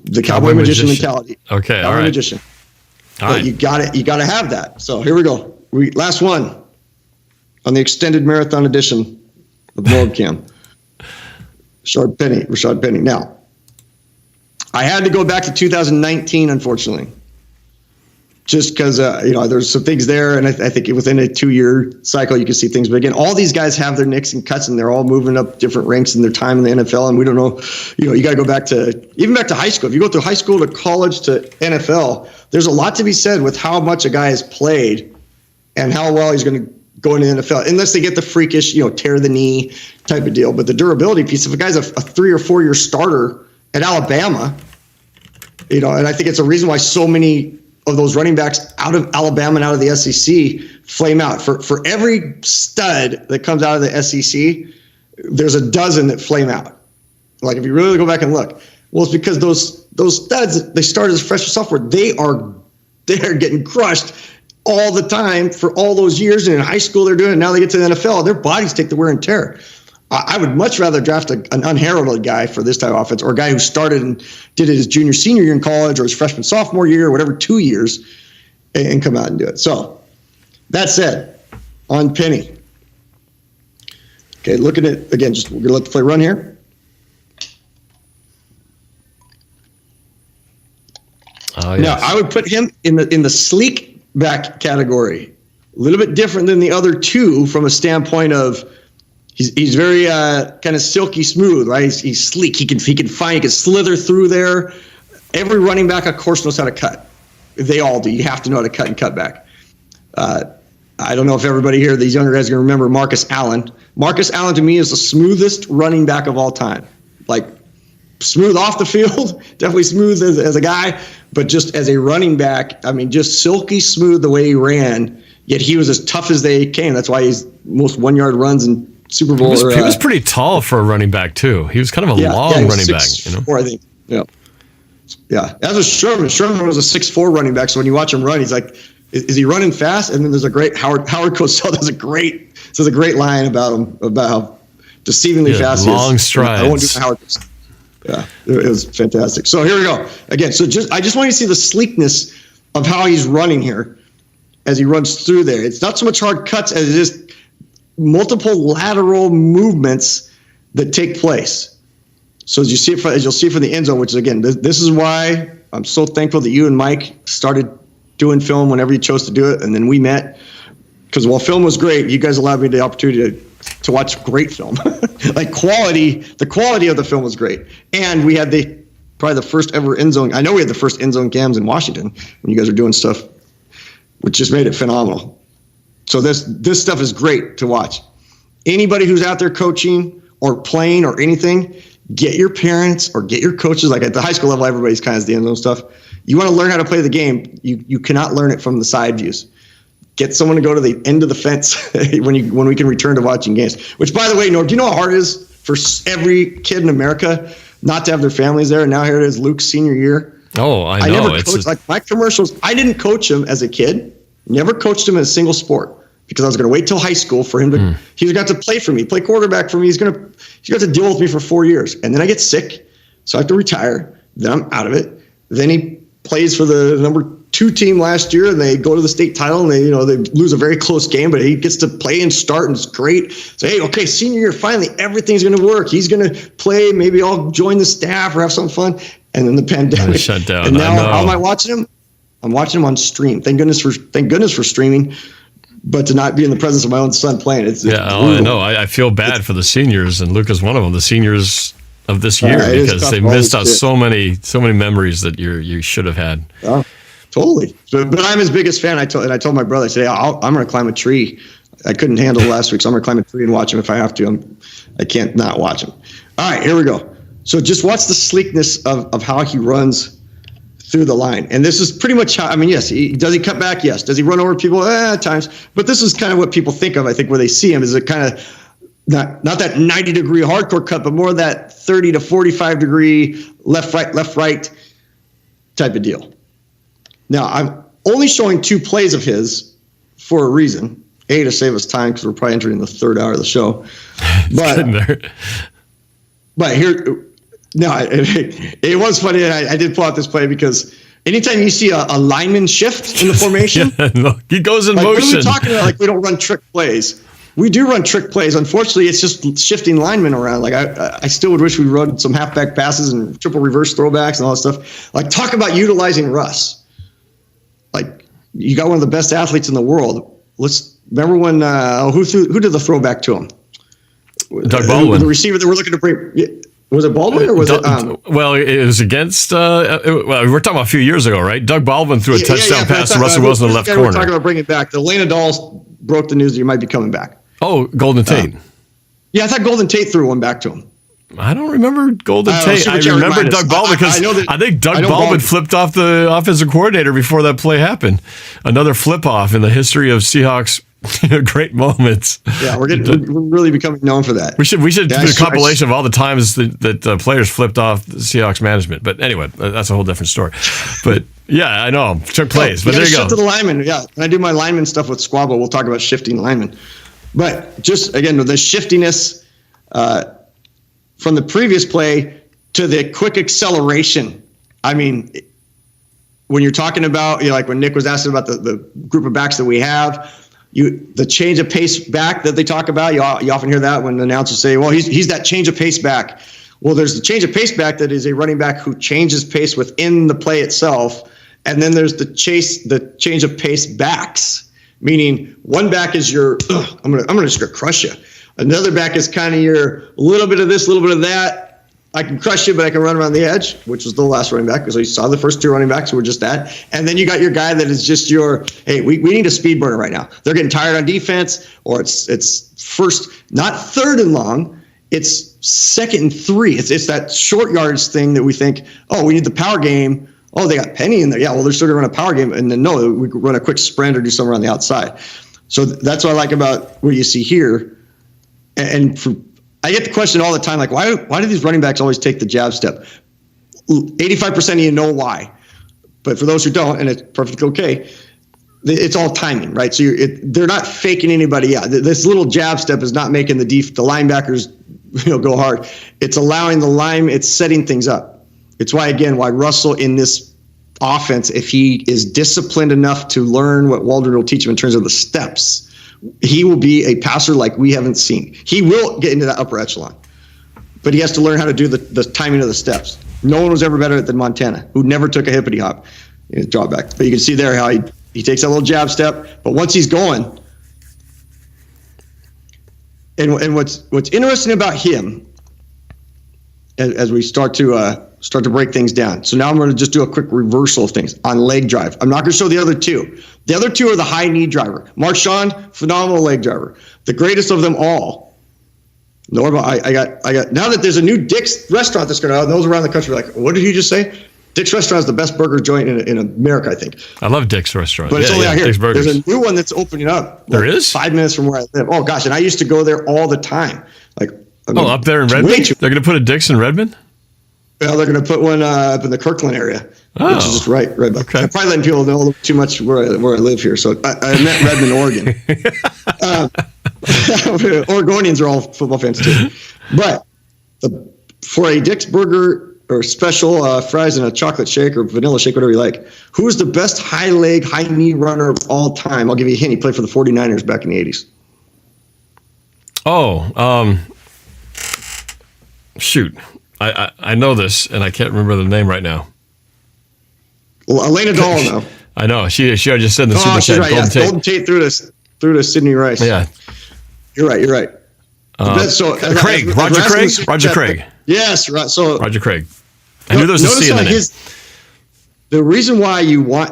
The cowboy magician mentality. Okay, cowboy all right. Magician. All right. You got to have that. So here we go. Last one on the extended marathon edition of NorbCam. Rashaad Penny. Now, I had to go back to 2019, unfortunately, just because there's some things there, and I think within a 2-year cycle you can see things. But again, all these guys have their nicks and cuts, and they're all moving up different ranks in their time in the NFL. And we don't know, you got to go back to high school. If you go through high school to college to NFL, there's a lot to be said with how much a guy has played and how well he's going to go into the NFL, unless they get the freakish, tear the knee type of deal. But the durability piece, if a guy's a 3 or 4 year starter at Alabama, and I think it's a reason why so many of those running backs out of Alabama and out of the SEC flame out. For every stud that comes out of the SEC, there's a dozen that flame out. Like, if you really go back and look, well, it's because those studs, they started as freshman sophomore, they're getting crushed all the time for all those years. And in high school they're doing it. Now they get to the NFL, their bodies take the wear and tear. I would much rather draft an unheralded guy for this type of offense, or a guy who started and did it his junior, senior year in college, or his freshman, sophomore year, or whatever, 2 years, and come out and do it. So, that said, on Penny. Okay, looking at, again, we're going to let the play run here. Oh, yes. Now, I would put him in the sleek back category. A little bit different than the other two from a standpoint of he's very kind of silky smooth, right? He's sleek. He can slither through there. Every running back, of course, knows how to cut. They all do. You have to know how to cut and cut back. I don't know if everybody here, these younger guys, are going to remember Marcus Allen. Marcus Allen, to me, is the smoothest running back of all time. Like, smooth off the field, definitely smooth as a guy, but just as a running back, I mean, just silky smooth the way he ran, yet he was as tough as they came. That's why he's most 1 yard runs in Super Bowl. He was pretty tall for a running back, too. He was kind of a long running back. 6'4", I think. Yeah. As was Sherman. Sherman was a 6'4" running back, so when you watch him run, he's like, is he running fast? And then there's a great Howard Cosell does a great line about him, about how deceivingly fast he is. Long strides. I won't do Howard Cosell. Yeah, it was fantastic. So here we go. Again, I just want you to see the sleekness of how he's running here as he runs through there. It's not so much hard cuts as it is multiple lateral movements that take place. So as you'll see from the end zone, which is, again, this is why I'm so thankful that you and Mike started doing film whenever you chose to do it, and then we met. Because while film was great, you guys allowed me the opportunity to watch great film. Like the quality of the film was great. And we had probably the first ever end zone. I know we had the first end zone cams in Washington when you guys were doing stuff, which just made it phenomenal. So this stuff is great to watch. Anybody who's out there coaching or playing or anything, get your parents or get your coaches. Like at the high school level, everybody's kind of the end zone stuff. You want to learn how to play the game. You cannot learn it from the side views. Get someone to go to the end of the fence when we can return to watching games. Which, by the way, Norb, do you know how hard it is for every kid in America not to have their families there? And now here it is, Luke's senior year. Oh, I know. I never coached, like my commercials. I didn't coach him as a kid. Never coached him in a single sport because I was going to wait till high school for him to. He was going to have to play for me, play quarterback for me. He's going to have to deal with me for 4 years, and then I get sick, so I have to retire. Then I'm out of it. Then he plays for the number 2 team last year, and they go to the state title, and they lose a very close game, but he gets to play and start, and it's great. So hey, okay, senior year, finally everything's going to work. He's going to play. Maybe I'll join the staff or have some fun. And then the pandemic shut down. And now how am I watching him? I'm watching him on stream. Thank goodness for streaming, but to not be in the presence of my own son playing, it's I know. I feel bad for the seniors, and Luke is one of them. The seniors of this year, because they missed out so many memories that you should have had. Yeah, totally. But I'm his biggest fan. I told my brother, I said, hey, I'm going to climb a tree. I couldn't handle last week, so I'm going to climb a tree and watch him if I have to. I can't not watch him. All right, here we go. So just watch the sleekness of how he runs through the line. And this is pretty much how, yes, does he cut back? Yes. Does he run over people? At times. But this is kind of what people think of, I think, when they see him, is it kind of not that 90-degree hardcore cut, but more that 30 to 45-degree left, right type of deal. Now, I'm only showing 2 plays of his for a reason. A, to save us time, because we're probably entering the 3rd hour of the show. But here, no, it was funny. I did pull out this play because anytime you see a lineman shift in the formation, he goes in motion. What are we talking about? Like, we don't run trick plays. We do run trick plays. Unfortunately, it's just shifting linemen around. Like, I still would wish we run some halfback passes and triple reverse throwbacks and all that stuff. Like, talk about utilizing Russ. Like, you got one of the best athletes in the world. Remember when who did the throwback to him? Doug Baldwin. The receiver that we're looking to bring. Was it Baldwin or was it? Well, it was against. We're talking about a few years ago, right? Doug Baldwin threw a touchdown pass to Russell Wilson in the left corner. We're talking about bringing back. The Elena Dolls broke the news that you might be coming back. Oh, Golden Tate. Yeah, I thought Golden Tate threw one back to him. I don't remember Golden Tate. I remember Doug Baldwin because I think Doug Baldwin flipped off the offensive coordinator before that play happened. Another flip off in the history of Seahawks. Great moments. Yeah, we're really becoming known for that. We should do a compilation of all the times that players flipped off the Seahawks management. But anyway, that's a whole different story. But yeah, I know took plays. But there you go. Shift to the lineman. Yeah, when I do my lineman stuff with Squabble, we'll talk about shifting linemen. But just again, the shiftiness from the previous play to the quick acceleration. I mean, when you're talking about, like when Nick was asking about the group of backs that we have. The change of pace back that they talk about, you often hear that when announcers say, well, he's that change of pace back. Well, there's the change of pace back that is a running back who changes pace within the play itself. And then there's the change of pace backs, meaning one back is your, I'm gonna just crush you. Another back is kind of your little bit of this, little bit of that. I can crush you, but I can run around the edge, which was the last running back. So you saw the first 2 running backs who were just that. And then you got your guy that is just hey, we need a speed burner right now. They're getting tired on defense, or it's first, not 3rd and long, it's 2nd and 3. It's that short yards thing that we think, we need the power game. Oh, they got Penny in there. Yeah, well, they're still going to run a power game. And then, no, we could run a quick sprint or do somewhere on the outside. So that's what I like about what you see here. And I get the question all the time, like, why do these running backs always take the jab step? 85% of you know why. But for those who don't, and it's perfectly okay, it's all timing, right? So they're not faking anybody out. This little jab step is not making the linebackers go hard. It's allowing it's setting things up. It's why Russell in this offense, if he is disciplined enough to learn what Waldron will teach him in terms of the steps, he will be a passer like we haven't seen. He will get into that upper echelon, but he has to learn how to do the timing of the steps. No one was ever better at it than Montana, who never took a hippity hop in his drawback. But you can see there how he takes that little jab step, but once he's going, And what's interesting about him, as we start to break things down. So now I'm going to just do a quick reversal of things on leg drive. I'm not going to show the other two. The other two are the high knee driver. Marshawn, phenomenal leg driver. The greatest of them all. Norb, I got. Now that there's a new Dick's restaurant that's going to, those around the country are like, what did you just say? Dick's restaurant is the best burger joint in America, I think. I love Dick's restaurant. But it's only out here. Dick's Burgers. There's a new one that's opening up. There is? 5 minutes from where I live. Oh gosh, and I used to go there all the time. Like, I mean, up there in Redmond? They're going to put a Dick's in Redmond? Well, they're going to put one up in the Kirkland area, which is just right. Okay. I'm probably letting people know too much where I live here. So I meant Redmond, Oregon. Oregonians are all football fans too. But for a Dick's burger or special fries and a chocolate shake or vanilla shake, whatever you like, who's the best high leg, high knee runner of all time? I'll give you a hint. He played for the 49ers back in the 80s. Shoot. I know this, and I can't remember the name right now. Well, Elena Dahl, though. I know. She just said in the Super Chat. Right. Golden Tate through to Sidney Rice. Yeah. You're right. Roger Craig. Yes, right. So Roger Craig. I knew there was a C in the name. The reason why you want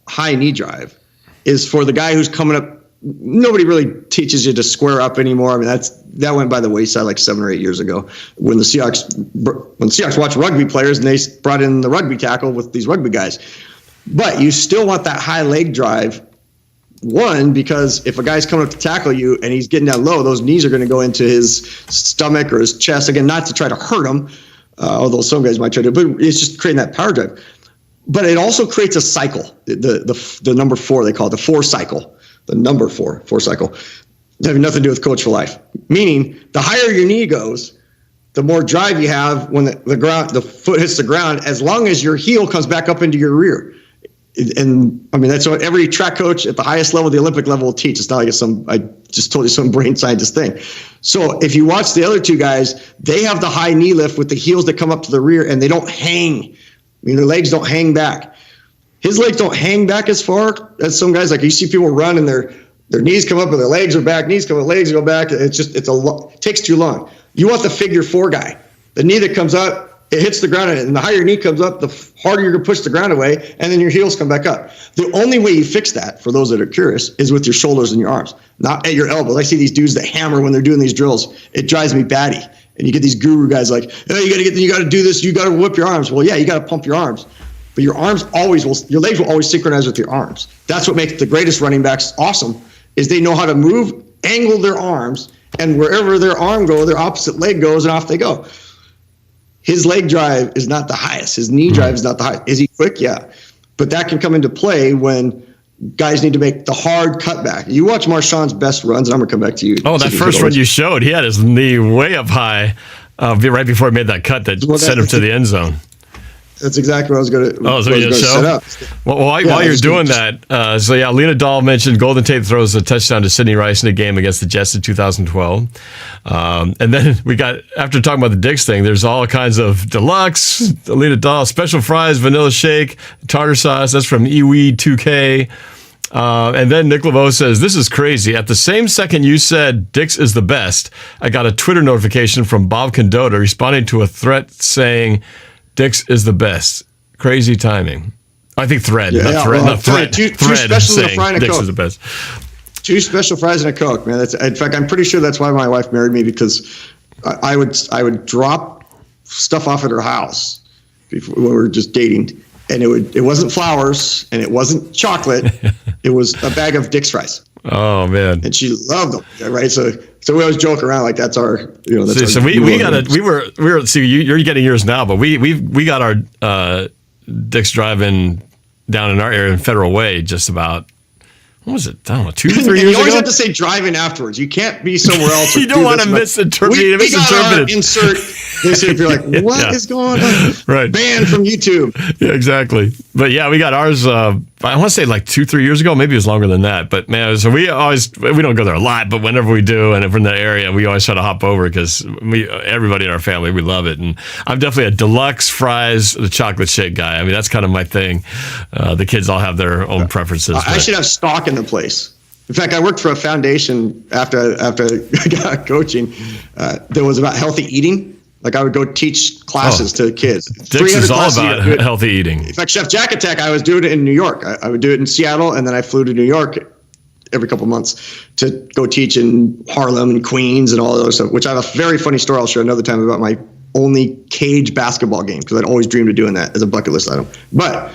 high knee drive is for the guy who's coming up. Nobody really teaches you to square up anymore. I mean, that went by the wayside like 7 or 8 years ago when the Seahawks watched rugby players and they brought in the rugby tackle with these rugby guys. But you still want that high leg drive. One, because if a guy's coming up to tackle you and he's getting down low, those knees are going to go into his stomach or his chest. Again, not to try to hurt him, although some guys might try to, but it's just creating that power drive. But it also creates a cycle, the number 4, they call it the 4 cycle. The number 4 cycle. It has nothing to do with Coach for Life. Meaning, the higher your knee goes, the more drive you have when the foot hits the ground, as long as your heel comes back up into your rear. And I mean, that's what every track coach at the highest level, the Olympic level, will teach. It's not like I just told you some brain scientist thing. So if you watch the other two guys, they have the high knee lift with the heels that come up to the rear and they don't hang. I mean, their legs don't hang back. His legs don't hang back as far as some guys. Like you see people run and their knees come up and their legs are back, knees come up, legs go back. It takes too long. You want the figure 4 guy. The knee that comes up, it hits the ground, and the higher your knee comes up, the harder you're going to push the ground away, and then your heels come back up. The only way you fix that, for those that are curious, is with your shoulders and your arms, not at your elbows. I see these dudes that hammer when they're doing these drills. It drives me batty. And you get these guru guys like, oh, you got to do this, you got to whip your arms. Well, yeah, you got to pump your arms. But your legs will always synchronize with your arms. That's what makes the greatest running backs awesome, is they know how to move, angle their arms, and wherever their arm goes, their opposite leg goes, and off they go. His leg drive is not the highest. His knee drive is not the highest. Is he quick? Yeah. But that can come into play when guys need to make the hard cutback. You watch Marshawn's best runs, and I'm going to come back to you. Oh, that first run you showed, he had his knee way up high right before he made that cut that sent him to the end zone. That's exactly what I was going to set up. Well, while you're doing that, Lena Dahl mentioned Golden Tate throws a touchdown to Sidney Rice in a game against the Jets in 2012. And then we got, after talking about the Dick's thing, there's all kinds of deluxe, Lena Dahl, special fries, vanilla shake, tartar sauce. That's from Iwi2K. And then Nick Laveau says, this is crazy. At the same second you said Dick's is the best, I got a Twitter notification from Bob Condota responding to a threat saying, Dick's is the best. Crazy timing. I think thread, not threat. Two specials and a fry and a Dick's Coke. is the best. 2 special fries and a Coke, man. In fact, I'm pretty sure that's why my wife married me, because I would drop stuff off at her house when we were just dating, and it wasn't flowers and it wasn't chocolate. It was a bag of Dick's fries. Oh man! And she loved them, right? So we always joke around like that's our, So we were. See, you're getting yours now, but we got our Dick's Drive-In down in our area in Federal Way just about. What was it? I don't know, 2 to 3 years ago? You always have to say drive-in afterwards. You can't be somewhere else. You don't want to misinterpret it. We got our insert. They say if you're like, what is going on? Right. Banned from YouTube. Yeah, exactly. But yeah, we got ours, I want to say like 2-3 years ago. Maybe it was longer than that. But man, so we don't go there a lot, but whenever we do, and if we're in that area, we always try to hop over because everybody in our family, we love it. And I'm definitely a deluxe fries, the chocolate shake guy. I mean, that's kind of my thing. The kids all have their own preferences. I should have stock in the place. In fact, I worked for a foundation after I got coaching that was about healthy eating. Like I would go teach classes to kids. Dix is all about healthy eating. In fact, Chef Jack Attack, I was doing it in New York. I would do it in Seattle, and then I flew to New York every couple months to go teach in Harlem and Queens and all those stuff, which I have a very funny story I'll share another time about my only cage basketball game, because I'd always dreamed of doing that as a bucket list item. But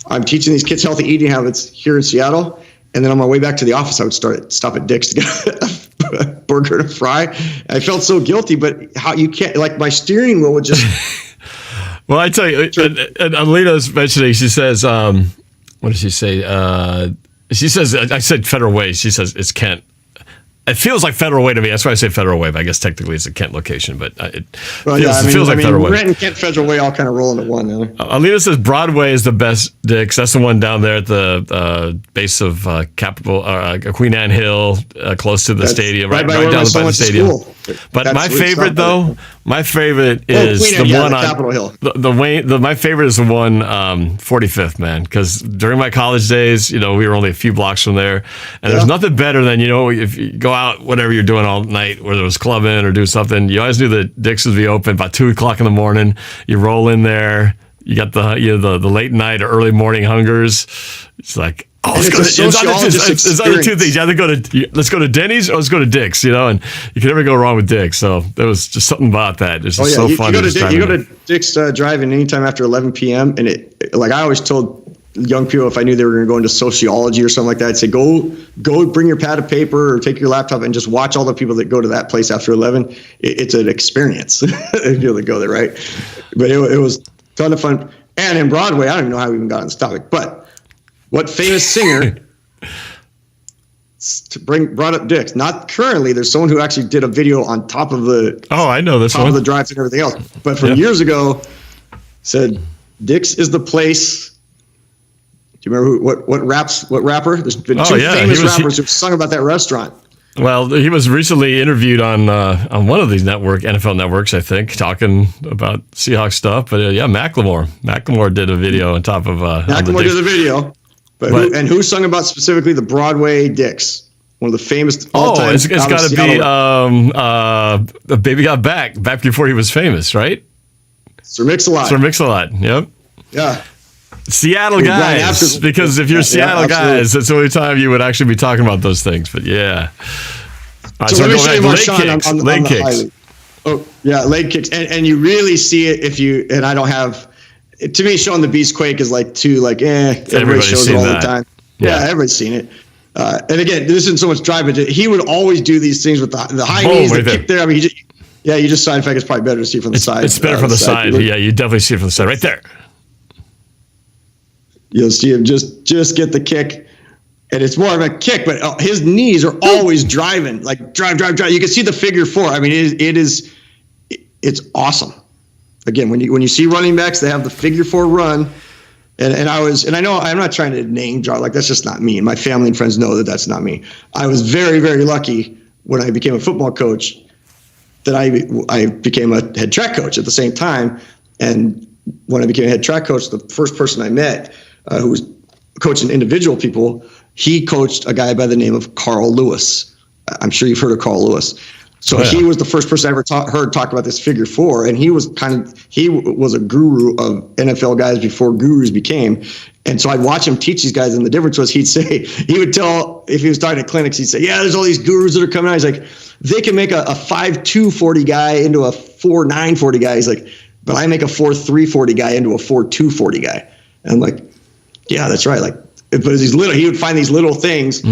I'm teaching these kids healthy eating habits here in Seattle, and then on my way back to the office, I would stop at Dick's to get a burger and a fry. I felt so guilty, but how you can't, like my steering wheel would just... Well, I tell you, and Alina's mentioning, she says, what does she say? She says, I said Federal Way. She says it's Kent. It feels like Federal Way to me. That's why I say Federal Way. But I guess technically it's a Kent location, but it feels like Federal Way. Rent and Kent Federal Way all kind of roll into one now. Alina says Broadway is the best, Dix. That's the one down there at the base of Capitol, Queen Anne Hill, close to the stadium, right down by the stadium. But that's my favorite, though, my favorite is the one on Capitol Hill. My favorite is the one 45th, man, because during my college days, we were only a few blocks from there, and there's nothing better than if you go out, whatever you're doing all night, whether it was clubbing or doing something, you always knew that Dick's would be open about 2:00 in the morning. You roll in there, you got the late night or early morning hungers. It's like, it's either two things. You either let's go to Denny's or let's go to Dick's, and you can never go wrong with Dick's. So there was just something about that. It's just so fun. You go to Dick's drive-in anytime after 11 p.m. and I always told young people, if I knew they were going to go into sociology or something like that, I'd say go bring your pad of paper or take your laptop and just watch all the people that go to that place after 11. It's an experience if you go there, right? But it was a ton of fun. And in Broadway, I don't even know how we even got on this topic, but what famous singer brought up Dick's? Not currently. There's someone who actually did a video on top of the I know this top one. of the drive and everything else. But from years ago, said Dick's is the place. Do you remember what rapper? There's been two famous rappers who've sung about that restaurant. Well, he was recently interviewed on one of these NFL networks, I think, talking about Seahawks stuff. But Macklemore did a video on top of. Macklemore did a video, but who sung about specifically the Broadway Dick's? One of the famous all-time. It's got to be the Baby Got Back before he was famous, right? Sir Mix-a-Lot. Yep. Yeah. Seattle guys, because if you're Seattle guys, that's the only time you would actually be talking about those things. But yeah. All right, so let me show you leg kicks. Leg kicks. Oh yeah, leg kicks, and you really see it if you. And I don't have. To me, showing the beast quake is everybody shows it all the time. Yeah, everybody's seen it. And again, this isn't so much drive, but he would always do these things with the high knees, the kick there. I mean, you just side. In fact, it's probably better to see from the side. It's better from the side. Yeah, you definitely see it from the side, right there. You'll see him just get the kick, and it's more of a kick, but his knees are always driving, like drive. You can see the figure four. I mean, it's awesome. Again, when you see running backs, they have the figure four run, and I know I'm not trying to name drop, like that's just not me, and my family and friends know that that's not me. I was very, very lucky when I became a football coach that I became a head track coach at the same time, and when I became a head track coach, the first person I met who was coaching individual people, he coached a guy by the name of Carl Lewis. I'm sure you've heard of Carl Lewis. So he was the first person I ever heard talk about this figure four, and he was a guru of NFL guys before gurus became. And so I'd watch him teach these guys, and the difference was he would tell, if he was talking to clinics, he'd say, there's all these gurus that are coming out. He's like, they can make a 5'2" 40 guy into a 4'9" 40 guy. He's like, but I make a 4'3" 40 guy into a 4'2" 40 guy. And I'm like, yeah, that's right. Like, but he would find these little things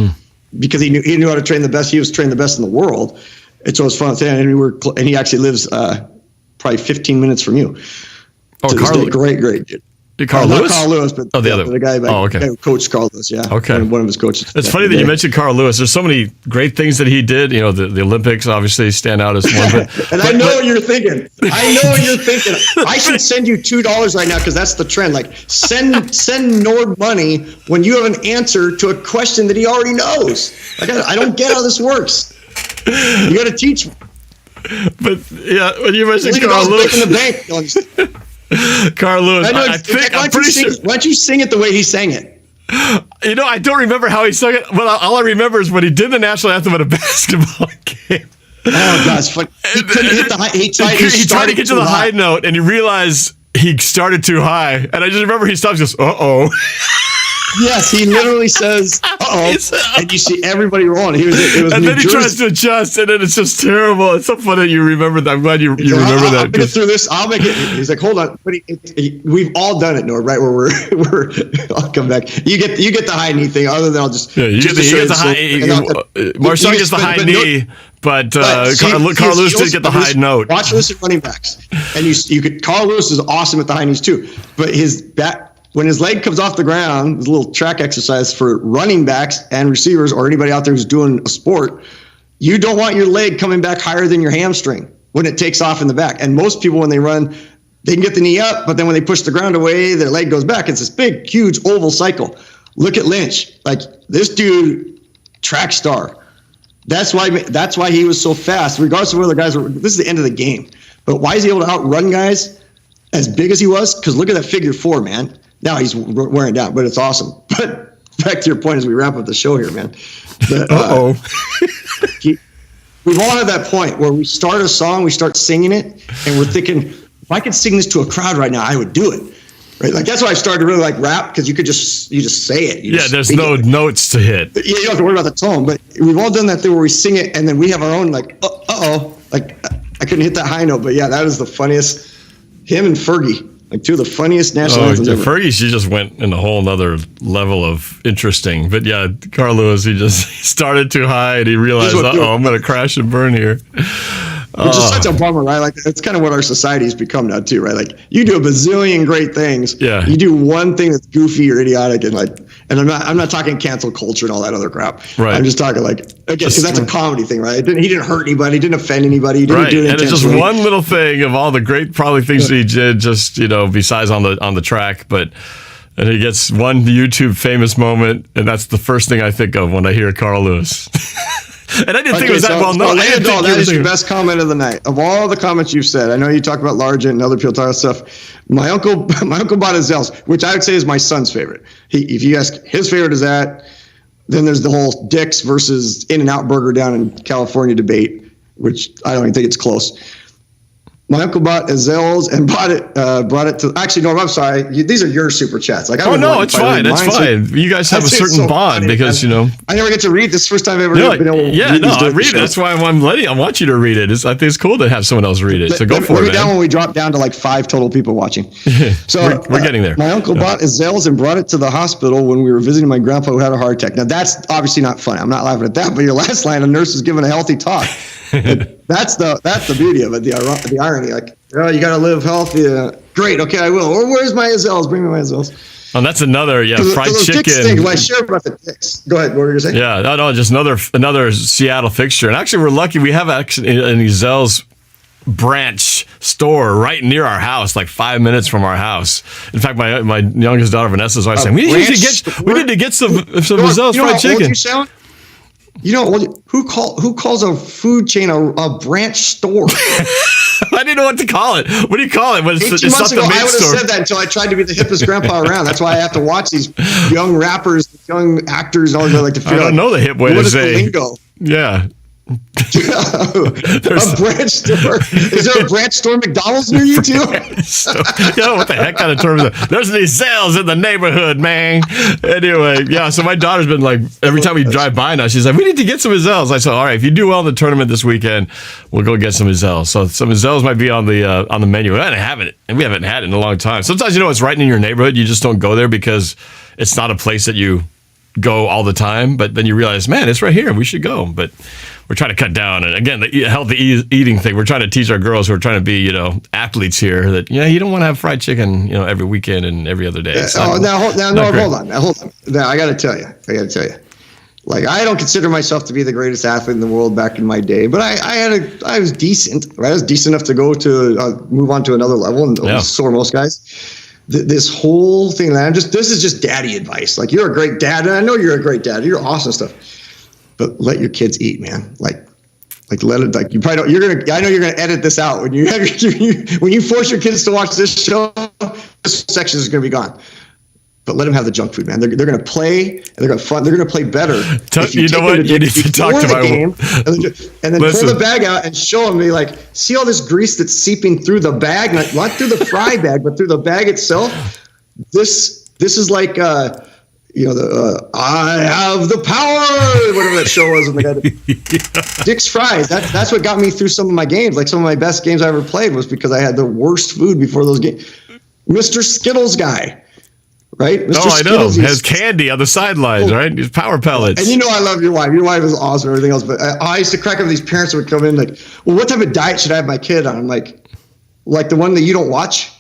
because he knew how to train the best. He was trained the best in the world. And so it's fun. And he actually lives probably 15 minutes from you. Oh, Carl, great dude. Carl Lewis? Not Carl Lewis, but the guy who coached Carl Lewis, Okay. One of his coaches. It's funny that you mentioned Carl Lewis. There's so many great things that he did. The Olympics obviously stand out as one. And I know what you're thinking. I should send you $2 right now because that's the trend. Like send Norb money when you have an answer to a question that he already knows. Like I don't get how this works. You got to teach me. But yeah, when you mentioned Carl Lewis, in the bank. Carl Lewis, I'm pretty sure. Why don't you sing it the way he sang it? You know, I don't remember how he sung it. Well, all I remember is when he did the national anthem at a basketball game. Oh, that's funny. He couldn't hit the high. He tried to get to the high note, and he realized he started too high. And I just remember he stops and goes, uh-oh. Yes, he literally says, uh-oh. And you see everybody rolling. It was and New then he Jersey. tries to adjust, and then it's just terrible. It's so funny that you remember that. I'm glad you remember that. I'll get through this. I'll make it. He's like, hold on. But we've all done it, Norb, right? Where we're I'll come back. You get the high knee thing. Other than I'll just. Yeah, he gets the high. Marshall gets the high knee, but Carl Lewis did get the high note. Watch Lewis at running backs, and Carl Lewis is awesome at the high knees too. But his back. When his leg comes off the ground, it's a little track exercise for running backs and receivers or anybody out there who's doing a sport. You don't want your leg coming back higher than your hamstring when it takes off in the back. And most people, when they run, they can get the knee up, but then when they push the ground away, their leg goes back. It's this big, huge oval cycle. Look at Lynch. Like, this dude, track star. That's why he was so fast, regardless of whether the guys were. This is the end of the game. But why is he able to outrun guys as big as he was? Because look at that figure 4, man. Now he's wearing down, but it's awesome. But back to your point as we wrap up the show here, man. We've all had that point where we start a song, we start singing it, and we're thinking, if I could sing this to a crowd right now, I would do it. Right? Like, that's why I started to really like rap, because you just say it. There's no notes to hit. You don't have to worry about the tone, but we've all done that thing where we sing it, and then we have our own, like, uh-oh. Like, I couldn't hit that high note, but yeah, that is the funniest. Him and Fergie. Like, two of the funniest national anthems ever. Fergie, she just went in a whole nother level of interesting. But yeah, Carl Lewis, he started too high and he realized, I'm going to crash and burn here. Which is such a bummer, right? Like, it's kind of what our society's become now too, right? Like, you do a bazillion great things. Yeah. You do one thing that's goofy or idiotic, and I'm not talking cancel culture and all that other crap. Right. I'm just talking like, again, because that's a comedy thing, right? He didn't hurt anybody, he didn't offend anybody, he didn't do it and it's just one little thing of all the great probably things that he did, just besides on the track, and he gets one YouTube famous moment, and that's the first thing I think of when I hear Carl Lewis. And I didn't think it was that well known. That is your best comment of the night. Of all the comments you've said, I know you talk about Largent and other people talk about stuff. My uncle bought a Zell's, which I would say is my son's favorite. If you ask, his favorite is that. Then there's the whole Dick's versus In-N-Out Burger down in California debate, which I don't even think it's close. My uncle bought a Zell's and brought it to. Actually, Norb, I'm sorry. These are your super chats. Like, it's fine. It's fine. You guys have a certain bond funny, because I never get to read this. First time I've ever been able to read this. I read it. That's why I want you to read it. I think it's cool to have someone else read it. So go for it. We're down when we drop down to like 5 total people watching. So we're getting there. My uncle bought a Zell's and brought it to the hospital when we were visiting my grandpa who had a heart attack. Now that's obviously not funny. I'm not laughing at that. But your last line, a nurse is giving a healthy talk. That's the beauty of it, the irony. Like, you got to live healthy. Great, okay, I will. Or where's my Azels? Bring me my Azels. Oh, that's another fried chicken. Things, I share about the Dicks. Go ahead. What were you saying? Yeah, no, just another Seattle fixture. And actually, we're lucky. We have actually an Azels branch store right near our house, like 5 minutes from our house. In fact, my youngest daughter Vanessa is always saying we need to get some Azels fried chicken. Who calls a food chain a branch store? I didn't know what to call it. What do you call it? 18 months ago, I would have said that until I tried to be the hippest grandpa around. That's why I have to watch these young rappers, young actors, all that like to figure out. I don't know the hip way to say. Domingo. Yeah. A branch store. Is there a branch store McDonald's near you too? What the heck kind of term is that? There's these sales in the neighborhood, man. Anyway, yeah. So my daughter's been like, every time we drive by now, she's like, we need to get some Azels. I said, all right, if you do well in the tournament this weekend, we'll go get some Azels. So some Azels might be on the menu. We haven't had it in a long time. Sometimes it's right in your neighborhood. You just don't go there because it's not a place that you go all the time. But then you realize, man, it's right here. We should go. But we're trying to cut down. And again, the healthy eating thing, we're trying to teach our girls who are trying to be, athletes here that, you don't want to have fried chicken, every weekend and every other day. Hold on. Now, I got to tell you. Like, I don't consider myself to be the greatest athlete in the world back in my day, but I was decent, right? I was decent enough to go to move on to another level, and so are most guys. This whole thing, this is just daddy advice. Like, you're a great dad, and I know you're a great dad. You're awesome stuff. But let your kids eat, man. Like let it. Like, you probably don't. I know you're gonna edit this out when you have when you force your kids to watch this show. This section is gonna be gone. but let them have the junk food, man. They're going to play, and they're going to fun. They're going to play better. You know what? You need to talk to my game, and then pull the bag out and show them. Be like, see all this grease that's seeping through the bag, not through the fry bag, but through the bag itself. This is like, I have the power, whatever that show was. When they got Dick's Fries. That's what got me through some of my games. Like some of my best games I ever played was because I had the worst food before those games. Mr. Skittles guy. Right? Mr. I know. Skittles, has candy on the sidelines, right? His power pellets. And I love your wife. Your wife is awesome and everything else. But I used to crack up these parents that would come in like, well, what type of diet should I have my kid on? I'm like the one that you don't watch?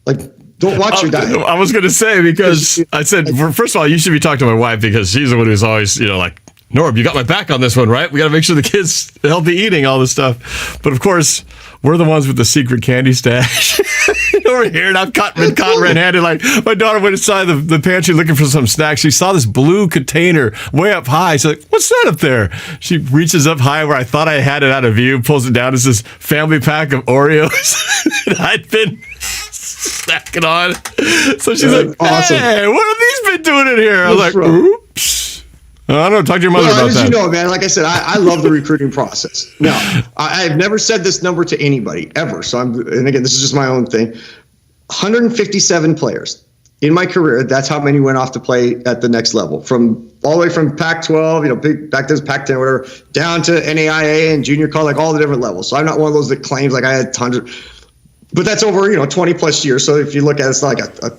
Like, don't watch your diet. I was going to say, because I said, first of all, you should be talking to my wife because she's the one who's always, like, Norb, you got my back on this one, right? We got to make sure the kids healthy eating, all this stuff. But of course, we're the ones with the secret candy stash over here, and I'm caught red-handed. Like, my daughter went inside the pantry looking for some snacks. She saw this blue container way up high. She's like, what's that up there? She reaches up high where I thought I had it out of view, pulls it down. It's this family pack of Oreos that I'd been snacking on. So she's like, awesome. Hey, what have these been doing in here? I was like, oops. I don't know. Talk to your mother about that. As you know, man, like I said, I love the recruiting process. Now, I've never said this number to anybody ever. So and again, this is just my own thing. 157 players in my career. That's how many went off to play at the next level, from all the way from Pac-12, back then Pac-10, whatever, down to NAIA and junior college, like all the different levels. So I'm not one of those that claims like I had tons of, but that's over, 20 plus years. So if you look at it, it's like a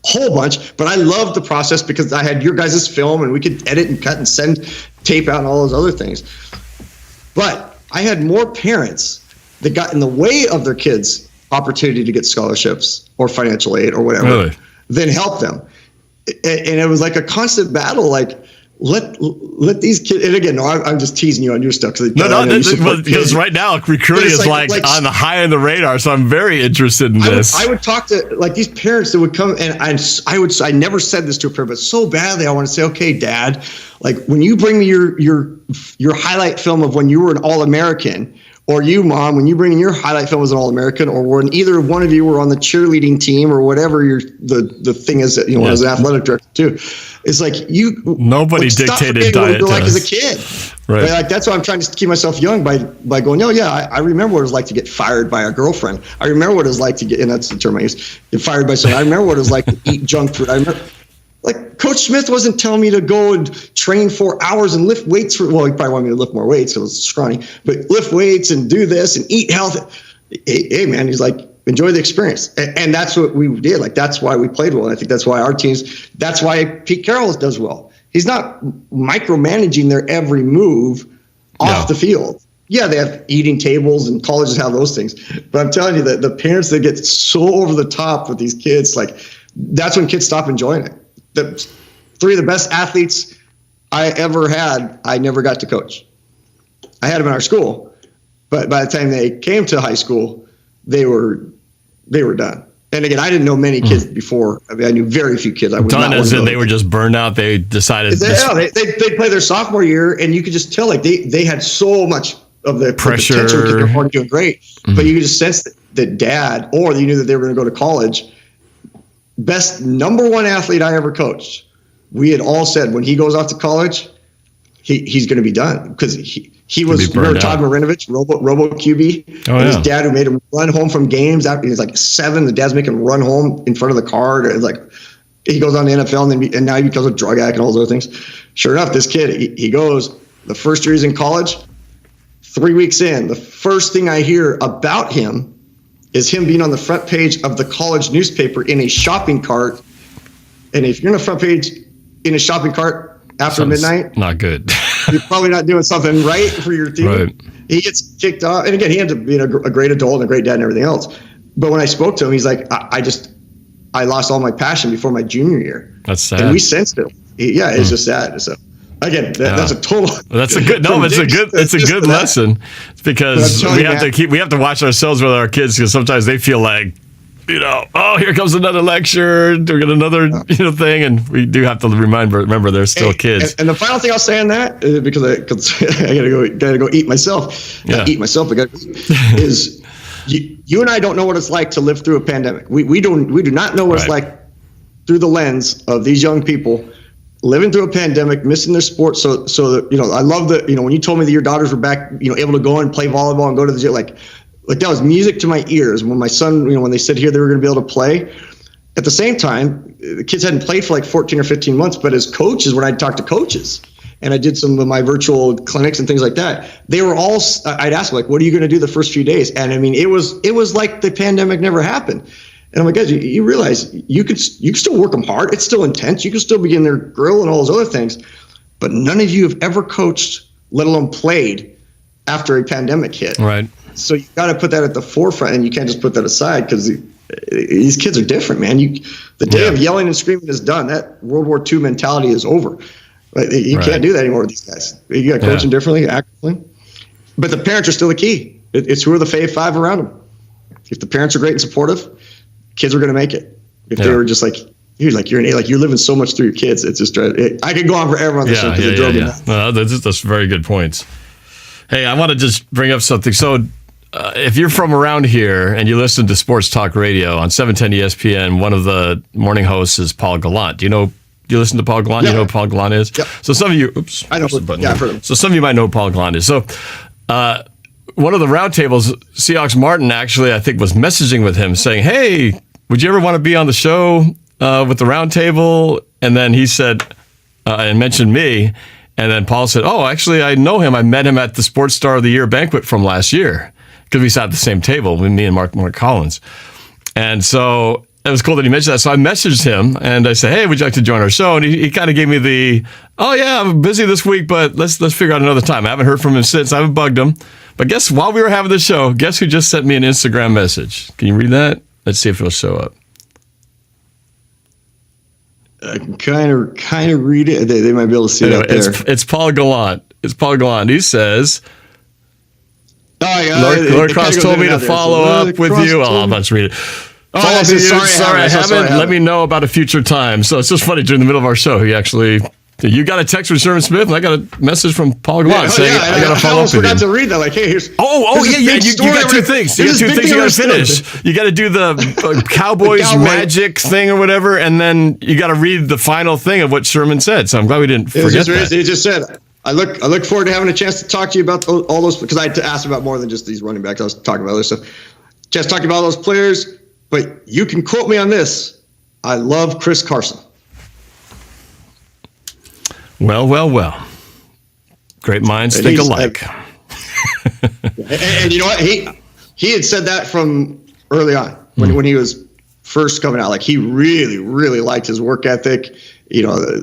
whole bunch. But I loved the process because I had your guys' film and we could edit and cut and send tape out and all those other things. But I had more parents that got in the way of their kids' opportunity to get scholarships or financial aid or whatever than help them. And it was like a constant battle, like, let these kids, and again, I'm just teasing you on your stuff. Because right now recruiting is like on the high on the radar, so I'm very interested in this. I would talk to these parents that would come, and I never said this to a parent, but so badly I want to say, okay, Dad, like when you bring me your highlight film of when you were an All-American, or you, Mom, when you bring in your highlight film as an All-American, or when either one of you were on the cheerleading team or whatever the thing is that, as an athletic director too, it's like nobody dictated diet like as a kid. Right. But like, that's why I'm trying to keep myself young by going, I remember what it was like to get fired by a girlfriend. I remember what it was like to get, and that's the term I use, get fired by someone. I remember what it was like to eat junk food. I remember, like, Coach Smith wasn't telling me to go and train 4 hours and lift weights he probably wanted me to lift more weights because I was scrawny, but lift weights and do this and eat healthy. Hey, man, he's like, enjoy the experience. And that's what we did. Like, that's why we played well. And I think that's why our teams, that's why Pete Carroll does well. He's not micromanaging their every move off the field. Yeah, they have eating tables and colleges have those things. But I'm telling you that the parents that get so over the top with these kids, like, that's when kids stop enjoying it. The 3 of the best athletes I ever had, I never got to coach. I had them in our school, but by the time they came to high school, they were done. And again, I didn't know many kids before. I mean, I knew very few kids. I was done not as in they were just burned out. They decided they play their sophomore year, and you could just tell like they had so much of the pressure. Potential because they're hard doing great, but you could just sense that dad, or you knew that they were going to go to college. Best number 1 athlete I ever coached. We had all said when he goes off to college, he's going to be done because he was Todd Marinovich, Robo QB. His dad who made him run home from games after he was like 7. The dad's making him run home in front of the car. It's like he goes on the NFL and now he becomes a drug addict and all those other things. Sure enough, this kid he goes the first year he's in college. 3 weeks in, the first thing I hear about him is him being on the front page of the college newspaper in a shopping cart. And if you're on the front page in a shopping cart after midnight, not good. You're probably not doing something right for your team. Right. He gets kicked off. And again, he ends up being a great adult and a great dad and everything else. But when I spoke to him, he's like, I lost all my passion before my junior year. That's sad. And we sensed it. It's just sad. So again, that's a total. That's a good. No, it's a good lesson. It's because we have to watch ourselves with our kids because sometimes they feel like, here comes another lecture, we got another thing, and we do have to remember they're still kids. And the final thing I'll say on that, because I gotta go eat myself. Eat myself. Is you and I don't know what it's like to live through a pandemic. We do not know what it's like through the lens of these young people living through a pandemic, missing their sport. So that, I love that, when you told me that your daughters were back, able to go and play volleyball and go to the gym, like that was music to my ears. When my son, when they said here they were going to be able to play, at the same time, the kids hadn't played for like 14 or 15 months, but as coaches, when I'd talk to coaches and I did some of my virtual clinics and things like that, they were all, I'd ask them, like, what are you going to do the first few days? And I mean, it was like the pandemic never happened. And I'm like, guys, you realize you can still work them hard. It's still intense. You can still be in their grill and all those other things, but none of you have ever coached, let alone played, after a pandemic hit. Right. So you got to put that at the forefront, and you can't just put that aside because these kids are different, man. The day of yelling and screaming is done. That World War II mentality is over. You can't do that anymore with these guys. You got to coach them differently, actively. But the parents are still the key. It's who are the fave five around them. If the parents are great and supportive, kids are going to make it. If they were just like, you're living so much through your kids. It's just, I could go on forever on this one. No, that's very good points. Hey, I want to just bring up something. So if you're from around here and you listen to Sports Talk Radio on 710 ESPN, one of the morning hosts is Paul Gallant. Do you listen to Paul Gallant? Yeah. You know who Paul Gallant is? Yep. So some of you, I know. Yeah, I've heard him. So some of you might know who Paul Gallant is. So one of the roundtables, Seahawks Martin actually, I think, was messaging with him saying, hey, would you ever want to be on the show with the roundtable? And then he said, and mentioned me. And then Paul said, oh, actually, I know him. I met him at the Sports Star of the Year banquet from last year because we sat at the same table with me and Mark Collins. And so it was cool that he mentioned that. So I messaged him and I said, hey, would you like to join our show? And he kind of gave me the, oh, yeah, I'm busy this week, but let's figure out another time. I haven't heard from him since. I haven't bugged him. But while we were having the show, guess who just sent me an Instagram message? Can you read that? Let's see if it'll show up. I can kind of read it. They might be able to see it there. It's Paul Gallant. He says, oh, yeah, Lord Cross told me to follow up with you. Oh, I'm about to read it. Follow up with you. Sorry, I haven't. Let me know about a future time. So it's just funny, during the middle of our show, you got a text from Sherman Smith, and I got a message from Paul Gallant saying, I got to follow up with you. I forgot to read that. Like, hey, here's. You got two things. You got two things you got to finish. You got to do the Cowboys magic thing or whatever, and then you got to read the final thing of what Sherman said. So I'm glad we didn't forget that. He just said, I look forward to having a chance to talk to you about all those, because I had to ask about more than just these running backs. I was talking about other stuff. Just talking about all those players, but you can quote me on this. I love Chris Carson. Well. Great minds think alike. And you know what? He had said that from early on when he was first coming out. Like, he really, really liked his work ethic,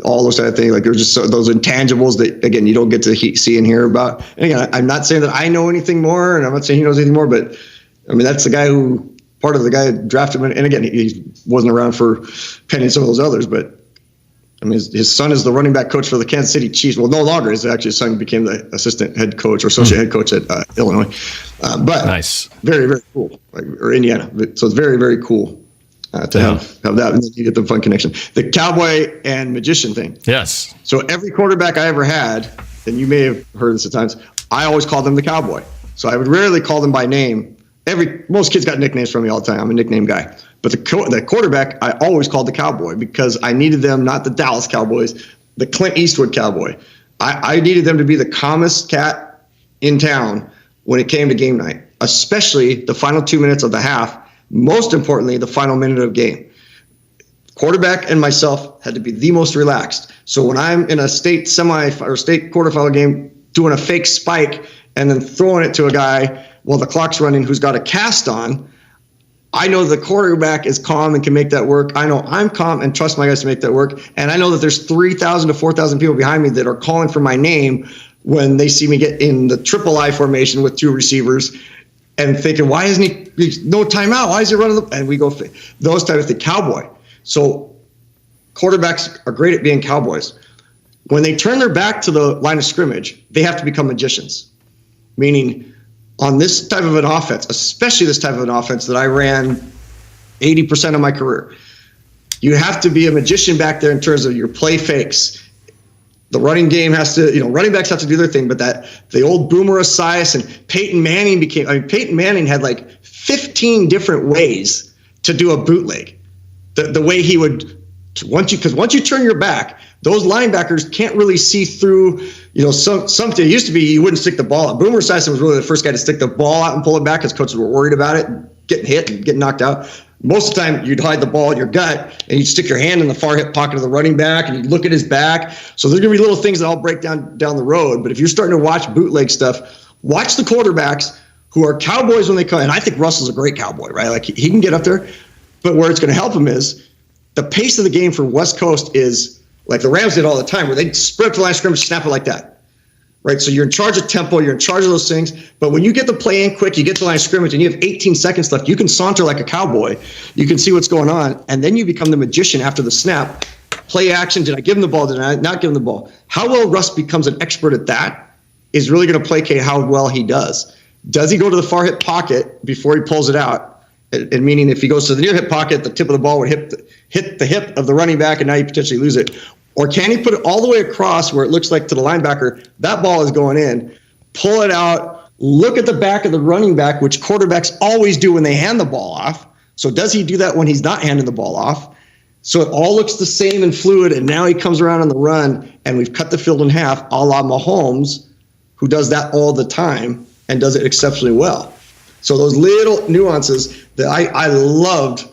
all those kind of things. Like, there's just those intangibles that, again, you don't get to see and hear about. And again, I'm not saying that I know anything more, and I'm not saying he knows anything more, but I mean, that's the guy part of the guy who drafted him. And again, he wasn't around for Penny and some of those others, but I mean, his son is the running back coach for the Kansas City Chiefs. Well, no longer. His son became the assistant head coach or associate head coach at Illinois. But nice. Very, very cool. Or Indiana. So it's very, very cool to have that. And then you get the fun connection. The cowboy and magician thing. Yes. So every quarterback I ever had, and you may have heard this at times, I always called them the cowboy. So I would rarely call them by name. Most kids got nicknames from me all the time. I'm a nickname guy. But the quarterback, I always called the cowboy because I needed them, not the Dallas Cowboys, the Clint Eastwood cowboy. I needed them to be the calmest cat in town when it came to game night, especially the final 2 minutes of the half. Most importantly, the final minute of game. Quarterback and myself had to be the most relaxed. So when I'm in a state semi or state quarterfinal game doing a fake spike and then throwing it to a guy while the clock's running who's got a cast on, I know the quarterback is calm and can make that work. I know I'm calm and trust my guys to make that work. And I know that there's 3,000 to 4,000 people behind me that are calling for my name when they see me get in the triple I formation with two receivers and thinking, why isn't he no timeout? Why is he running? And we go, those type of things. Cowboy. So quarterbacks are great at being cowboys. When they turn their back to the line of scrimmage, they have to become magicians, meaning on this type of an offense, especially this type of an offense that I ran 80% of my career, you have to be a magician back there in terms of your play fakes. The running game has to, running backs have to do their thing, but the old Boomer Esiason and Peyton Manning had like 15 different ways to do a bootleg. The way he would Once you turn your back, those linebackers can't really see through. Something it used to be you wouldn't stick the ball out. Boomer Esiason was really the first guy to stick the ball out and pull it back because coaches were worried about it, getting hit and getting knocked out. Most of the time, you'd hide the ball in your gut and you'd stick your hand in the far hip pocket of the running back and you'd look at his back. So there's going to be little things that all break down the road. But if you're starting to watch bootleg stuff, watch the quarterbacks who are cowboys when they come. And I think Russell's a great cowboy, right? Like he can get up there. But where it's going to help him is the pace of the game for West Coast is like the Rams did all the time, where they spread up the line of scrimmage, snap it like that, right? So you're in charge of tempo, you're in charge of those things. But when you get the play in quick, you get to the line of scrimmage, and you have 18 seconds left, you can saunter like a cowboy. You can see what's going on, and then you become the magician after the snap. Play action, did I give him the ball, did I not give him the ball? How well Russ becomes an expert at that is really going to placate how well he does. Does he go to the far hip pocket before he pulls it out? And meaning if he goes to the near hip pocket, the tip of the ball would hit the hip of the running back, and now you potentially lose it. Or can he put it all the way across where it looks like to the linebacker, that ball is going in, pull it out, look at the back of the running back, which quarterbacks always do when they hand the ball off. So does he do that when he's not handing the ball off? So it all looks the same and fluid, and now he comes around on the run, and we've cut the field in half, a la Mahomes, who does that all the time and does it exceptionally well. So those little nuances that I loved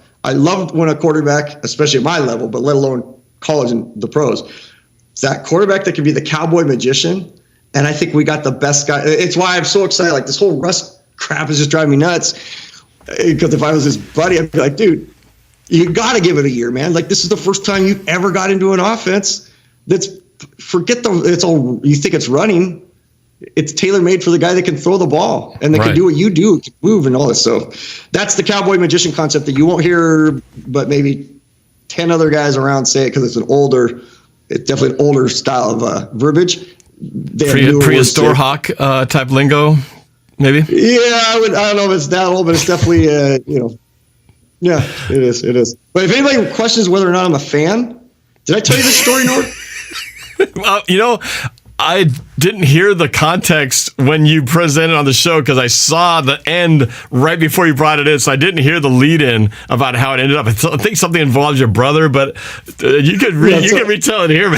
when a quarterback, especially at my level, but let alone college and the pros, that quarterback that can be the cowboy magician. And I think we got the best guy. It's why I'm so excited. Like this whole Russ crap is just driving me nuts. Because if I was his buddy, I'd be like, dude, you got to give it a year, man. Like this is the first time you've ever got into an offense it's all, you think it's running. It's tailor-made for the guy that can throw the ball and that can do what you do, move and all this. So that's the cowboy magician concept that you won't hear, but maybe 10 other guys around say it because it's definitely an older style of verbiage. Prehistoric hawk type lingo, maybe? Yeah, I don't know if it's that old, but it's definitely, yeah, it is. But if anybody questions whether or not I'm a fan, did I tell you this story, Norb? Well, I didn't hear the context when you presented on the show because I saw the end right before you brought it in, so I didn't hear the lead-in about how it ended up. I think something involves your brother, but you can retell it here.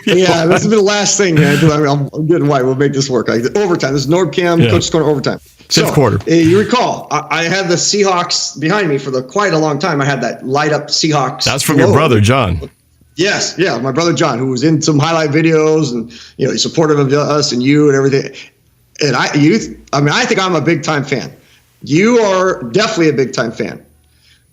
Yeah, this has been the last thing, man. I'm getting white. We'll make this work. Overtime. This is NorbCam, Coach's Corner overtime. Fifth quarter. You recall, I had the Seahawks behind me for quite a long time. I had that light-up Seahawks. That's from your brother, John. Yes, yeah, my brother John, who was in some highlight videos, and he's supportive of us and you and everything. And I think I'm a big time fan. You are definitely a big time fan.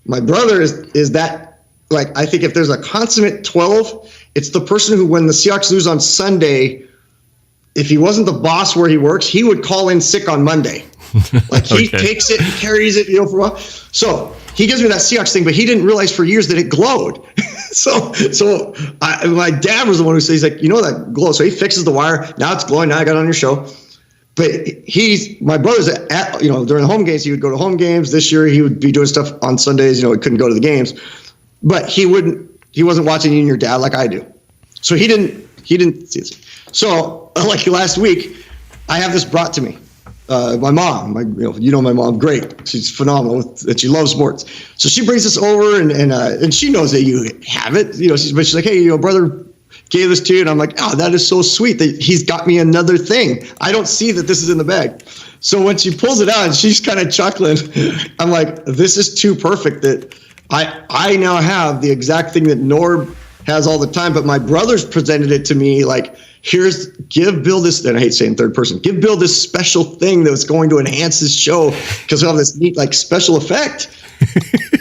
My brother is that, like, I think if there's a consummate 12, it's the person who, when the Seahawks lose on Sunday, if he wasn't the boss where he works, he would call in sick on Monday. Like he takes it and carries it, for a while. So he gives me that Seahawks thing, but he didn't realize for years that it glowed. So my dad was the one who says, like, that glow. So he fixes the wire. Now it's glowing. Now I got it on your show. But my brother's at during the home games, he would go to home games. This year he would be doing stuff on Sundays. He couldn't go to the games, but he wasn't watching you and your dad like I do. So he didn't see this. So like last week, I have this brought to me. My mom, my mom, great. She's phenomenal. She loves sports. So she brings this over, and she knows that you have it. She's like, hey, brother gave this to you, and I'm like, oh, that is so sweet that he's got me another thing. I don't see that this is in the bag. So when she pulls it out, and she's kind of chuckling, I'm like, this is too perfect that I now have the exact thing that Norb has all the time, but my brothers presented it to me like, give Bill this, and I hate saying third person, give Bill this special thing that's going to enhance his show because we'll have this neat like special effect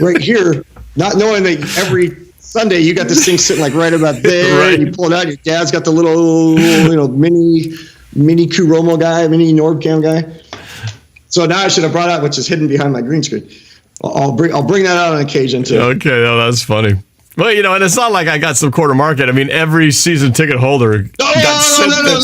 right here, not knowing that every Sunday you got this thing sitting like right about there, right. And you pull it out, your dad's got the little mini Kuromo guy, mini NorbCam guy. So now I should have brought out, which is hidden behind my green screen. I'll bring that out on occasion too. Okay, that's funny. Well, and it's not like I got some quarter market. I mean, every season ticket holder got no.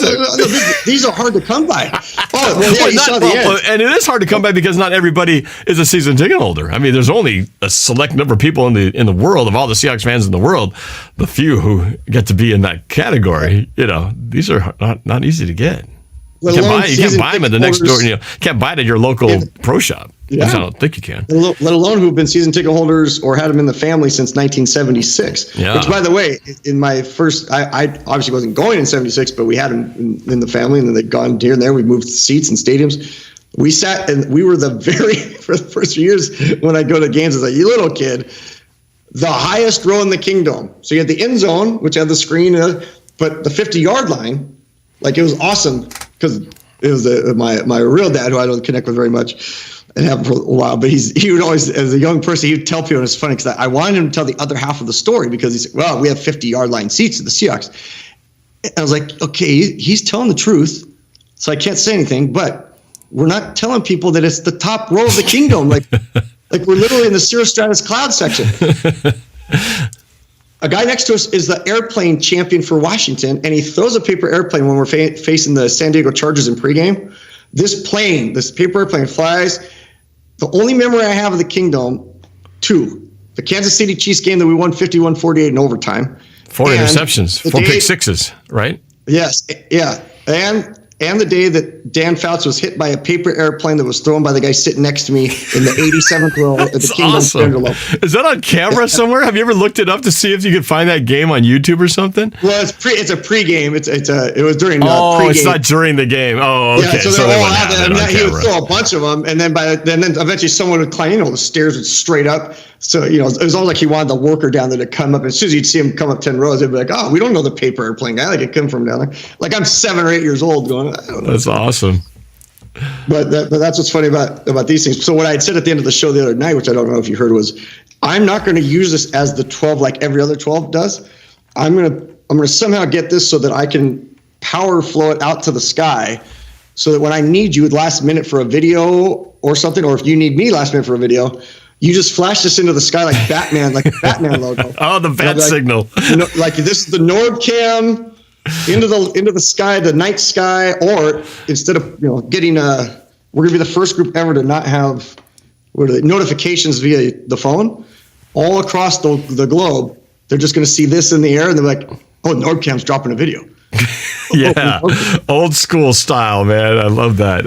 These are hard to come by. Oh, well, yeah, you saw the end. And it is hard to come by because not everybody is a season ticket holder. I mean, there's only a select number of people in the world, of all the Seahawks fans in the world, the few who get to be in that category. These are not easy to get. let You alone can't buy them at the next door. holders- You can't buy it at your local pro shop. Yeah. I don't think you can. let alone who've been season ticket holders or had them in the family since 1976. Yeah. Which, by the way, in my first, I obviously wasn't going in 76, but we had them in the family, and then they'd gone here and there. We moved seats and stadiums. We sat, and we were for the first few years when I'd go to games as a little kid, the highest row in the kingdom. So you had the end zone, which had the screen, but the 50-yard line, like, it was awesome because it was my real dad, who I don't connect with very much and have for a while, but he would always, as a young person, he would tell people, and it's funny because I wanted him to tell the other half of the story, because he said, well, we have 50-yard line seats at the Seahawks. And I was like, okay, he's telling the truth, so I can't say anything, but we're not telling people that it's the top row of the kingdom. Like we're literally in the cirrostratus cloud section. A guy next to us is the airplane champion for Washington, and he throws a paper airplane when we're facing the San Diego Chargers in pregame. This paper airplane flies. The only memory I have of the kingdom, the Kansas City Chiefs game that we won 51-48 in overtime. 4 interceptions, 4 pick sixes, right? Yes, yeah. And the day that Dan Fouts was hit by a paper airplane that was thrown by the guy sitting next to me in the 87th row at the Kingdom awesome. Is that on camera somewhere? Have you ever looked it up to see if you could find that game on YouTube or something? Well, it's a pregame. It was during pregame. It's not pregame. during the game. Oh, okay. Yeah, so they they're all wouldn't out have there. it on He would camera. throw a bunch of them, and then then eventually someone would climb. The stairs would straight up. So it was almost like he wanted the worker down there to come up. As soon as you'd see him come up 10 rows, they'd be like, "Oh, we don't know the paper airplane guy. Like, it come from down there." Like, I'm 7 or 8 years old, going, "I don't know." That's awesome. But that's what's funny about these things. So what I had said at the end of the show the other night, which I don't know if you heard, was I'm not going to use this as the 12 like every other 12 does. I'm gonna somehow get this so that I can power flow it out to the sky, so that when I need you last minute for a video or something, or if you need me last minute for a video, you just flash this into the sky like Batman, like the Batman logo. Oh, the bat signal. Like, this is the NorbCam into the sky, the night sky, or instead of getting we're gonna be the first group ever to not have notifications via the phone all across the globe. They're just gonna see this in the air, and they're like, "Oh, NorbCam's dropping a video." Yeah, old school style, man. I love that.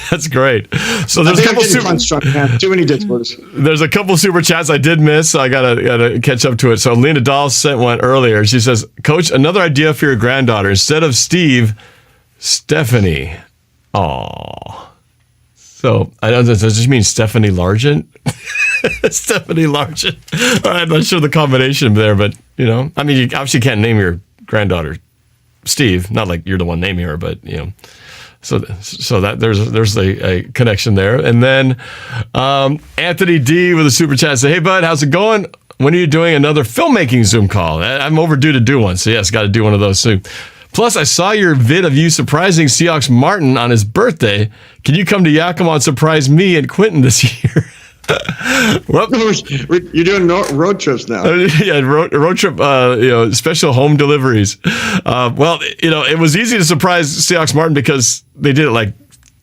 That's great. So there's a couple too many Discords. There's a couple super chats I did miss. So I gotta catch up to it. So Lena Dahl sent one earlier. She says, "Coach, another idea for your granddaughter. Instead of Steve, Stephanie." Oh, so I don't. Does this mean Stephanie Largent? Stephanie Largent. All right, I'm not sure the combination there, but I mean, you obviously can't name your granddaughter Steve, not like you're the one naming her, but so that there's a connection there. And then Anthony D with a super chat say, "Hey bud, how's it going? When are you doing another filmmaking Zoom call? I'm overdue to do one, so yes, got to do one of those soon. Plus, I saw your vid of you surprising Seahawks Martin on his birthday. Can you come to Yakima and surprise me and Quentin this year?" Well, you're doing road trips now. Yeah, road trip. Special home deliveries. Well, it was easy to surprise Seahawks Martin because they did it like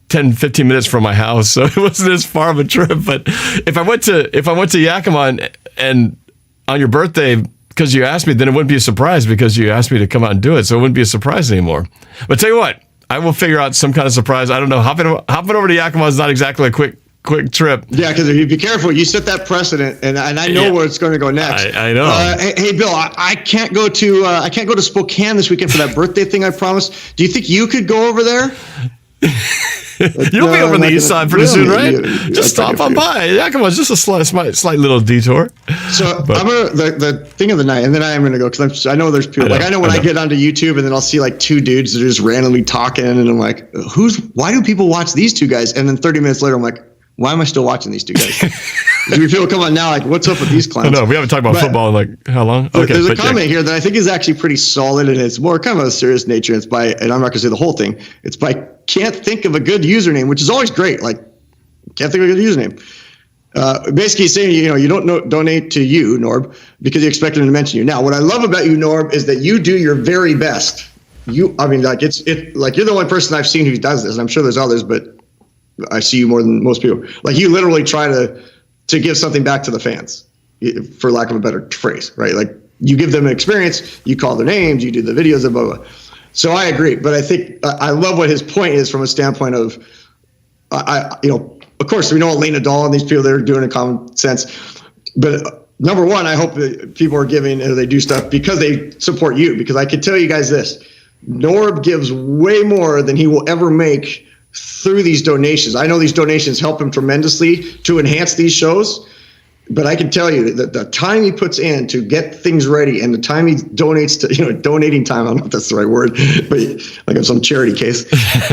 10, 15 minutes from my house, so it wasn't as far of a trip. But if I went to Yakima and on your birthday because you asked me, then it wouldn't be a surprise because you asked me to come out and do it, so it wouldn't be a surprise anymore. But tell you what, I will figure out some kind of surprise. I don't know. Hopping over to Yakima is not exactly a quick trip. Yeah, because if you be careful, you set that precedent, and I know where it's going to go next. I know. Hey, Bill, I can't go to Spokane this weekend for that birthday thing I promised. Do you think you could go over there? You'll be over on the east side pretty soon, right? Just stop on by. Yakima's just a slight little detour. So I'm the thing of the night, and then I am gonna go because I know there's people I know when I get onto YouTube, and then I'll see like two dudes that are just randomly talking, and I'm like, why do people watch these two guys? And then 30 minutes later, I'm like, why am I still watching these two guys? People come on now like, what's up with these clowns? No, we haven't talked about football in like how long? Okay, there's a comment here that I think is actually pretty solid, and it's more kind of a serious nature. It's by, and I'm not going to say the whole thing. It's by can't think of a good username, which is always great. Like, can't think of a good username. Basically saying, you don't donate to you, Norb, because you expect them to mention you. Now, what I love about you, Norb, is that you do your very best. You're the only person I've seen who does this, and I'm sure there's others, but I see you more than most people. Like, you literally try to give something back to the fans, for lack of a better phrase, right? Like, you give them an experience, you call their names, you do the videos, blah, blah, blah. So I agree, but I think I love what his point is from a standpoint of, of course we know Lena Dahl and these people that are doing it common sense, but number one, I hope that people are giving or they do stuff because they support you. Because I can tell you guys this, Norb gives way more than he will ever make through these donations. I know these donations help him tremendously to enhance these shows. But I can tell you that the time he puts in to get things ready and the time he donates to, donating time, I don't know if that's the right word, but like in some charity case,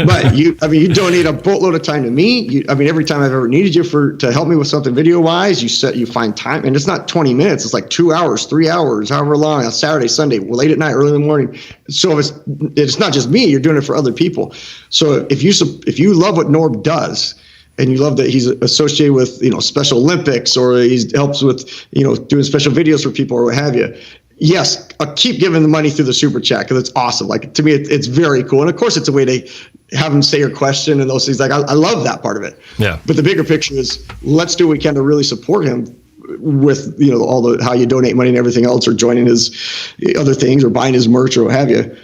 but you donate a boatload of time to me. Every time I've ever needed you to help me with something video wise, you find time, and it's not 20 minutes. It's like 2 hours, 3 hours, however long, on Saturday, Sunday, late at night, early in the morning. So it's not just me, you're doing it for other people. So if you love what Norb does, and you love that he's associated with, Special Olympics, or he helps with, doing special videos for people or what have you. Yes, I'll keep giving the money through the super chat because it's awesome. Like, to me, it's very cool. And of course, it's a way to have him say your question and those things. Like, I love that part of it. Yeah. But the bigger picture is, let's do what we can to really support him with, all the how you donate money and everything else, or joining his other things, or buying his merch or what have you.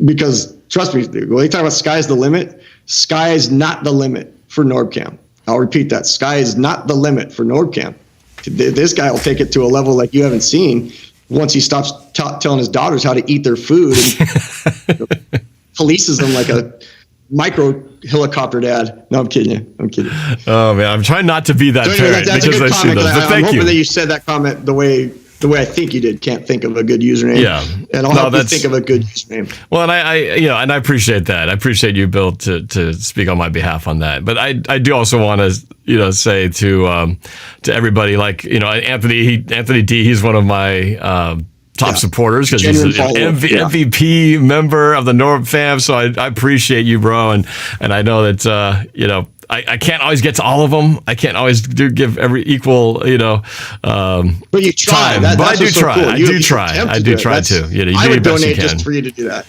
Because trust me, when they talk about sky's the limit, sky is not the limit for NorbCam. I'll repeat that. Sky is not the limit for NorbCam. This guy will take it to a level like you haven't seen once he stops telling his daughters how to eat their food and polices them like a micro helicopter dad. No, I'm kidding you. Oh man, I'm trying not to be that parent that's because a good I see comment. those. But I'm thank hoping you. that you said that comment the way I think you did. Can't think of a good username. Yeah, and I'll help you think of a good username. Well, and I appreciate that. I appreciate you, Bill, to speak on my behalf on that. But I do also want to say to everybody, like Anthony D. He's one of my top supporters because he's an MVP member of the NORB-FAM. So I appreciate you, bro, and I know that I can't always get to all of them. I can't always give every equal, but you try. Time. But I do try. Cool. I do try to. You do I would your best donate you can. just for you to do that.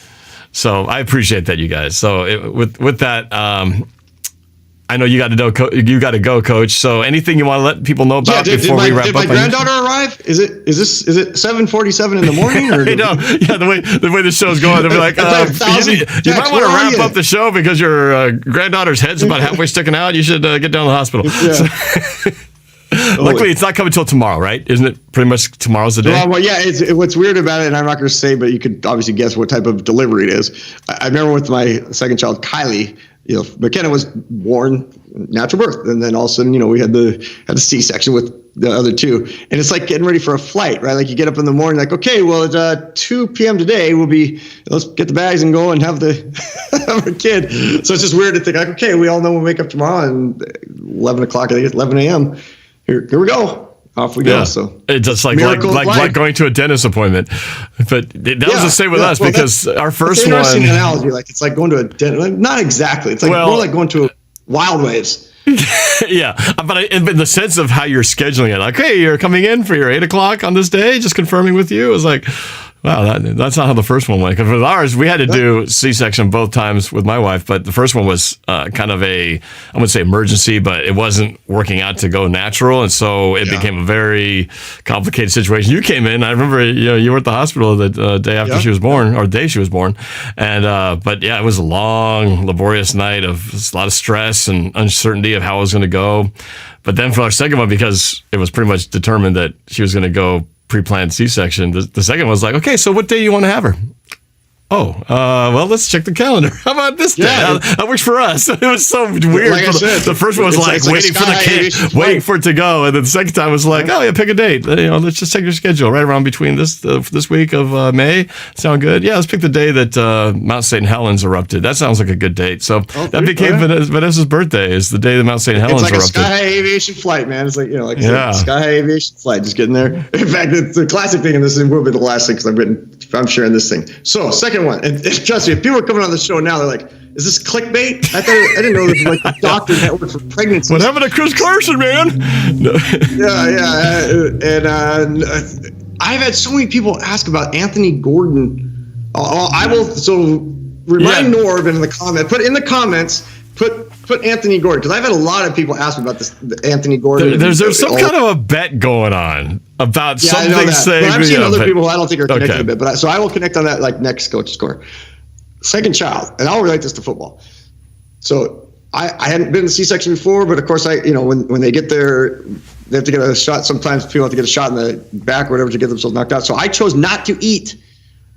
So I appreciate that, you guys. So with that, I know you got to go, Coach. So anything you want to let people know about before we wrap up? Did my granddaughter arrive? Is it 7:47 in the morning? Or I know. Yeah, the way the show's going, they'll be like, you might want to wrap up the show because your granddaughter's head's about halfway sticking out. You should get down to the hospital. Yeah. Luckily, it's not coming till tomorrow, right? Isn't it pretty much tomorrow's the day? Well, yeah. What's weird about it, and I'm not going to say, but you could obviously guess what type of delivery it is. I remember with my second child, Kylie, McKenna was born natural birth, and then all of a sudden, we had the C-section with the other two, and it's like getting ready for a flight, right? Like you get up in the morning, like, okay, well, at 2 p.m. today, let's get the bags and go and have have a kid. So it's just weird to think, like, okay, we all know we'll wake up tomorrow and 11 o'clock, I think it's 11 a.m. Here we go. Off we go. So it's just like going to a dentist appointment. But that was the same with us because our first one. Interesting analogy. Like it's like going to a dentist. Not exactly. It's like more like going to Wild Waves. Yeah, but in the sense of how you're scheduling it, like, hey, you're coming in for your 8 o'clock on this day, just confirming with you. It was like, wow, that's not how the first one went. Because with ours, we had to do C-section both times with my wife, but the first one was kind of I wouldn't say emergency, but it wasn't working out to go natural, and so it became a very complicated situation. You came in, I remember, you were at the hospital the day after she was born, or the day she was born, and but yeah, it was a long, laborious night of a lot of stress and uncertainty of how it was going to go. But then for our second one, because it was pretty much determined that she was going to go pre-planned C-section, the second one was like, okay, so what day you want to have her? Oh, well, let's check the calendar. How about this day? That works for us. It was so weird. Like I said, the first one was like waiting for the kid, waiting for it to go, and then the second time was like, oh yeah, pick a date. Let's just take your schedule right around between this week of May. Sound good? Yeah, let's pick the day that Mount St. Helens erupted. That sounds like a good date. So that became Vanessa's birthday. Is the day that Mount St. Helens erupted. It's like a Sky High Aviation flight, man. It's like Sky High Aviation flight, just getting there. In fact, it's the classic thing, and this will be the last thing because I'm sharing this thing. So second one, and trust me, if people are coming on the show now, they're like, is this clickbait? I didn't know this was like the doctor network for pregnancy. What happened to Chris Carson, man? No. And I've had so many people ask about Anthony Gordon. I will remind Norb in the comment. Put in the comments. Put Anthony Gordon, because I've had a lot of people ask me about this Anthony Gordon. There's some kind of a bet going on about something saying. But I've seen other people who I don't think are connected a bit. So I will connect on that like next coach score. second child, and I'll relate this to football. So I hadn't been in C-section before, but of course when they get there, they have to get a shot. Sometimes people have to get a shot in the back or whatever to get themselves knocked out. So I chose not to eat,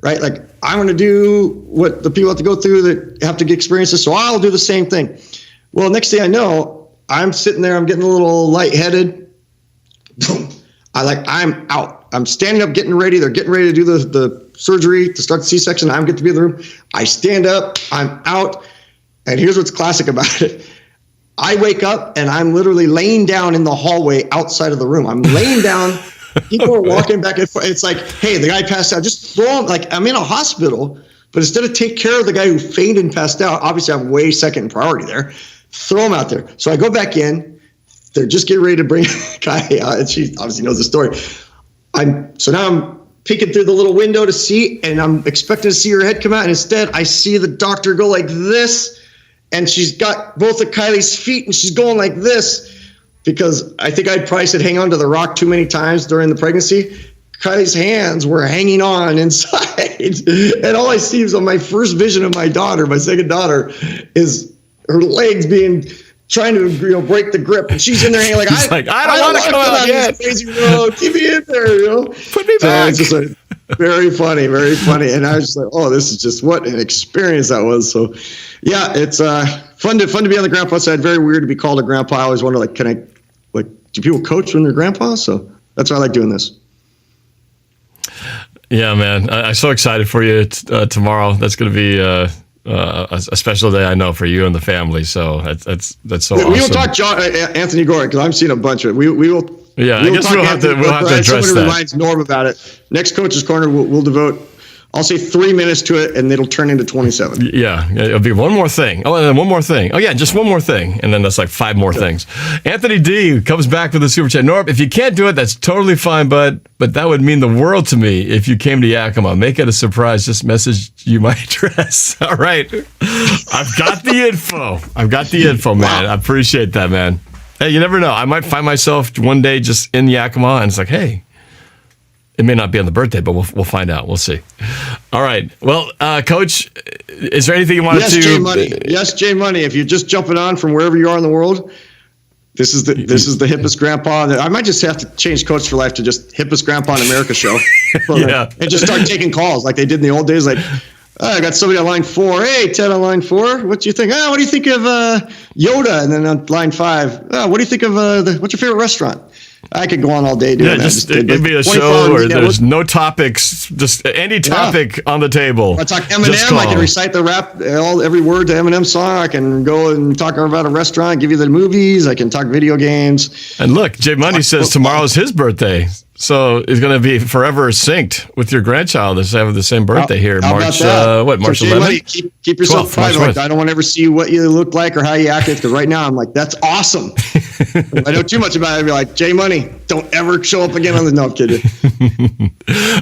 right? Like, I'm going to do what the people have to go through that have to get experiences. So I'll do the same thing. Well, next thing I know, I'm sitting there, I'm getting a little lightheaded. Boom. I'm out. I'm standing up, getting ready. They're getting ready to do the surgery to start the C-section. I'm getting to be in the room. I stand up, I'm out. And here's what's classic about it. I wake up and I'm literally laying down in the hallway outside of the room. I'm laying down. People are walking back and forth. It's like, hey, the guy passed out. Just throw him. Like, I'm in a hospital, but instead of take care of the guy who fainted and passed out, obviously I'm way second priority there. Throw him out there. So I go back in. They're just getting ready to bring the guy out, and she obviously knows the story. So now I'm peeking through the little window to see, and I'm expecting to see her head come out, and instead I see the doctor go like this, and she's got both of Kylie's feet, and she's going like this, because I think I'd probably said hang on to the rock too many times during the pregnancy. Kylie's hands were hanging on inside, and all I see is on my first vision of my daughter, my second daughter, is her legs trying to break the grip, and she's in there hanging like, I don't want to come out yet. Crazy road. Keep me in there, Put me back. It's just like, very funny, very funny. And I was just like, oh, this is just what an experience that was. So, yeah, it's fun to be on the grandpa side. Very weird to be called a grandpa. I always wonder, do people coach when they're grandpa? So that's why I like doing this. Yeah, man, I'm so excited for you tomorrow. That's going to be a special day, I know, for you and the family. So that's so awesome. We will talk Anthony Gore, because I'm seeing a bunch of it. We will. Yeah, I guess we'll have to address somebody that. Reminds Norb about it. Next Coach's Corner, we'll devote, I'll say 3 minutes to it, and it'll turn into 27. Yeah, it'll be one more thing. Oh, and then one more thing. Oh, yeah, just one more thing. And then that's like 5 more things. Anthony D comes back with a super chat. Norb, if you can't do it, that's totally fine, but that would mean the world to me if you came to Yakima. Make it a surprise. Just message you my address. All right. I've got the info. Man. I appreciate that, man. Hey, you never know. I might find myself one day just in Yakima, and it's like, hey, it may not be on the birthday, but we'll find out. We'll see. All right. Well, Coach, is there anything you wanted to? Yes, Jay Money. If you're just jumping on from wherever you are in the world, this is the hippest grandpa. I might just have to change Coach for Life to just hippest grandpa in America show. Yeah. And just start taking calls like they did in the old days. Like, I got somebody on line 4. Hey, Ted on line 4. What do you think? What do you think of Yoda? And then on line 5, what do you think of what's your favorite restaurant? I could go on all day doing that. It'd be a show where there's no topics, just any topic on the table. I talk Eminem. I can recite the rap, every word to Eminem song. I can go and talk about a restaurant, give you the movies. I can talk video games. And look, Jay Money says tomorrow's his birthday. So he's going to be forever synced with your grandchild. They have the same birthday here. March 11th? Keep yourself 12th, private. I don't want to ever see what you look like or how you act, because right now I'm like, that's awesome. If I know too much about it, I'd be like, Jay Money, don't ever show up again on the No, I'm kidding.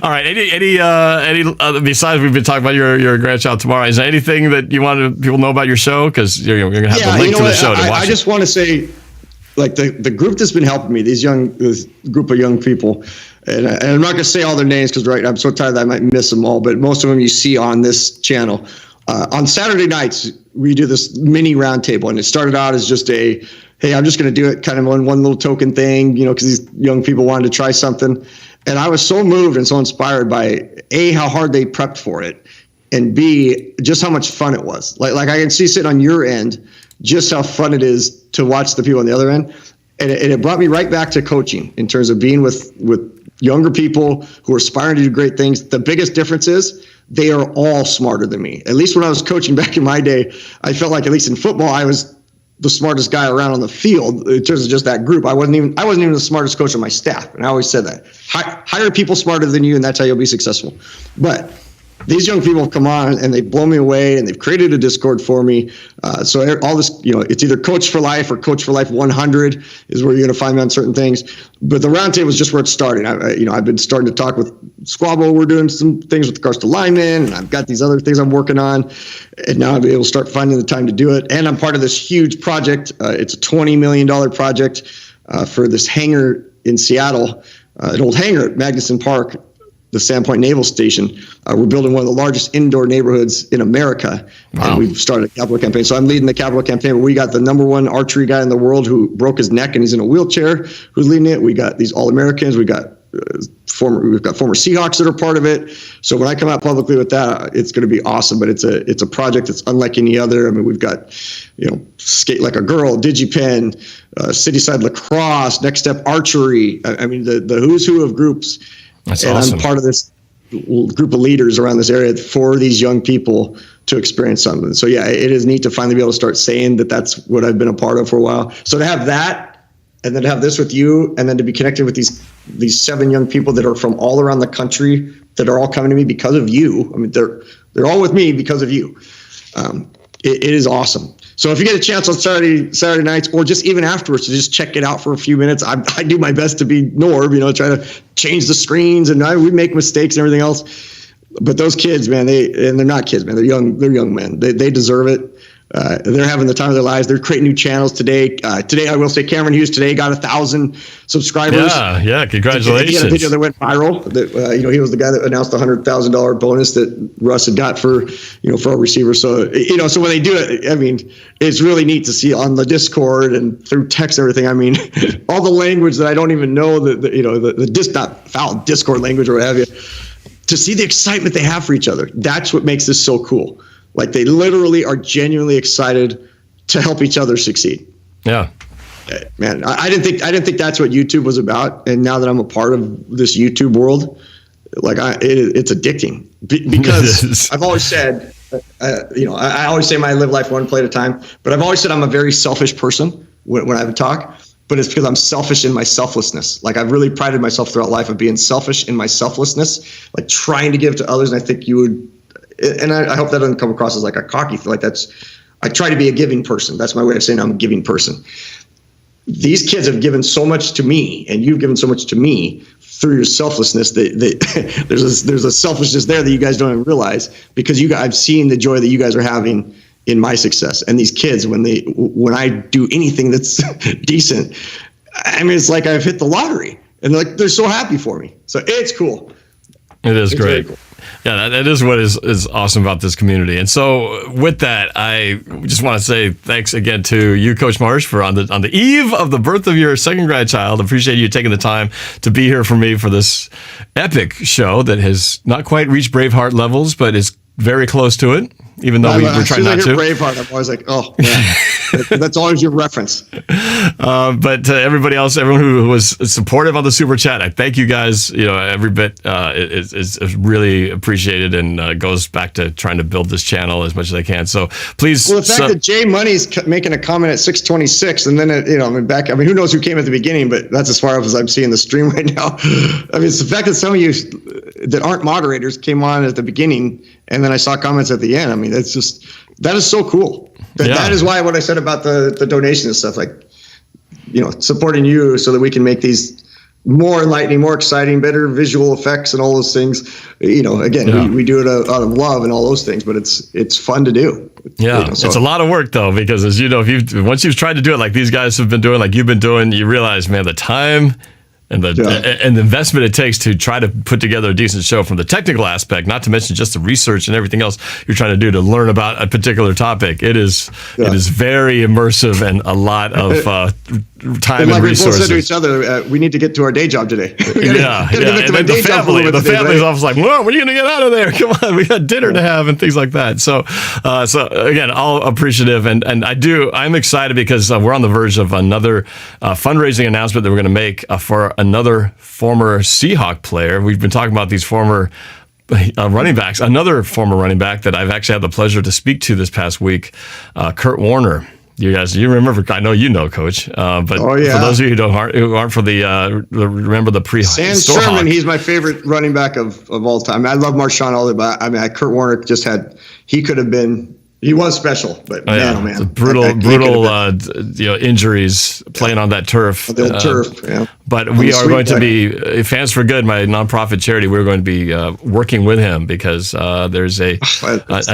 All right. Any besides we've been talking about your grandchild tomorrow, is there anything that you want people to know about your show? Because you're going to have the link to the show to watch. I just want to say, like, the group that's been helping me, this group of young people, and I'm not going to say all their names because I'm so tired that I might miss them all, but most of them you see on this channel. On Saturday nights, we do this mini roundtable, and it started out as just hey, I'm just going to do it kind of one little token thing, because these young people wanted to try something. And I was so moved and so inspired by A, how hard they prepped for it, and B, just how much fun it was. Like I can see sitting on your end, just how fun it is to watch the people on the other end. And it brought me right back to coaching in terms of being with younger people who are aspiring to do great things. The biggest difference is they are all smarter than me. At least when I was coaching back in my day, I felt like, at least in football, I was the smartest guy around on the field in terms of just that group. I wasn't even the smartest coach on my staff. And I always said that. Hire people smarter than you, and that's how you'll be successful. But these young people have come on and they blow me away, and they've created a Discord for me. So all this, it's either Coach for Life or Coach for Life 100 is where you're going to find me on certain things. But the roundtable is just where it started. I've been starting to talk with Squabble. We're doing some things with regards to linemen, and I've got these other things I'm working on. And now I'll be able to start finding the time to do it. And I'm part of this huge project. It's a $20 million project for this hangar in Seattle, an old hangar at Magnuson Park. the Sandpoint Naval Station. We're building one of the largest indoor neighborhoods in America. Wow. And we've started a capital campaign. So I'm leading the capital campaign. We got the #1 archery guy in the world who broke his neck and he's in a wheelchair who's leading it. We got these All-Americans. We've got former Seahawks that are part of it. So when I come out publicly with that, it's going to be awesome. But it's a project that's unlike any other. I mean, we've got, Skate Like a Girl, DigiPen, Cityside Lacrosse, Next Step Archery. I mean, the who's who of groups. That's and awesome. I'm part of this group of leaders around this area for these young people to experience something. So yeah, it is neat to finally be able to start saying that that's what I've been a part of for a while. So to have that, and then to have this with you, and then to be connected with these 7 young people that are from all around the country that are all coming to me because of you. I mean, they're all with me because of you. It is awesome. So if you get a chance on Saturday nights, or just even afterwards to just check it out for a few minutes, I do my best to be Norb, try to change the screens, and we make mistakes and everything else. But those kids, man, they're not kids, man. They're young men. They deserve it. They're having the time of their lives. They're creating new channels today. Today, I will say, Cameron Hughes today got 1,000 subscribers. Yeah, congratulations. He had a video that went viral. That he was the guy that announced the $100,000 bonus that Russ had got for our receiver. So so when they do it, I mean, it's really neat to see on the Discord and through text and everything. I mean, all the language that I don't even know the not foul Discord language or what have you. To see the excitement they have for each other, that's what makes this so cool. Like they literally are genuinely excited to help each other succeed. Yeah, man, I didn't think that's what YouTube was about, and now that I'm a part of this YouTube world, like it's addicting because I've always said, I always say I live life one play at a time, but I've always said I'm a very selfish person when I have a talk. But it's because I'm selfish in my selflessness. Like I've really prided myself throughout life of being selfish in my selflessness, like trying to give to others. And I think you would, and I hope that doesn't come across as like a cocky thing. Like I try to be a giving person. That's my way of saying I'm a giving person. These kids have given so much to me, and you've given so much to me through your selflessness. That there's a selfishness there that you guys don't even realize, because I've seen the joy that you guys are having in my success. And these kids, when I do anything that's decent, I mean, it's like I've hit the lottery, and they're so happy for me. So it's cool. It is great. Cool. Yeah, that is what is awesome about this community. And so with that, I just want to say thanks again to you, Coach Marsh, for on the eve of the birth of your second grandchild. Appreciate you taking the time to be here for me for this epic show that has not quite reached Braveheart levels, but is very close to it, even though we're trying not to. Braveheart, I'm always like, oh, man. That's always your reference. But to everybody else, everyone who was supportive on the Super Chat, I thank you guys. Every bit is really appreciated, and goes back to trying to build this channel as much as I can. So please. Well, the fact that Jay Money's making a comment at 6:26, and then who knows who came at the beginning, but that's as far as I'm seeing the stream right now. I mean, it's the fact that some of you that aren't moderators came on at the beginning, and then I saw comments at the end. I mean, that is so cool. That is why what I said about the donations and stuff, like, supporting you so that we can make these more enlightening, more exciting, better visual effects and all those things. Again, we do it out of love and all those things, but it's fun to do. Yeah, it's a lot of work though, because as you know, once you've tried to do it like these guys have been doing, like you've been doing, you realize, man, the time and the investment it takes to try to put together a decent show from the technical aspect, not to mention just the research and everything else you're trying to do to learn about a particular topic. It is very immersive and a lot of time and resources. We both said to each other, we need to get to our day job today. And then the family's always like, "Well, when are you going to get out of there? Come on, we got dinner to have," and things like that. So again, all appreciative, and I'm excited because we're on the verge of another fundraising announcement that we're going to make for another former Seahawk player. We've been talking about these former running backs. Another former running back that I've actually had the pleasure to speak to this past week, Kurt Warner. You remember? I know you know, Coach. But for those of you who aren't for remember the Sam Sherman. He's my favorite running back of all time. I love Marshawn all the way, but Kurt Warner he could have been He was special, but man, oh man, it's brutal injuries playing on that turf. The turf, yeah. But we are going to be Fans for Good, my nonprofit charity. We're going to be working with him because there's a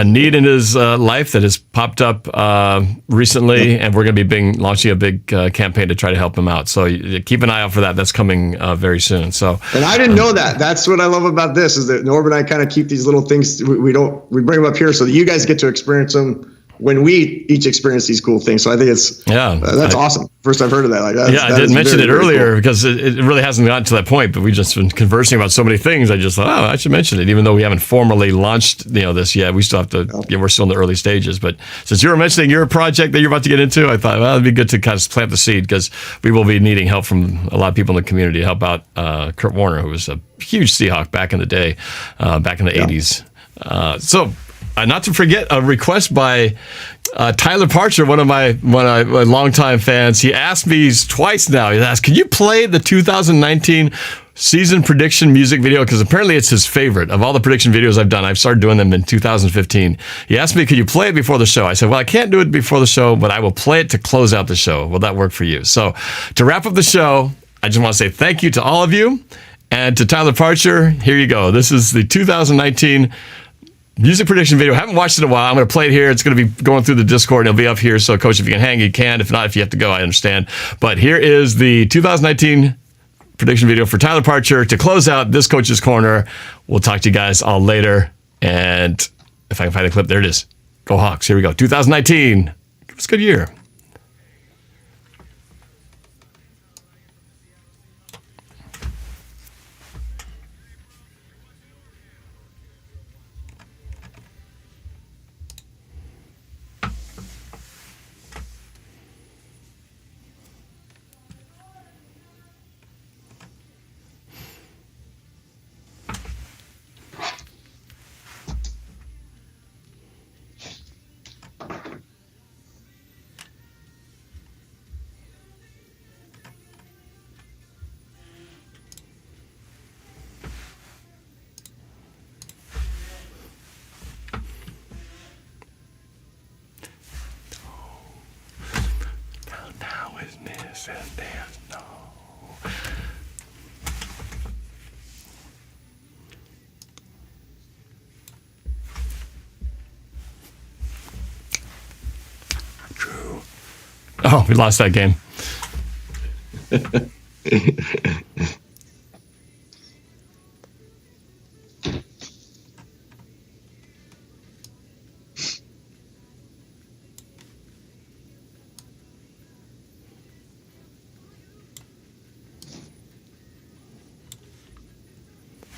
need in his life that has popped up recently, and we're going to be launching a big campaign to try to help him out. So keep an eye out for that. That's coming very soon. So, and I didn't know that. That's what I love about this is that Norb and I kind of keep these little things. We bring them up here so that you guys get to experience them when we each experience these cool things. So I think it's that's awesome. First I've heard of that. Like I didn't mention it earlier because it really hasn't gotten to that point, but we've just been conversing about so many things. I just thought, I should mention it, even though we haven't formally launched this yet. We still have to. We're still in the early stages. But since you were mentioning your project that you're about to get into, I thought it'd be good to kind of plant the seed because we will be needing help from a lot of people in the community to help out Kurt Warner, who was a huge Seahawk back in the day, back in the 80s. So. Not to forget a request by Tyler Parcher, one of my longtime fans. He asked me twice now. He asked, "Can you play the 2019 season prediction music video?" Because apparently it's his favorite of all the prediction videos I've done. I've started doing them in 2015. He asked me, "Could you play it before the show?" I said, "Well, I can't do it before the show, but I will play it to close out the show. Will that work for you?" So to wrap up the show, I just want to say thank you to all of you, and to Tyler Parcher. Here you go. This is the 2019 music prediction video. I haven't watched it in a while. I'm going to play it here. It's going to be going through the Discord, and it'll be up here. So, Coach, if you can hang, you can. If not, if you have to go, I understand. But here is the 2019 prediction video for Tyler Parcher to close out this Coach's Corner. We'll talk to you guys all later. And if I can find the clip, there it is. Go Hawks. Here we go. 2019. It was a good year. Oh, we lost that game.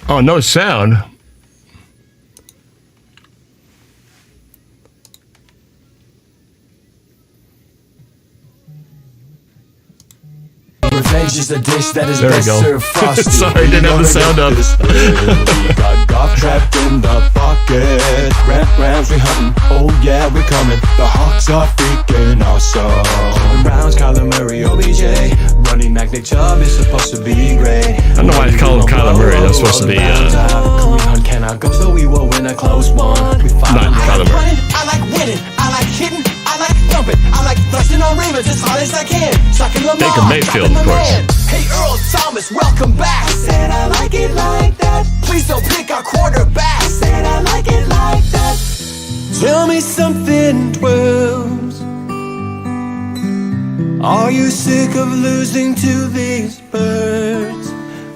Oh, no sound. Revenge is a dish that is there best served frosty. Sorry, didn't have the sound up. We got golf trapped in the pocket. Rams we hunting. Oh yeah, we coming. The Hawks are freaking awesome. Browns, Kyler Murray, OBJ. Running back, Nick Chubb is supposed to be great. I don't know why they call him Kyler Murray. That's supposed to be Kareem Hunt cannot go, so we will win a close one. We fight. Not Kyler Murray. I like winning. I like hitting. I like thumping. I like thrusting on Ravens as hard as I can. Sucking Lamar. Baker Mayfield, of course. Hey Earl Thomas, welcome back. I said I like it like that. Please don't pick our quarterback. I said I like it like that. Tell me something, 12s. Are you sick of losing to these birds?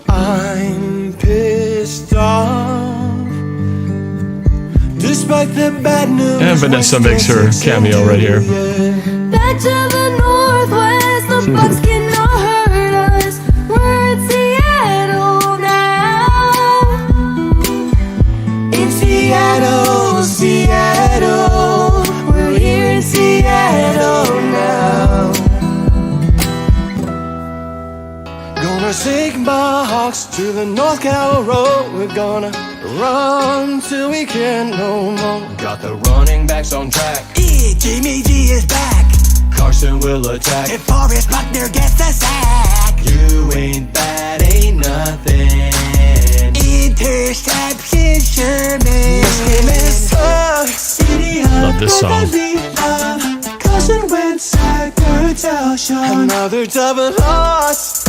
I'm pissed off. Despite the bad news. And Vanessa makes her cameo right here. Back to the northwest, the Bucks cannot hurt us. We're in Seattle now. In Seattle, Seattle. We're here in Seattle now. Gonna take my Hawks to the North Cal Road. We're gonna run till we can't no more. Got the running backs on track. Jimmy G is back. Carson will attack. If Forrest Buckner gets the sack. You ain't bad, ain't nothing. Interception, Sherman. City Love this song. Carson went another double loss.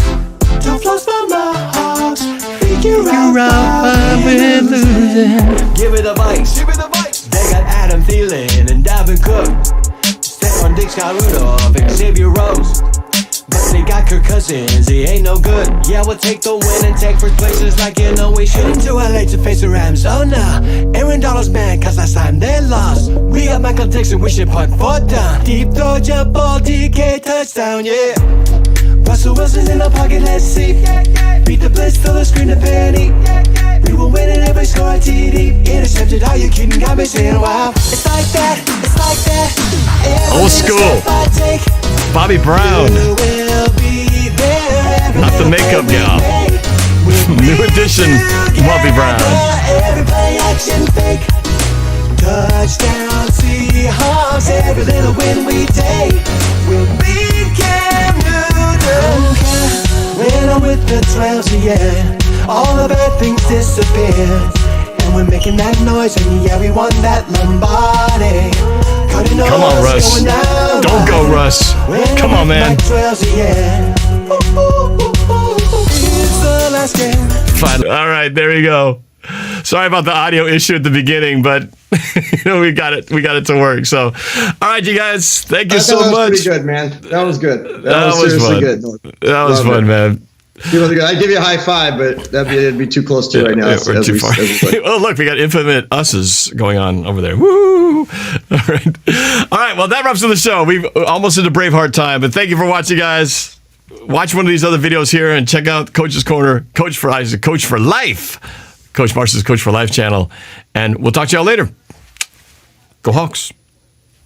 Don't floss from my heart. Figure out why we're losing. Give it a vice. They got Adam Thielen and Dalvin Cook. Stephon Diggs got Rudolph and Xavier Rose. But they got Kirk Cousins, he ain't no good. Yeah, we'll take the win and take first places like you know we should. To LA to face the Rams, oh nah. Aaron Donald's man, cause last time they lost. We got Michael Dixon, we should punt 4th down. Deep throw, jump ball, DK touchdown, yeah. Russell Wilson's in the pocket, let's see. Beat the blitz, throw the screen to Penny. We will win it if we score a TD. Intercepted, are you kidding? Got me saying wow. It's like that. Old school. Bobby Brown. Not the makeup gal. New edition, Bobby Brown. Every play action fake. Touchdown Seahawks. Every little win we take. We'll beat Cam Newton. When I'm with the trails, yeah. All the bad things disappear. And we're making that noise, and yeah, we won that Lombardi. Come on, Russ. Don't go, Russ. Come on, man. Fine. All right, there you go. Sorry about the audio issue at the beginning, but we got it to work. So, all right, you guys, thank you so much. That was pretty good, man. That was good. That was seriously fun. good. That was fun, man. I'd give you a high five, but it'd be too close to right now. We're too far. Oh, look, we got infinite us's going on over there. Woo! All right. Well, that wraps up the show. We've almost into Braveheart time, but thank you for watching, guys. Watch one of these other videos here and check out Coach's Corner, Coach for Life, Coach Marsh's Coach for Life channel, and we'll talk to y'all later. Go Hawks.